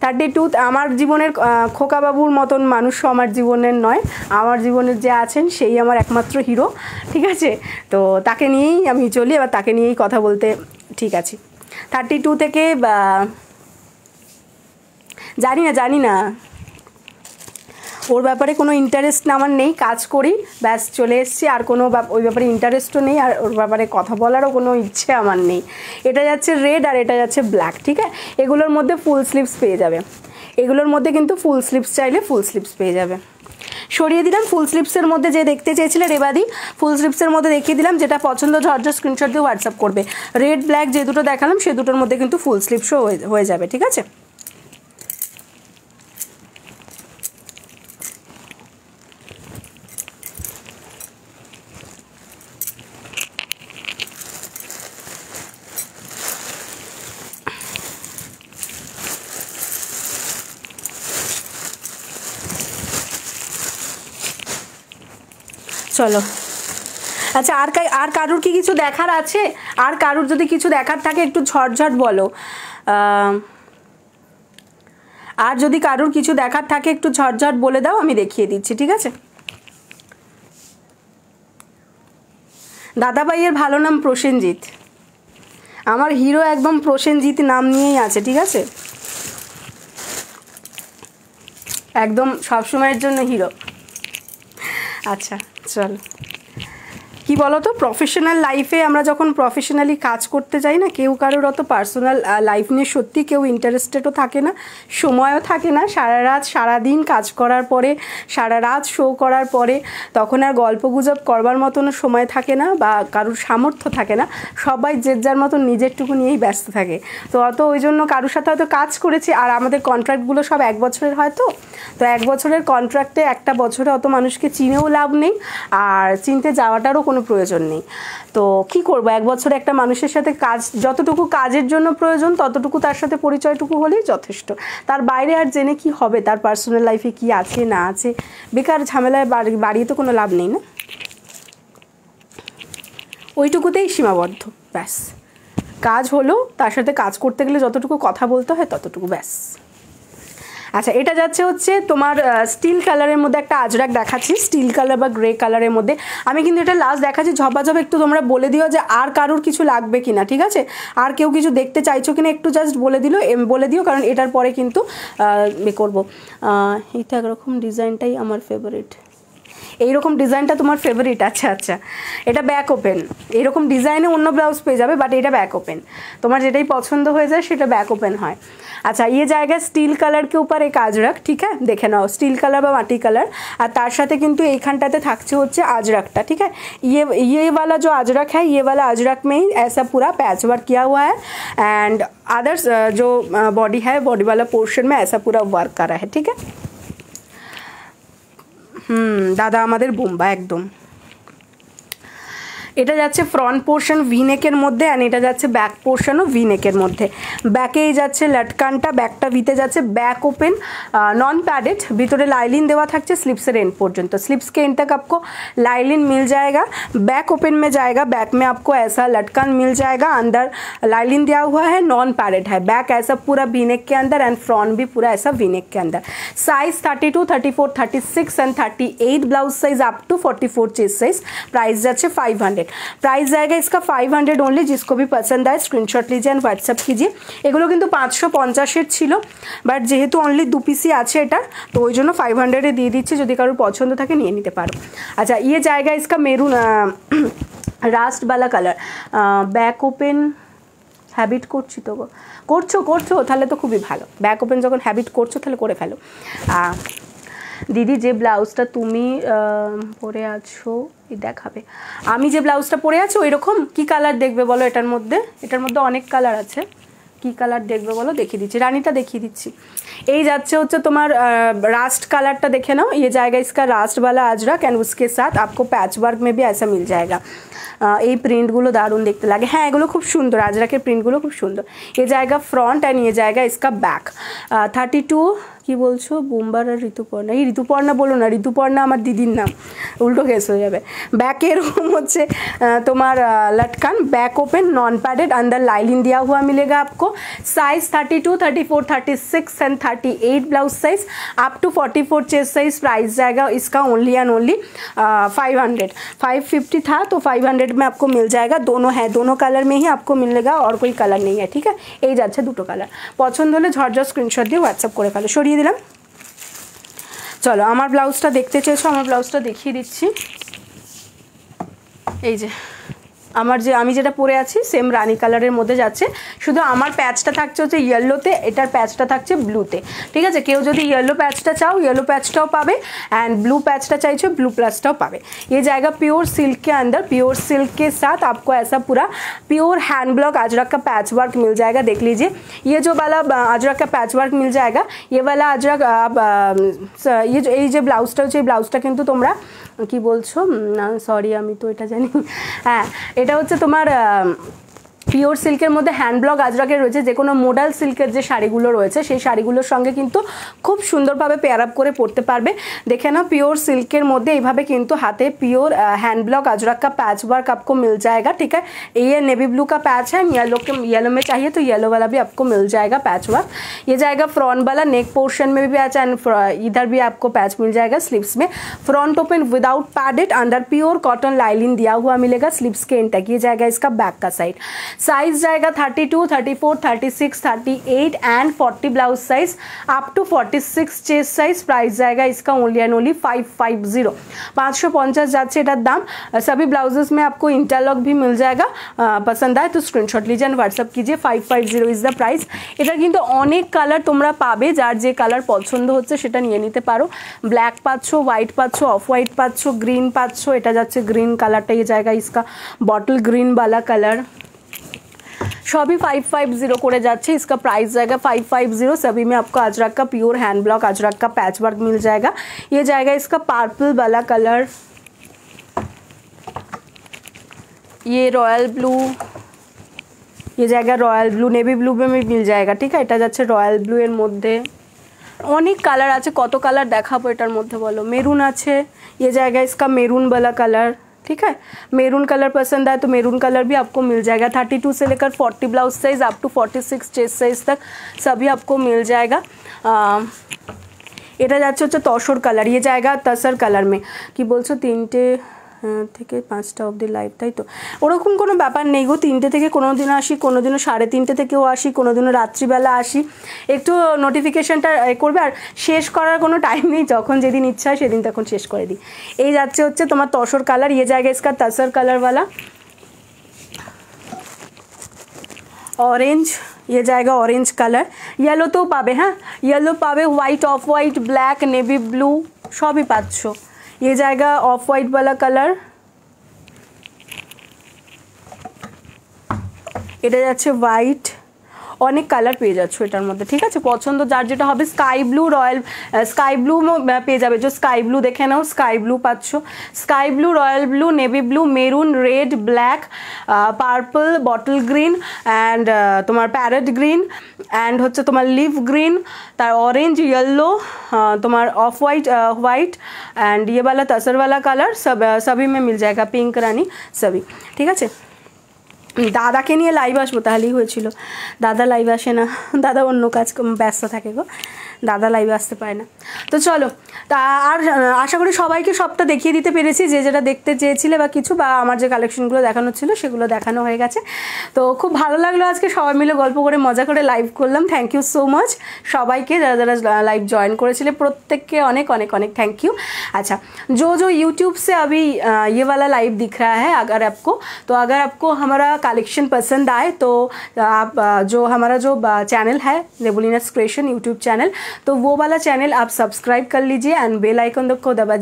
32 আমার জীবনের খোকাবাবুর মতন মানুষ আমার জীবনের নয়, আমার জীবনের যে আছেন সেই আমার একমাত্র হিরো। ঠিক আছে, তো তাকে নিয়েই আমি চলি, এবার তাকে নিয়েই কথা বলতে ঠিক আছে। 32 থেকে জানি না ওর ব্যাপারে কোনো ইন্টারেস্ট আমার নেই, কাজ করি ব্যাস চলে এসেছি, আর কোনো ওই ব্যাপারে ইন্টারেস্টও নেই আর ওর ব্যাপারে কথা বলারও কোনো ইচ্ছে আমার নেই। এটা যাচ্ছে রেড আর এটা যাচ্ছে ব্ল্যাক। ঠিক আছে, এগুলোর মধ্যে ফুল স্লিভস পেয়ে যাবে, এগুলোর মধ্যে কিন্তু ফুল স্লিভস চাইলে ফুল স্লিভস পেয়ে যাবে। সরিয়ে দিলাম ফুল স্লিভসের মধ্যে, যে দেখতে চেয়েছিলে রেবাদি ফুল স্লিভসের মধ্যে দেখিয়ে দিলাম, যেটা পছন্দ ঝরঝর স্ক্রিনশট দিয়ে হোয়াটসঅ্যাপ করবে। রেড ব্ল্যাক যে দুটো দেখালাম সে দুটোর মধ্যে কিন্তু ফুল স্লিভসও হয়ে যাবে। ঠিক আছে, চলো। আচ্ছা আর কারুর কি কিছু দেখার আছে? আর কারুর যদি কিছু দেখার থাকে একটু ঝটঝট বলো। আর যদি কারুর কিছু দেখার থাকে একটু ঝটঝট বলে দাও, আমি দেখিয়ে দিচ্ছি। ঠিক আছে, দাদাভাইয়ের ভালো নাম প্রসেনজিৎ, আমার হিরো একদম প্রসেনজিৎ নাম নিয়েই আছে। ঠিক আছে, একদম সবসময়ের জন্য হিরো। আচ্ছা চল, কি বলো তো, প্রফেশনাল লাইফে আমরা যখন প্রফেশনালি কাজ করতে যাই না, কেউ কারোর অত পার্সোনাল লাইফ নিয়ে সত্যি কেউ ইন্টারেস্টেডও থাকে না, সময়ও থাকে না। সারা রাত সারাদিন কাজ করার পরে, সারা রাত শো করার পরে তখন আর গল্পগুজব করবার মতনও সময় থাকে না বা কারোর সামর্থ্য থাকে না। সবাই যে যার মতন নিজেরটুকু নিয়েই ব্যস্ত থাকে। তো অত ওই জন্য কারোর সাথে হয়তো কাজ করেছি, আর আমাদের কন্ট্রাক্টগুলো সব 1 বছরের হয়তো, তো 1 বছরের কন্ট্রাক্টে একটা বছরে অত মানুষকে চিনেও লাভ নেই, আর চিনতে যাওয়াটারও কোনো প্রয়োজন নেই। তো কি করব, 1 বছরে একটা মানুষের সাথে কাজ, যতটুকু কাজের জন্য প্রয়োজন ততটুকু তার সাথে পরিচয়টুকু হলেই যথেষ্ট। তার বাইরে আর জেনে কি হবে, তার পার্সোনাল লাইফে কি আছে না আছে, বেকার ঝামেলায় বাড়িয়ে তো কোনো লাভ নেই না, ওইটুকুতেই সীমাবদ্ধ। ব্যাস, কাজ হলো, তার সাথে কাজ করতে গেলে যতটুকু কথা বলতে হয় ততটুকু, ব্যাস। আচ্ছা, এটা যাচ্ছে হচ্ছে তোমার স্টিল কালারের মধ্যে একটা আজরাক দেখাচ্ছি, স্টিল কালার বা গ্রে কালারের মধ্যে। আমি কিন্তু এটা লাস্ট দেখাচ্ছি ঝপাঝপ, একটু তোমরা বলে দিও যে আর কারোর কিছু লাগবে কিনা, ঠিক আছে? আর কেউ কিছু দেখতে চাইছো কিনা একটু জাস্ট বলে দিও, কারণ এটার পরে কিন্তু করবো। এইটা একরকম ডিজাইনটাই আমার ফেভারিট, এইরকম ডিজাইনটা তোমার ফেভারিট? আচ্ছা আচ্ছা, এটা ব্যাক ওপেন, এইরকম ডিজাইনে অন্য ব্লাউজ পেয়ে যাবে, বাট এটা ব্যাক ওপেন। তোমার যেটাই পছন্দ হয়ে যায় সেটা ব্যাক ওপেন হয়। अच्छा, ये जाएगा स्टील कलर के ऊपर एक आजरक, ठीक है, देखे नाओ स्टील कलर বা মাটি কালার, আর তার সাথে কিন্তু এইখানটাতে থাকছে হচ্ছে আজরকটা, ठीक है। ये वाला जो अजरक है, ये वाला अजरक में ही ऐसा पूरा पैच वर्क किया हुआ है, एंड अदर्स जो बॉडी है, बॉडी वाला पोर्शन में ऐसा पूरा वर्क करा है, ठीक है। दादा আমাদের বোম্বা একদম। এটা যাচ্ছে ফ্রন্ট পোর্শন ভি নেকের মধ্যে, আর এটা যাচ্ছে ব্যাক পোর্শনও ভি নেকের মধ্যে। ব্যাকেই যাচ্ছে লটকানটা, ব্যাকটা ভিতে যাচ্ছে, ব্যাক ওপেন नॉन पैडेड, ভিতরে लाइलिन দেওয়া থাকছে स्लीव्स एंड पर्यंत। स्लीव्स के एंड तक आपको लाइलिन मिल जाएगा, बैक ओपन में जाएगा, बैक में आपको ऐसा लटकन मिल जाएगा, अंदर लाइलिन दिया हुआ है, नॉन पैडेड है, बैक ऐसा पूरा वी नेक के अंदर, एंड फ्रंट भी पूरा ऐसा वी नेक के अंदर। Size 32, 34, 36 and 38 blouse size up to 44 chest size. Price যাচ্ছে 500, प्राइस जाएगा इसका 500 ओनली। जिसको भी पसंद आए स्क्रीनशॉट लीजिए एंड व्हाट्सअप कीजिए। এগুলো কিন্তু 550 ছিল, বাট যেহেতু অনলি 2 পিসই আছে এটা, তো ওই জন্য 500 দিয়ে দিচ্ছি, যদি কারোর পছন্দ থাকে নিয়ে নিতে পারো। আচ্ছা, ये जाएगा इसका मेरून রাস্ট वाला কালার, ব্যাক ওপেন হ্যাবিট করছি তো, করছো তাহলে তো খুবই ভালো। ব্যাক ওপেন যখন হ্যাবিট করছো তাহলে করে ফেলো। দিদি যে ব্লাউজটা তুমি পরে আছো দেখাবে, আমি যে ব্লাউজটা পরে আছি ওই রকম কি কালার দেখবে বলো? এটার মধ্যে অনেক কালার আছে, কি কালার দেখবে বলো? দেখিয়ে দিচ্ছি, রানীটা দেখিয়ে দিচ্ছি। এই যাচ্ছে হচ্ছে তোমার रास्ट कलरটা দেখে নাও। ये जाएगा इसका रास्ट वाला अजरक, एंड उसके साथ आपको पैच वर्क में भी ऐसा मिल जाएगा। এই প্রিন্টগুলো দারুণ দেখতে লাগে, হ্যাঁ এগুলো খুব সুন্দর, আজরাকের প্রিন্টগুলো খুব সুন্দর। ये जाएगा फ्रंट एंड ये जाएगा इसका बैक। 32 কি বলছো? বোম্বার আর ঋতুপর্ণা, এই ঋতুপর্ণা বলো না, ঋতুপর্ণা আমার দিদির নাম, উল্টো কেস হয়ে যাবে। ব্যাকে এরকম হচ্ছে তোমার लटकन, बैक ओपन नॉन पैडेड, अंदर लाइलिन दिया हुआ मिलेगा आपको। Size 32, 34, 36 and 38 blouse size up to 44 chest size. Price जाएगा इसका ओनली एंड ओनली 500। 550 था तो 500 में आपको मिल जाएगा। दोनों है, दोनों कलर में ही आपको मिलेगा, और कोई कलर नहीं है, ठीक है। এই যাচ্ছে দুটো কালার, পছন্দ হলে ঝটঝট স্ক্রিনশট দিয়ে হোয়াটসঅ্যাপ করে ফেলো। সরিয়ে দিলাম। চলো আমার ব্লাউজটা দেখতে চেয়েছো, আমার ব্লাউজটা দেখিয়ে দিচ্ছি। এই যে আমি যেটা পরে আছি সেম রানী কালারের মধ্যে যাচ্ছে, শুধু আমার প্যাচটা থাকছে হচ্ছে ইয়েলোতে, এটার প্যাচটা থাকছে ব্লুতে, ঠিক আছে। কেউ যদি ইয়েলো প্যাচটা চাও ইয়েলো প্যাচটাও পাবে, एंड ब्लू पैचটা চাইছো ब्लू प्लसটাও পাবে। ये जाएगा प्योर सिल्क के अंदर, प्योर सिल्क के साथ आपको ऐसा पूरा प्योर हैंड ब्लॉक अजरक का पैच वर्क मिल जाएगा। देख लीजिए, ये जो वाला अजरक का पैच वर्क मिल जाएगा, ये वाला अजरक ये जो ব্লাউজটা হচ্ছে, এই ব্লাউজটা কিন্তু তোমরা কি বলছো, সরি আমি তো এটা জানি, হ্যাঁ এটা হচ্ছে তোমার পিওর সিল্কের মধ্যে হ্যান্ড ব্লক আজরাকের রয়েছে। যে কোনো মডাল সিল্কের যে শাড়িগুলো রয়েছে সেই শাড়িগুলোর সঙ্গে কিন্তু খুব সুন্দরভাবে পেয়ার আপ করে পরতে পারবে। দেখে নাও, পিওর সিল্কের মধ্যে এইভাবে কিন্তু হাতে পিওর हैंड ब्लॉक अजरक का पैच वर्क आपको मिल जाएगा, ठीक है। ये नेवी ब्लू का पैच है, येलो में चाहिए तो येलो वाला भी आपको मिल जाएगा पैच वर्क। ये जाएगा फ्रंट वाला, नेक पोर्शन में भी पैच, एंड इधर भी आपको पैच मिल जाएगा स्लीव्स में। फ्रंट ओपन विदाउट पैडेड, अंदर प्योर कॉटन लाइलिन दिया हुआ मिलेगा स्लीव्स के एंड तक। ये जाएगा इसका बैक का साइड। साइज जाएगा 32, 34, 36, 38 and 40 blouse size up to 46 chest size. Price जाएगा इसका ओनली एंड ओनली 550, 550 जाच्छे एटार दाम। सभी ब्लाउजेस में आपको इंटरलॉक भी मिल जाएगा। पसंद आए तो स्क्रीनशॉट लीजिए एंड व्हाट्सअप कीजिए। 550 इज द प्राइस। एटार किन्तु अनेक कालार तोमरा पाबे, जार जे कालार पसंद होच्छे सेटा निये निते पारो। ब्लैक पाच्छो, व्हाइट पाच्छो, ऑफ व्हाइट पाच्छो, ग्रीन पाच्छो। एटा जाच्छे ग्रीन कालारटा, ये जाएगा इसका बॉटल ग्रीन वाला कलर। सभी 550 করে যাচ্ছে। इसका प्राइस जाएगा 550। सभी में आपको अजरक का प्योर हैंड ब्लॉक अजरक का पैच वर्क मिल जाएगा। ये जाएगा इसका पर्पल वाला कलर, ये रॉयल ब्लू, ये जाएगा रॉयल ब्लू, नेवी ब्लू में भी मिल जाएगा। ठीक है, এটা যাচ্ছে রয়্যাল ব্লু এর মধ্যে। অনেক কালার আছে, কত কালার দেখাবো এটার মধ্যে বলো। মেরুন আছে, ये जाएगा इसका मेरून वाला कलर। ठीक है, मेरून कलर पसंद आए तो मेरून कलर भी आपको मिल जाएगा। 32 से लेकर 40 blouse size up to 46 chest size तक सभी आपको मिल जाएगा। এটা যাচ্ছে হচ্ছে তসর কালার, ये जाएगा तसर कलर में। কি বলছো 3টে থেকে 5টা অবধি লাইভ, তাই তো? ওরকম কোনো ব্যাপার নেই গো। 3টে থেকে কোনো দিন আসি, কোনো দিনও 3:30 থেকেও আসি, কোনো দিনও রাত্রিবেলা আসি। একটু নোটিফিকেশনটা করবে, আর শেষ করার কোনো টাইম নেই। যখন যেদিন ইচ্ছা হয় সেদিন তখন শেষ করে দিই। এই যাচ্ছে হচ্ছে তোমার তসর কালার, ये जाएगा इसका तसर कलर वाला। ऑरेंज, ये जाएगा ऑरेंज कलर। येलो तो पाबे, हाँ येलो पाबे, white, of white, black, navy blue सभी पाচ্ছো। ये जाएगा ऑफ वाइट वाला कलर, এটা যাচ্ছে হোয়াইট। অনেক কালার পেয়ে যাচ্ছ এটার মধ্যে। ঠিক আছে, পছন্দ যার যেটা হবে। Sky blue, royal sky blue পেয়ে যাবে। যে স্কাই ব্লু দেখে নাও, স্কাই ব্লু পাচ্ছ। Sky blue, royal blue, navy blue, maroon, red, black, purple, bottle green and তোমার প্যারেট গ্রিন অ্যান্ড হচ্ছে তোমার লিভ গ্রিন, তার অরেঞ্জ, येलो, তোমার ऑफ वाइट, वाइट एंड ये वाला तसर वाला कलर सभी में मिल जाएगा। पिंक रानी सभी। ठीक है, দাদাকে নিয়ে লাইভ আসবো তাহলেই হয়েছিল। দাদা লাইভ আসে না, দাদা অন্য কাজ ব্যস্ত থাকে গো, দাদা লাইভে আসতে পারে না। তো চলো, তা আর আশা করি সবাইকে সবটা দেখিয়ে দিতে পেরেছি, যে যেটা দেখতে চেয়েছিলে বা কিছু, বা আমার যে কালেকশনগুলো দেখানো ছিল সেগুলো দেখানো হয়ে গেছে। তো খুব ভালো লাগলো আজকে সবাই মিলে গল্প করে মজা করে লাইভ করলাম। থ্যাংক ইউ সো মাচ সবাইকে, যারা যারা लाइव ज्वाइन करेছিলেন প্রত্যেককে অনেক অনেক অনেক थैंक यू। अच्छा, जो यूट्यूब से अभी ये वाला लाइव दिख रहा है, अगर आपको हमारा कलेक्शन पसंद आए तो आप जो हमारा जो चैनल है रेबुलिनास क्रिएशन यूट्यूब चैनल, तो वो वाला चैनल आप सब्सक्राइब कर लीजिए एंड बेल आइकन को दबा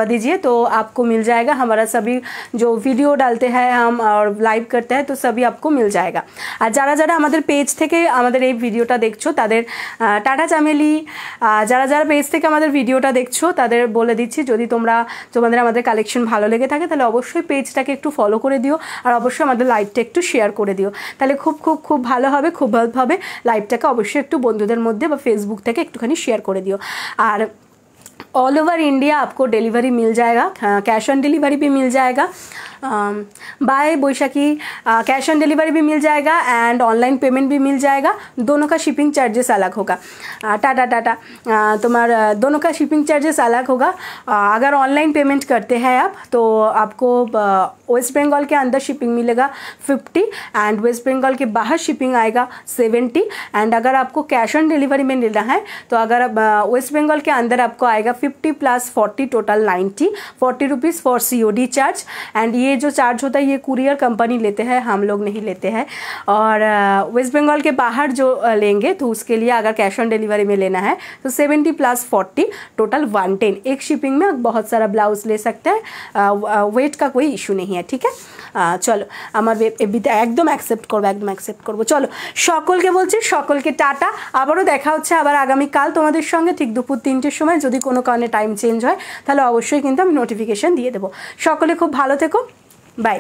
दीजिए, तो आपको मिल जाएगा हमारा सभी जो वीडियो डालते हैं हम और लाइव करते हैं तो सभी आपको मिल जाएगा। और যারা যারা আমাদের পেজ থেকে আমাদের এই ভিডিওটা দেখছো তাদের টাটা চামেলি। যারা যারা পেজ থেকে আমাদের ভিডিওটা দেখছো তাদের বলে দিচ্ছি, যদি তোমাদের আমাদের কালেকশন ভালো লেগে থাকে তাহলে অবশ্যই পেজটাকে একটু ফলো করে দিও, আর অবশ্যই আমাদের লাইভটা একটু শেয়ার করে দিও। তাহলে খুব খুব খুব ভালো হবে, খুব হেল্প হবে। লাইভটাকে অবশ্যই একটু বন্ধুদের মধ্যে বা ফেসবুক থেকে একটুখানি शेयर করে দিও। আর ऑल ओवर इंडिया आपको डिलीवरी मिल जाएगा, कैश ऑन डिलीवरी भी मिल जाएगा। By Baishakhi, cash on delivery भी मिल जाएगा एंड ऑनलाइन पेमेंट भी मिल जाएगा। दोनों का शिपिंग चार्जेस अलग होगा। टाटा टाटा, तुम्हारा दोनों का शिपिंग चार्जेस अलग होगा। अगर ऑनलाइन पेमेंट करते हैं आप तो आपको वेस्ट बंगाल के अंदर शिपिंग मिलेगा 50 एंड वेस्ट बंगाल के बाहर शिपिंग आएगा 70। एंड अगर आपको कैश ऑन डिलीवरी में लेना है तो अगर वेस्ट बंगाल के अंदर आपको आएगा 50 + 40 total 90, 40 rupees for COD charge. And ये जो चार्ज होता है ये कुरियर कंपनी लेते हैं, हम लोग नहीं लेते हैं। और वेस्ट बंगाल के बाहर जो लेंगे तो उसके लिए अगर कैश ऑन डिलीवरी में लेना है तो 70 + 40 टोटल 110। एक शिपिंग में बहुत सारा ब्लाउज ले सकते हैं, वेट का कोई इशू नहीं है। ठीक है, चलो আমার এবিতে একদম অ্যাকসেপ্ট করবো। চলো সকলকে বলছি, সকলকে টাটা। আবারও দেখা হচ্ছে আবার আগামীকাল তোমাদের সঙ্গে ঠিক দুপুর 3টের সময়। যদি কোনো কারণে টাইম চেঞ্জ হয় তাহলে অবশ্যই কিন্তু আমি নোটিফিকেশান দিয়ে দেবো। সকলে খুব ভালো থেকো, বাই।